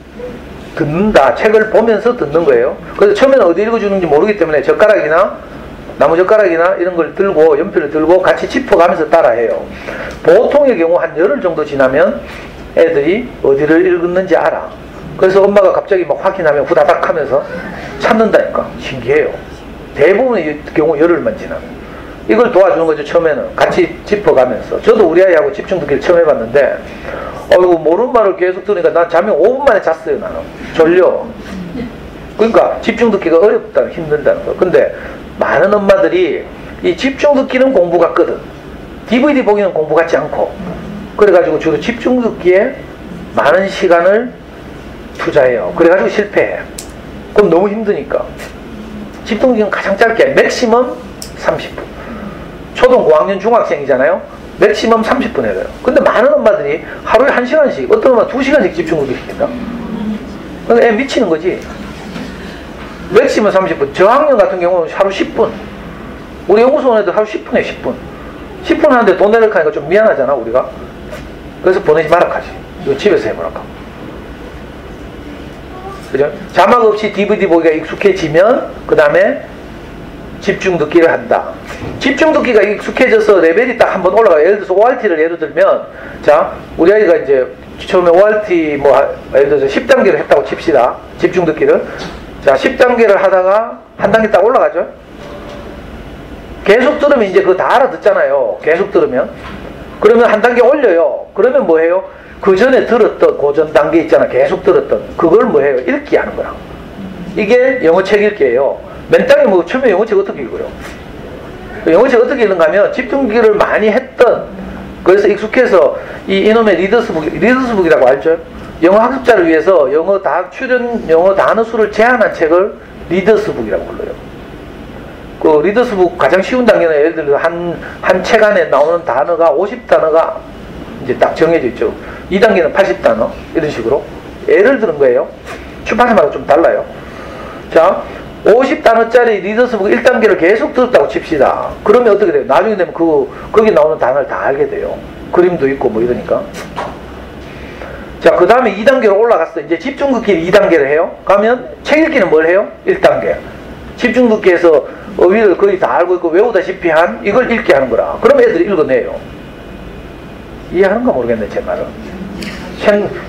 듣는다. 책을 보면서 듣는 거예요. 그래서 처음에는 어디 읽어주는지 모르기 때문에 젓가락이나 나무젓가락이나 이런 걸 들고 연필을 들고 같이 짚어가면서 따라해요. 보통의 경우 한 열흘 정도 지나면 애들이 어디를 읽었는지 알아. 그래서 엄마가 갑자기 막 확인하면 후다닥 하면서 찾는다니까. 신기해요. 대부분의 경우 열흘만 지나면. 이걸 도와주는 거죠. 처음에는 같이 짚어가면서. 저도 우리 아이하고 집중듣기를 처음 해봤는데 모르는 말을 계속 들으니까 난 잠이 5분 만에 잤어요. 나는 졸려. 그러니까 집중듣기가 어렵다, 힘들다는 거. 근데 많은 엄마들이 이 집중듣기는 공부 같거든. DVD 보기는 공부 같지 않고. 그래가지고 주로 집중듣기에 많은 시간을 투자해요. 그래가지고 실패해. 그럼 너무 힘드니까. 집중듣기는 가장 짧게 맥시멈 30분. 초등 고학년 중학생이잖아요. 맥시멈 30분 해요. 근데 많은 엄마들이 하루에 1시간씩, 어떤 엄마 2시간씩 집중듣기 시킨다. 애 미치는 거지. 맥시멈 30분. 저학년 같은 경우는 하루 10분. 우리 연구소원 애들 하루 10분에 10분. 10분 하는데 돈 내려고 하니까 좀 미안하잖아, 우리가. 그래서 보내지 마라 하지. 이거 집에서 해보라 고. 그죠? 자막 없이 DVD 보기가 익숙해지면, 그 다음에 집중듣기를 한다. 집중듣기가 익숙해져서 레벨이 딱 한번 올라가요. 예를 들어서 ORT를 예를 들면, 자, 우리 아이가 이제 처음에 ORT 예를 들어서 10단계를 했다고 칩시다. 집중듣기를. 자, 10단계를 하다가 한 단계 딱 올라가죠. 계속 들으면 이제 그거 다 알아듣잖아요. 계속 들으면. 그러면 한 단계 올려요. 그러면 뭐 해요? 그 전에 들었던 고전 단계 있잖아. 계속 들었던. 그걸 뭐 해요? 읽기 하는 거라. 이게 영어책 읽기예요. 맨땅에 뭐 처음에 영어책 어떻게 읽어요? 영어책 어떻게 읽는가 하면 집중기를 많이 했던, 그래서 익숙해서 이놈의 리더스북이라고 알죠? 영어 학습자를 위해서 영어 단어 수를 제한한 책을 리더스북이라고 불러요. 그 리더스북 가장 쉬운 단계는 예를 들어 한 책 안에 나오는 단어가 50단어가 이제 딱 정해져 있죠. 2단계는 80단어 이런 식으로 예를 드는 거예요. 출판사마다 좀 달라요. 자, 50단어짜리 리더스북 1단계를 계속 들었다고 칩시다. 그러면 어떻게 돼요? 나중에 되면 거기 나오는 단어를 다 알게 돼요. 그림도 있고 뭐 이러니까. 자, 그 다음에 2단계로 올라갔어. 이제 집중듣기를 2단계를 해요. 그러면 책 읽기는 뭘 해요? 1단계. 집중듣기에서 어휘를 거의 다 알고 있고 외우다시피 한 이걸 읽게 하는 거라. 그럼 애들이 읽어내요. 이해하는가 모르겠네, 제 말은.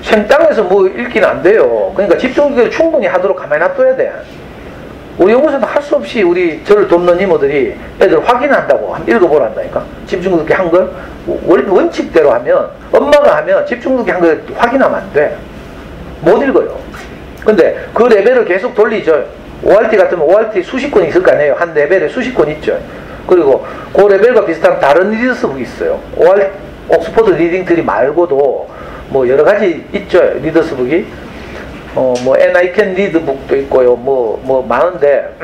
생땅에서 뭐 읽기는 안 돼요. 그러니까 집중듣기를 충분히 하도록 가만히 놔둬야 돼. 우리 연구소는 할 수 없이 저를 돕는 이모들이 애들 확인한다고 읽어보라 한다니까. 집중듣기 한 걸 원칙대로 하면, 엄마가 하면 집중듣기 한 걸 확인하면 안 돼. 못 읽어요. 근데 그 레벨을 계속 돌리죠. ORT 같으면 ORT 수십 권 있을 거 아니에요. 한 레벨에 수십 권 있죠. 그리고 그 레벨과 비슷한 다른 리더스북이 있어요. 옥스퍼드 리딩 트리 말고도 뭐 여러 가지 있죠. 리더스북이. 뭐 And I Can Read 북도 있고요. 뭐 많은데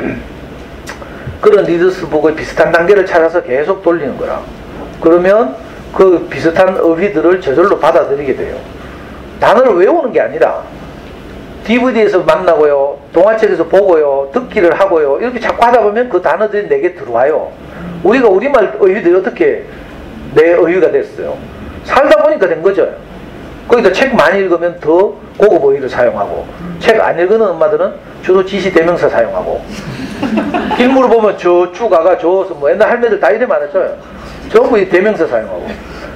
그런 리더스북의 비슷한 단계를 찾아서 계속 돌리는 거라. 그러면 그 비슷한 어휘들을 저절로 받아들이게 돼요. 단어를 외우는 게 아니라 DVD에서 만나고요, 동화책에서 보고요, 듣기를 하고요, 이렇게 자꾸 하다 보면 그 단어들이 내게 들어와요. 우리가 우리말 어휘들이 어떻게 내 어휘가 됐어요? 살다 보니까 된 거죠. 거기다 책 많이 읽으면 더 고급 어휘를 사용하고, 책 안 읽는 엄마들은 주로 지시대명사 사용하고, 길물을 보면 저쭉 아가 저어서 뭐 옛날 할매들 다 이래 말했어요. 전부 이 대명사 사용하고.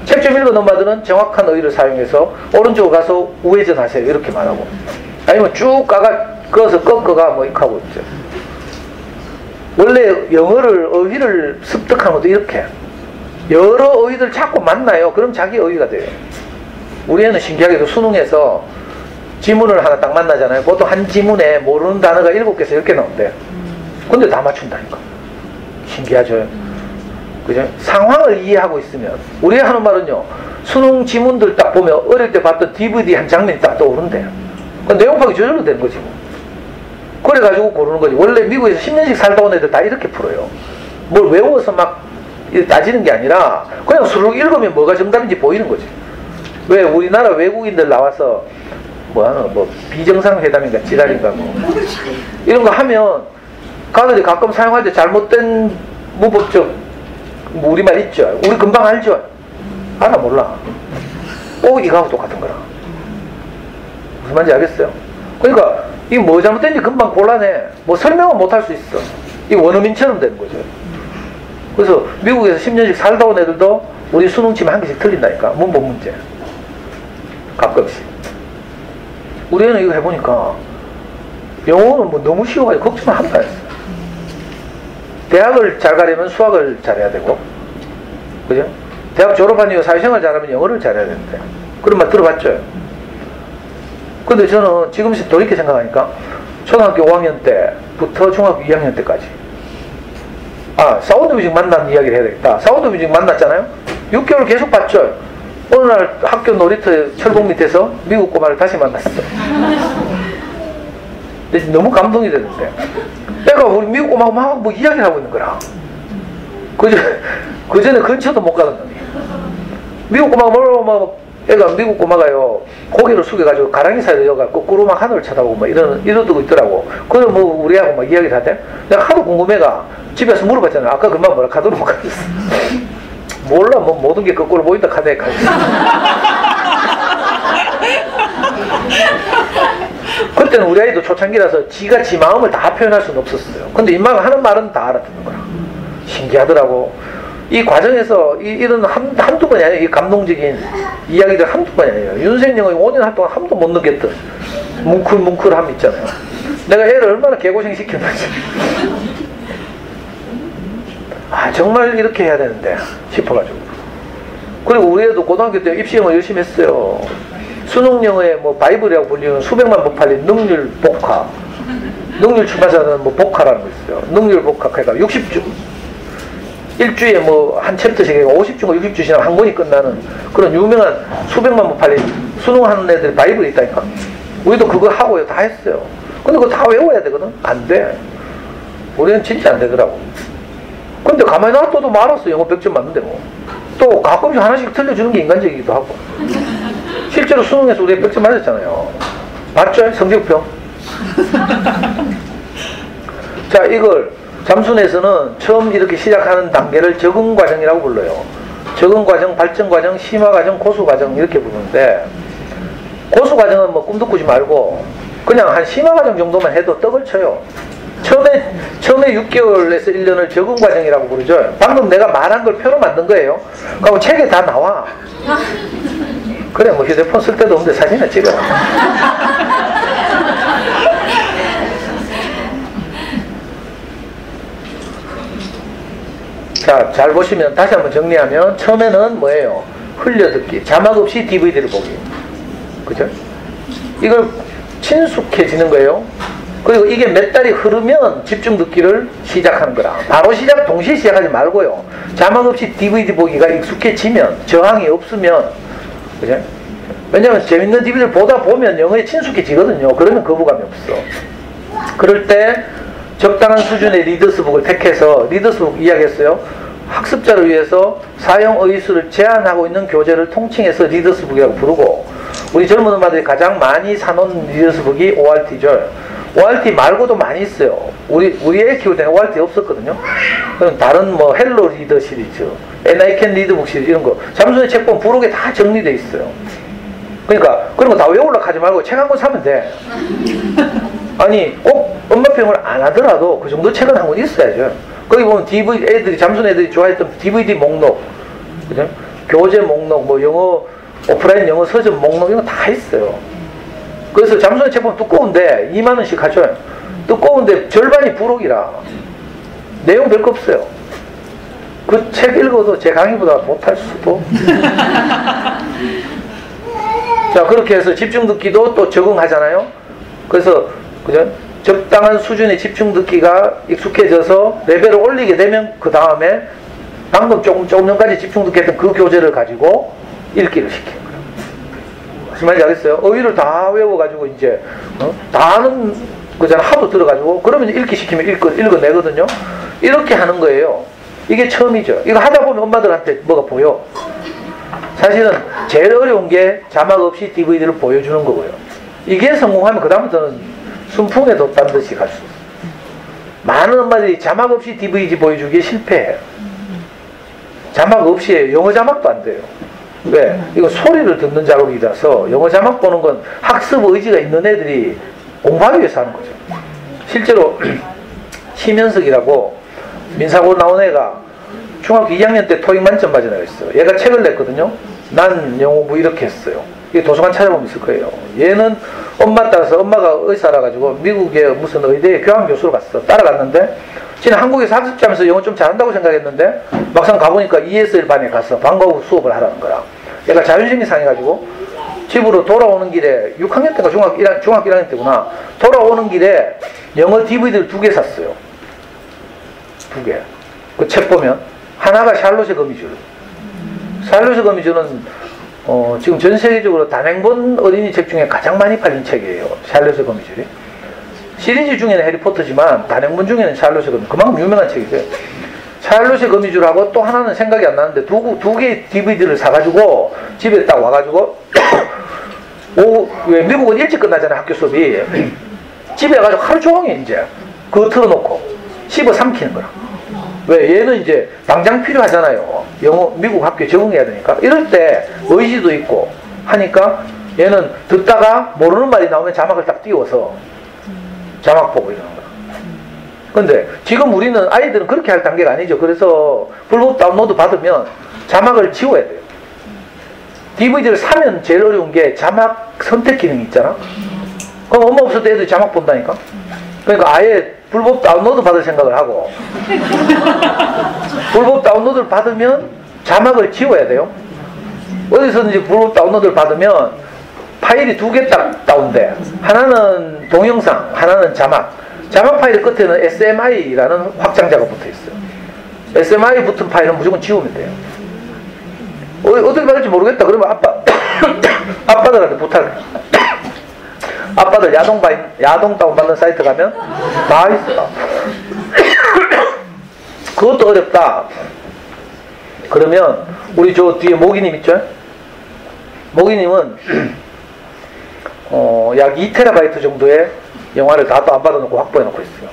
책 좀 읽은 엄마들은 정확한 어휘를 사용해서 오른쪽으로 가서 우회전 하세요. 이렇게 말하고. 아니면 쭉 가가 그어서 꺾어가 뭐 이렇게 하고 있죠. 원래 영어를 어휘를 습득하는 것도 이렇게 여러 어휘들 자꾸 만나요. 그럼 자기 어휘가 돼요. 우리 애는 신기하게도 수능에서 지문을 하나 딱 만나잖아요. 보통 한 지문에 모르는 단어가 7개에서 10개 나온대요. 근데 다 맞춘다니까. 신기하죠. 그죠? 상황을 이해하고 있으면 우리 하는 말은요, 수능 지문들 딱 보면 어릴 때 봤던 DVD 한 장면이 딱 떠오른대요. 그 내용 파악이 저절로 되는 거지 뭐. 그래가지고 고르는 거지. 원래 미국에서 10년씩 살다 온 애들 다 이렇게 풀어요. 뭘 외워서 막 따지는 게 아니라 그냥 수록 읽으면 뭐가 정답인지 보이는 거지. 왜 우리나라 외국인들 나와서 뭐 비정상회담인가 지랄인가 뭐 이런 거 하면 가들이 가끔 사용할 때 잘못된 무법적 뭐 우리말 있죠. 우리 금방 알죠. 알아 몰라. 꼭 이거하고 똑같은 거라. 무슨 말인지 알겠어요? 그러니까 이게 뭐 잘못된지 금방 곤란해. 뭐 설명은 못 할 수 있어. 이 원어민처럼 되는 거죠. 그래서 미국에서 10년씩 살다 온 애들도 우리 수능치면 한 개씩 틀린다니까. 문법 문제. 가끔씩. 우리 애는 이거 해보니까 영어는 뭐 너무 쉬워가지고 걱정을 한다 했어. 대학을 잘 가려면 수학을 잘해야 되고, 그죠? 대학 졸업한 이후 사회생활 잘하면 영어를 잘해야 되는데, 그런 말 들어봤죠? 근데 저는 지금 돌이켜 생각하니까 초등학교 5학년 때부터 중학교 2학년 때까지 사운드 뮤직 만난 이야기를 해야 되겠다. 사운드 뮤직 만났잖아요? 6개월 계속 봤죠? 어느 날 학교 놀이터 철봉 밑에서 미국 꼬마를 다시 만났어. 근데 너무 감동이 되는데 애가 우리 미국 꼬마하고 막 뭐 이야기를 하고 있는 거라. 그 전에 근처도 못 가봤더니 미국 꼬마가 뭐 애가 미국 꼬마가요 고개를 숙여가지고 가랑이 사이로 여가 거꾸로 막 하늘을 쳐다보고 막 이러고 있더라고. 그래서 뭐 우리하고 막 이야기를 하대. 내가 하도 궁금해가 집에서 물어봤잖아. 아까 금방 뭐라 카드로 못 가졌어. 몰라 뭐 모든 게 거꾸로 보인다 카드에 가졌어. 그때는 우리 아이도 초창기라서 지가 지 마음을 다 표현할 수는 없었어요. 근데 인마가 하는 말은 다 알아듣는 거야. 신기하더라고. 이 과정에서 이런 한두 번이 아니에요. 이 감동적인 이야기들 한두 번이 아니에요. 윤생영이 5년 할 동안 한 번도 못 느꼈던 뭉클함 있잖아요. 내가 애를 얼마나 개고생 시켰는지. 정말 이렇게 해야 되는데 싶어가지고. 그리고 우리 애도 고등학교 때 입시영어 열심히 했어요. 수능 영어에 뭐 바이블이라고 불리는 수백만 번 팔린 능률 복화. 능률 출판사는 뭐 복화라는 거 있어요. 능률 복화 그러니까 60주. 일주에 뭐 한 챕터씩 50주고 60주 지나면 한 권이 끝나는 그런 유명한 수백만 번 팔린 수능하는 애들이 바이블이 있다니까. 우리도 그거 하고요. 다 했어요. 근데 그거 다 외워야 되거든. 안 돼. 우리는 진짜 안 되더라고. 근데 가만히 놔둬도 말았어. 영어 100점 맞는데 뭐. 또 가끔씩 하나씩 틀려주는 게 인간적이기도 하고. 실제로 수능에서 우리 100점 맞았잖아요. 봤죠? 성적표. 자, 이걸 잠수내에서는 처음 이렇게 시작하는 단계를 적응과정이라고 불러요. 적응과정, 발전과정, 심화과정, 고수과정 이렇게 부르는데 고수과정은 뭐 꿈도 꾸지 말고 그냥 한 심화과정 정도만 해도 떡을 쳐요. 처음에 6개월에서 1년을 적응과정이라고 부르죠. 방금 내가 말한 걸 표로 만든 거예요. 그리고 책에 다 나와. 그래 뭐 휴대폰 쓸 때도 없는데 사진을 찍어라. 자, 잘 보시면 다시 한번 정리하면 처음에는 뭐예요? 흘려듣기, 자막 없이 DVD를 보기. 그죠? 이걸 친숙해지는 거예요. 그리고 이게 몇 달이 흐르면 집중 듣기를 시작하는 거라. 바로 동시에 시작하지 말고요. 자막 없이 DVD 보기가 익숙해지면, 저항이 없으면, 그죠? 왜냐면 재밌는 DVD를 보다 보면 영어에 친숙해지거든요. 그러면 거부감이 없어. 그럴 때 적당한 수준의 리더스북을 택해서, 리더스북 이야기했어요. 학습자를 위해서 사용 어휘수를 제한하고 있는 교재를 통칭해서 리더스북이라고 부르고, 우리 젊은 엄마들이 가장 많이 사놓은 리더스북이 ORT죠. ORT 말고도 많이 있어요. 우리 애 키울 때는 ORT 없었거든요. 그럼 다른 뭐 헬로 리더 시리즈, And I Can 리드북 시리즈 이런 거 잠수의 책 보면 부록에 다 정리돼 있어요. 그러니까 그런 거 다 외우려고 하지 말고 책 한 권 사면 돼. 아니 꼭 엄마 종합병을 안 하더라도 그 정도 책은 한 권 있어야죠. 거기 보면 애들이, 잠순 애들이 좋아했던 DVD 목록, 그죠? 교재 목록, 뭐 영어, 오프라인 영어 서점 목록, 이런 거 다 있어요. 그래서 잠순의 책 보면 두꺼운데 2만원씩 하죠. 두꺼운데 절반이 부록이라 내용 별거 없어요. 그 책 읽어도 제 강의보다 못할 수도. 자, 그렇게 해서 집중 듣기도 또 적응하잖아요. 그래서 그죠? 적당한 수준의 집중 듣기가 익숙해져서 레벨을 올리게 되면 그 다음에 방금 조금 전까지 집중 듣기 했던 그 교재를 가지고 읽기를 시키는 거예요. 무슨 말인지 알겠어요? 어휘를 다 외워가지고 이제 다 아는 거잖아. 하도 들어가지고 그러면 읽기 시키면 읽어내거든요. 이렇게 하는 거예요. 이게 처음이죠. 이거 하다 보면 엄마들한테 뭐가 보여. 사실은 제일 어려운 게 자막 없이 DVD를 보여주는 거고요. 이게 성공하면 그 다음부터는 순풍에 뒀다는 듯이 갈 수 있어요. 많은 엄마들이 자막 없이 DVD 보여주기에 실패해요. 자막 없이 영어 자막도 안 돼요. 왜? 이거 소리를 듣는 작업이라서 영어 자막 보는 건 학습 의지가 있는 애들이 공부하기 위해서 하는 거죠. 실제로 심현석이라고 민사고 나온 애가 중학교 2학년 때 토익 만점 맞은 애가 있어요. 얘가 책을 냈거든요. 난 영어부 이렇게 했어요. 이게 도서관 찾아보면 있을 거예요. 얘는 엄마 따라서, 엄마가 의사라 가지고 미국의 무슨 의대에 교환교수로 갔어. 따라갔는데 지는 한국에서 학습자면서 영어 좀 잘한다고 생각했는데 막상 가보니까 ESL 반에 가서 방과후 수업을 하라는 거야. 얘가 자존심이 상해가지고 집으로 돌아오는 길에 6학년 때가 중학교 1학년 때구나. 돌아오는 길에 영어 DVD를 2개 샀어요. 2개. 그 책 보면 하나가 샬롯의 거미줄. 샬롯의 거미줄은 지금 전 세계적으로 단행본 어린이 책 중에 가장 많이 팔린 책이에요. 샬롯의 거미줄이. 시리즈 중에는 해리포터지만 단행본 중에는 샬롯의 거미줄. 그만큼 유명한 책이죠. 샬롯의 거미줄하고 또 하나는 생각이 안 나는데 두 개의 DVD를 사가지고 집에 딱 와가지고 왜 미국은 일찍 끝나잖아요. 학교 수업이. 집에 와가지고 하루 종일 이제 그거 틀어놓고 씹어 삼키는 거야. 왜? 얘는 이제 당장 필요하잖아요. 영어 미국 학교에 적응해야 되니까. 이럴 때 의지도 있고 하니까 얘는 듣다가 모르는 말이 나오면 자막을 딱 띄워서 자막 보고 이러는 거야. 근데 지금 우리는 아이들은 그렇게 할 단계가 아니죠. 그래서 불법 다운로드 받으면 자막을 지워야 돼요. DVD를 사면 제일 어려운 게 자막 선택 기능이 있잖아. 그럼 엄마 없을 때 애들이 자막 본다니까. 그러니까 아예 불법 다운로드 받을 생각을 하고 불법 다운로드를 받으면 자막을 지워야 돼요. 어디서든지 불법 다운로드를 받으면 파일이 2개 딱 다운돼. 하나는 동영상, 하나는 자막. 자막 파일 끝에는 SMI라는 확장자가 붙어 있어요. SMI 붙은 파일은 무조건 지우면 돼요. 어떻게 받을지 모르겠다. 그러면 아빠들한테 부탁을. 아빠들 야동 다운받는 사이트 가면 다 있어. 그것도 어렵다. 그러면 우리 저 뒤에 모기님 있죠? 모기님은 약 2TB 정도의 영화를 다 다운받아놓고 확보해놓고 있어요.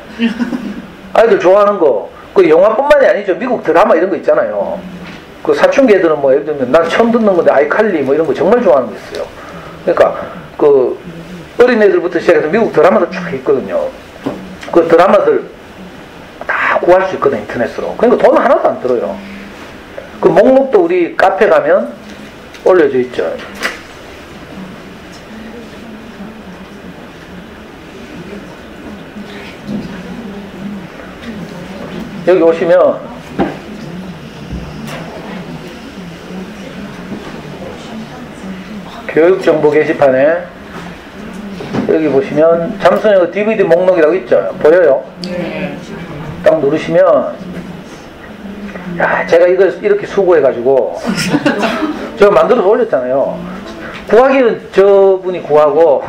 아이들 좋아하는 거, 그 영화뿐만이 아니죠. 미국 드라마 이런 거 있잖아요. 그 사춘기 애들은 뭐 예를 들면 난 처음 듣는 건데 아이칼리 뭐 이런 거 정말 좋아하는 거 있어요. 그러니까 그 어린애들부터 시작해서 미국 드라마도 쫙 있거든요. 그 드라마들 다 구할 수 있거든, 인터넷으로. 그러니까 돈 하나도 안 들어요. 그 목록도 우리 카페 가면 올려져 있죠. 여기 오시면 교육정보 게시판에 여기 보시면 잠수영어 DVD 목록이라고 있죠. 보여요? 네. 딱 누르시면 야, 제가 이걸 이렇게 수고해가지고 제가 만들어서 올렸잖아요. 구하기는 저분이 구하고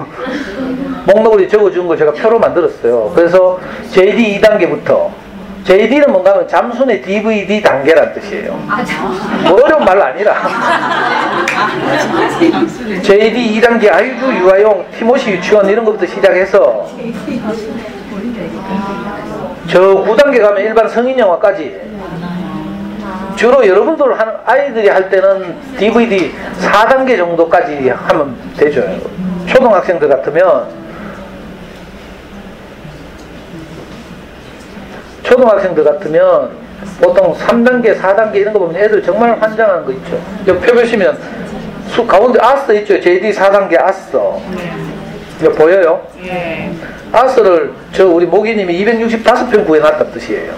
목록을 적어준 걸 제가 표로 만들었어요. 그래서 JD 2단계부터 JD는 뭔가 하면 잠순의 DVD 단계란 뜻이에요. 뭐 어려운 말 아니라 JD 2단계 아이주 유아용 티모시 유치원 이런 것부터 시작해서 저 9단계 가면 일반 성인 영화까지 주로 여러분들 아이들이 할 때는 DVD 4단계 정도까지 하면 되죠. 초등학생들 같으면 초등학생들 같으면 보통 3단계, 4단계 이런 거 보면 애들 정말 환장하는 거 있죠. 옆에 보시면 가운데 아스 있죠. JD 4단계 아스. 이거 보여요? 네. 아스를 우리 모기님이 265편 구해놨다는 뜻이에요.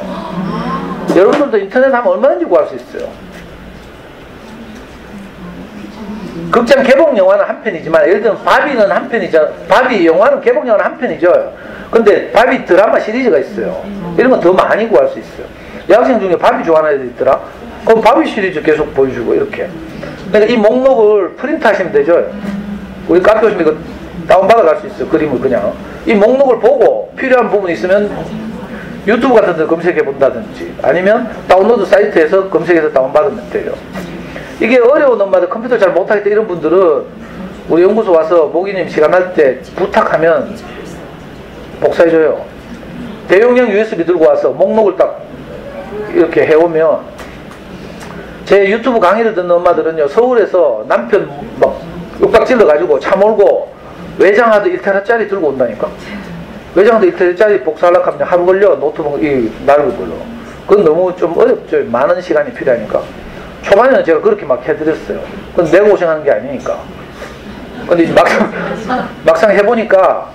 여러분들도 인터넷 하면 얼마든지 구할 수 있어요. 극장 개봉 영화는 한 편이지만, 예를 들면 바비는 한 편이죠. 바비 영화는 개봉 영화는 한 편이죠. 근데 바비 드라마 시리즈가 있어요. 이런 건 더 많이 구할 수 있어요. 여학생 중에 바비 좋아하는 애들 있더라. 그럼 바비 시리즈 계속 보여주고 이렇게. 그러니까 이 목록을 프린트 하시면 되죠. 우리 카페 오시면 이거 다운받아 갈 수 있어요. 그림을 그냥. 이 목록을 보고 필요한 부분이 있으면 유튜브 같은 데 검색해 본다든지, 아니면 다운로드 사이트에서 검색해서 다운받으면 돼요. 이게 어려운 엄마들 컴퓨터 잘 못하겠다 이런 분들은 우리 연구소 와서 모기님 시간 날 때 부탁하면 복사해줘요. 대용량 USB 들고 와서 목록을 딱 이렇게 해오면, 제 유튜브 강의를 듣는 엄마들은요, 서울에서 남편 막 육박 찔러가지고 차 몰고 외장하드 1테라짜리 들고 온다니까. 외장하드 1테라짜리 복사하려고 하면 하루 걸려. 노트북 날을 걸려. 그건 너무 좀 어렵죠. 많은 시간이 필요하니까. 초반에는 제가 그렇게 막 해드렸어요. 그건 내가 고생하는 게 아니니까. 근데 이제 막상 해보니까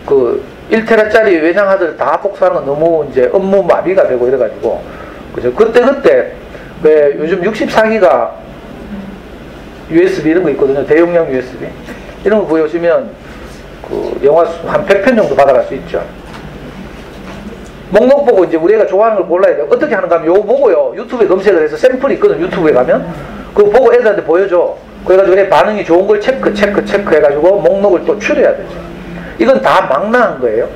그 1테라짜리 외장하드를 다 복사하는 건 너무 이제 업무 마비가 되고 이래가지고, 그죠? 그때 왜 요즘 64기가 USB 이런 거 있거든요. 대용량 USB 이런 거 보여주면 그 영화 한 100편 정도 받아갈 수 있죠. 목록 보고 이제 우리가 좋아하는 걸 골라야 돼요. 어떻게 하는가 하면 요거 보고요, 유튜브에 검색을 해서 샘플이 있거든. 유튜브에 가면 그거 보고 애들한테 보여줘. 그래가지고 애 반응이 좋은 걸 체크 해가지고 목록을 또 추려야 되죠. 이건 다 망라한 거예요.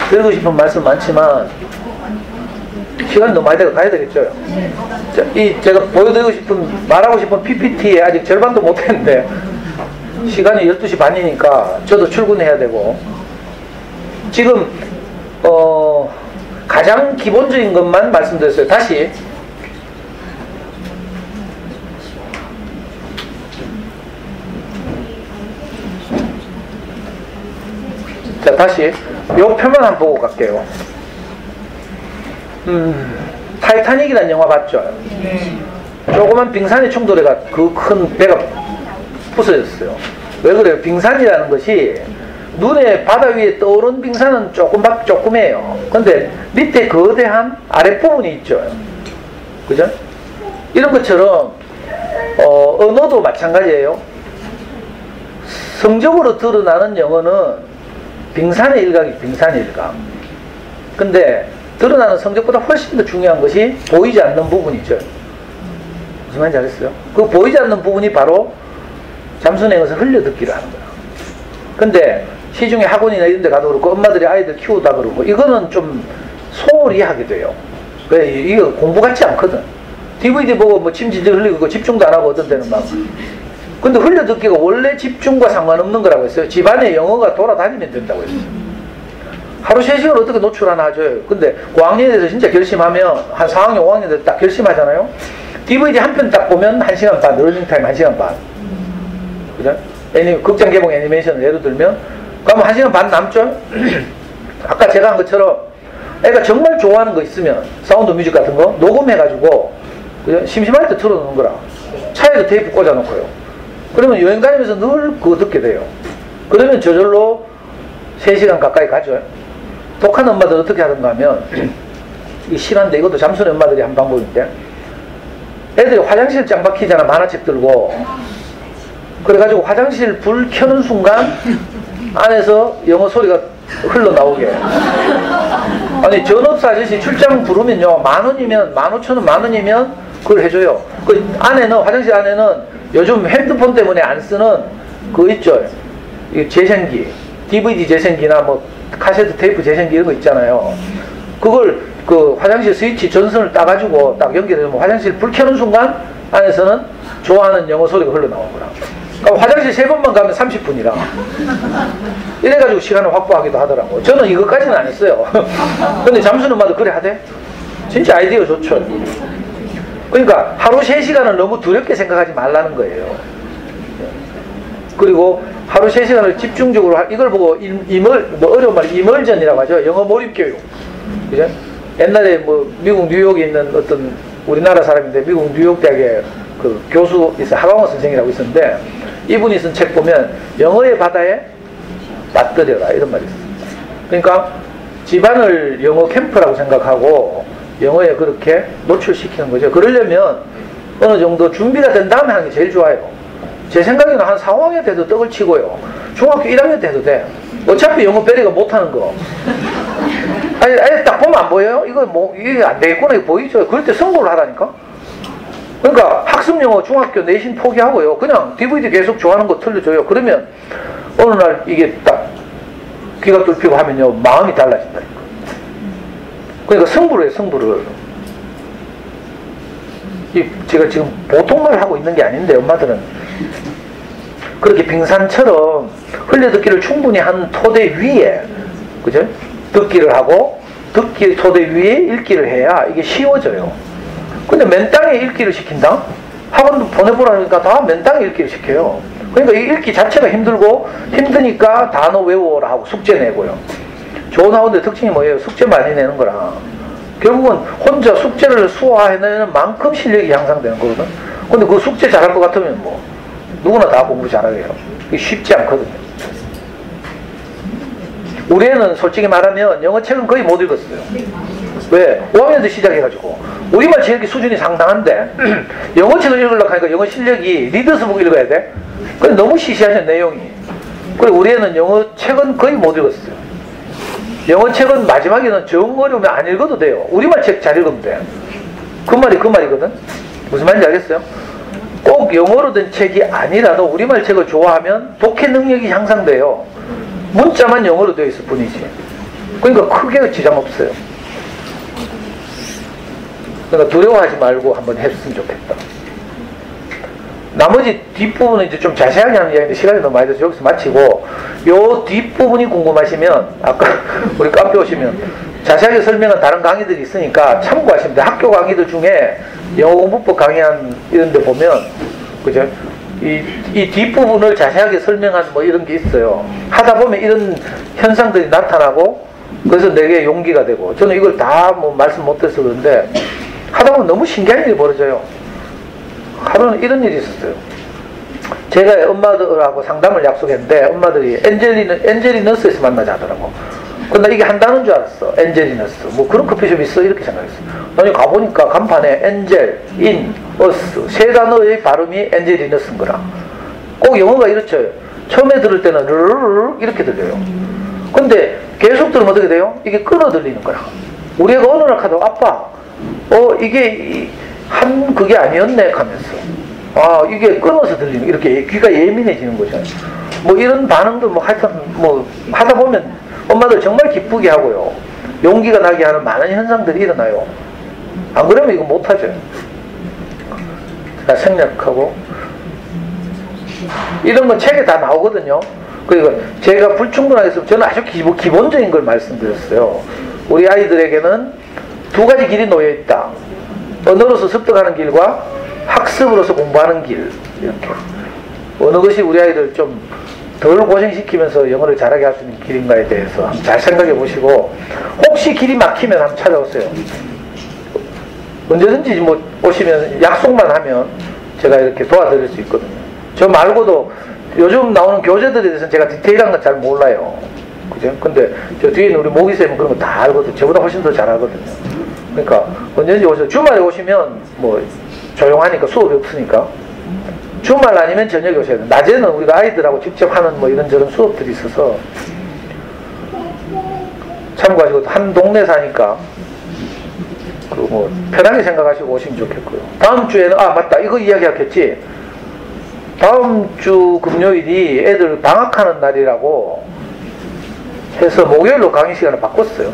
드리고 싶은 말씀 많지만 시간이 너무 많이 돼서 가야 되겠죠. 제가 보여드리고 싶은, 말하고 싶은 PPT에 아직 절반도 못했는데 시간이 12시 반이니까 저도 출근해야 되고, 지금 가장 기본적인 것만 말씀드렸어요. 다시 다시 요 표만 한번 보고 갈게요. 타이타닉이라는 영화 봤죠? 조그만 빙산에 충돌해가 그 큰 배가 부서졌어요. 왜 그래요? 빙산이라는 것이 눈에 바다 위에 떠오른 빙산은 조그매요. 근데 밑에 거대한 아랫부분이 있죠. 그죠? 이런 것처럼 언어도 마찬가지예요. 성적으로 드러나는 영어는 빙산의 일각이 빙산의 일각. 근데 드러나는 성적보다 훨씬 더 중요한 것이 보이지 않는 부분이죠. 무슨 말인지 알겠어요? 그 보이지 않는 부분이 바로 잠수냉에서 흘려듣기를 하는 거야. 근데 시중에 학원이나 이런 데 가도 그렇고 엄마들이 아이들 키우다 그러고 이거는 좀 소홀히 하게 돼요. 왜? 이거 공부 같지 않거든. DVD 보고 뭐 침 질질 흘리고 집중도 안 하고 어떤 데는 막. 근데 흘려듣기가 원래 집중과 상관없는 거라고 했어요. 집안에 영어가 돌아다니면 된다고 했어요. 하루 3시간 어떻게 노출하나 하죠. 근데 고학년에서 진짜 결심하면 한 4학년, 5학년 때 딱 결심하잖아요. DVD 한 편 딱 보면 1시간 반, 러닝타임 1시간 반. 그죠? 극장 개봉 애니메이션을 예를 들면 그러면 1시간 반 남죠? 아까 제가 한 것처럼 애가 정말 좋아하는 거 있으면 사운드 뮤직 같은 거 녹음해가지고, 그죠? 심심할 때 틀어놓는 거라. 차에도 테이프 꽂아놓고요. 그러면 여행 다니면서 늘 그거 듣게 돼요. 그러면 저절로 3시간 가까이 가죠. 독한 엄마들 어떻게 하던가 하면, 이게 실한데 이것도 잠수는 엄마들이 한 방법인데, 애들이 화장실 짱 박히잖아. 만화책 들고. 그래가지고 화장실 불 켜는 순간 안에서 영어 소리가 흘러나오게. 아니 전업사 아저씨 출장 부르면요 10,000원이면 15,000원 10,000원이면 그걸 해줘요. 그 안에는, 화장실 안에는 요즘 핸드폰 때문에 안 쓰는 그거 있죠. 이 재생기, DVD 재생기나 뭐 카세트 테이프 재생기 이런 거 있잖아요. 그걸 그 화장실 스위치 전선을 따가지고 딱 연결해서 화장실 불 켜는 순간 안에서는 좋아하는 영어 소리가 흘러나오거나. 그러니까 화장실 3번만 가면 30분이라. 이래가지고 시간을 확보하기도 하더라고. 저는 이것까지는 안 했어요. 근데 잠수는 엄마도 그래 하대. 진짜 아이디어 좋죠. 그러니까 하루 3시간을 너무 두렵게 생각하지 말라는 거예요. 그리고 하루 3시간을 집중적으로 이걸 보고 뭐 어려운 말 이멀전이라고 하죠. 영어 몰입교육. 그죠? 옛날에 뭐 미국 뉴욕에 있는 어떤 우리나라 사람인데 미국 뉴욕 대학에 그 교수 있어 하강호 선생이라고 있었는데 이분이 쓴 책 보면 영어의 바다에 빠뜨려라 이런 말이 있어요. 그러니까 집안을 영어 캠프라고 생각하고 영어에 그렇게 노출시키는 거죠. 그러려면 어느 정도 준비가 된 다음에 하는 게 제일 좋아요. 제 생각에는 한 4, 5학년 때도 떡을 치고요. 중학교 1학년 때도 돼. 어차피 영어 베리가 못하는 거. 아니, 딱 보면 안 보여요? 이거 뭐, 이게 안 되겠구나, 이거 보이죠? 그럴 때 선고를 하라니까? 그러니까 학습 영어 중학교 내신 포기하고요. 그냥 DVD 계속 좋아하는 거 틀려줘요. 그러면 어느 날 이게 딱 귀가 뚫히고 하면요. 마음이 달라진다니까. 그러니까 승부를 해요, 승부를. 제가 지금 보통 말을 하고 있는 게 아닌데, 엄마들은. 그렇게 빙산처럼 흘려듣기를 충분히 한 토대 위에, 그죠? 듣기를 하고, 듣기 토대 위에 읽기를 해야 이게 쉬워져요. 근데 맨 땅에 읽기를 시킨다? 학원도 보내보라니까 다 맨 땅에 읽기를 시켜요. 그러니까 이 읽기 자체가 힘들고, 힘드니까 단어 외워라 하고 숙제 내고요. 좋은 학원의 특징이 뭐예요? 숙제 많이 내는 거라. 결국은 혼자 숙제를 수화해내는 만큼 실력이 향상되는 거거든. 근데 그 숙제 잘할 것 같으면 뭐 누구나 다 공부 잘하게요. 이게 쉽지 않거든요. 우리 애는 솔직히 말하면 영어 책은 거의 못 읽었어요. 왜? 5학년 때 시작해가지고 우리말 제일 수준이 상당한데 영어 책을 읽으려고 하니까 영어 실력이 리더스북 읽어야 돼. 근데 너무 시시하죠 내용이. 그리고 우리 애는 영어 책은 거의 못 읽었어요. 영어 책은 마지막에는 정 어려우면 안 읽어도 돼요. 우리말 책 잘 읽으면 돼. 그 말이 그 말이거든. 무슨 말인지 알겠어요? 꼭 영어로 된 책이 아니라도 우리말 책을 좋아하면 독해 능력이 향상돼요. 문자만 영어로 되어 있을 뿐이지. 그러니까 크게 지장 없어요. 그러니까 두려워하지 말고 한번 했으면 좋겠다. 나머지 뒷부분은 이제 좀 자세하게 하는 이야기인데 시간이 너무 많이 돼서 여기서 마치고, 요 뒷부분이 궁금하시면 아까 우리 카페 오시면 자세하게 설명한 다른 강의들이 있으니까 참고하시면 돼요. 학교 강의들 중에 영어 공부법 강의한 이런 데 보면 그죠? 이 뒷부분을 자세하게 설명한 뭐 이런 게 있어요. 하다 보면 이런 현상들이 나타나고 그래서 내게 용기가 되고, 저는 이걸 다 뭐 말씀 못해서 그런데 하다 보면 너무 신기한 일이 벌어져요. 하루는 이런 일이 있었어요. 제가 엄마들하고 상담을 약속했는데 엄마들이 엔젤리너스에서 만나자 하더라고. 근데 이게 한다는 줄 알았어. 엔젤리너스. 뭐 그런 커피숍 있어? 이렇게 생각했어. 나중에 가보니까 간판에 엔젤, 인, 어스 세 단어의 발음이 엔젤리너스인 거라. 꼭 영어가 이렇죠. 처음에 들을 때는 르르르 이렇게 들려요. 근데 계속 들으면 어떻게 돼요? 이게 끊어 들리는 거야. 우리 애가 어느 날 하다가 아빠 이게 그게 아니었네 하면서 이게 끊어서 들리는, 이렇게 귀가 예민해지는 거죠. 뭐 이런 반응도 뭐 하여튼 뭐 하다 보면 엄마들 정말 기쁘게 하고요. 용기가 나게 하는 많은 현상들이 일어나요. 안 그러면 이거 못하죠. 생략하고 이런 건 책에 다 나오거든요. 그리고 제가 불충분하게 했으면 저는 아주 기본적인 걸 말씀드렸어요. 우리 아이들에게는 두 가지 길이 놓여 있다. 언어로서 습득하는 길과 학습으로서 공부하는 길. 이렇게. 어느 것이 우리 아이들 좀 덜 고생시키면서 영어를 잘하게 할 수 있는 길인가에 대해서 한번 잘 생각해 보시고, 혹시 길이 막히면 한번 찾아오세요. 언제든지 뭐 오시면 약속만 하면 제가 이렇게 도와드릴 수 있거든요. 저 말고도 요즘 나오는 교재들에 대해서는 제가 디테일한 건 잘 몰라요. 그죠? 근데 저 뒤에 있는 우리 모기쌤은 그런 거 다 알거든요. 저보다 훨씬 더 잘 알거든요. 그러니까 언제든지 오셔서, 주말에 오시면 뭐 조용하니까 수업이 없으니까 주말 아니면 저녁에 오셔야 돼요. 낮에는 우리가 아이들하고 직접 하는 뭐 이런저런 수업들이 있어서 참고하시고, 한 동네 사니까 그 뭐 편하게 생각하시고 오시면 좋겠고요. 다음 주에는 맞다, 이거 이야기했겠지. 다음 주 금요일이 애들 방학하는 날이라고 해서 목요일로 강의 시간을 바꿨어요.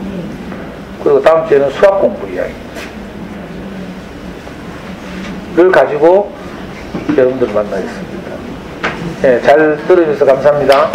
그리고 다음 주에는 수학 공부 이야기를 가지고 여러분들을 만나겠습니다. 네, 잘 들어주셔서 감사합니다.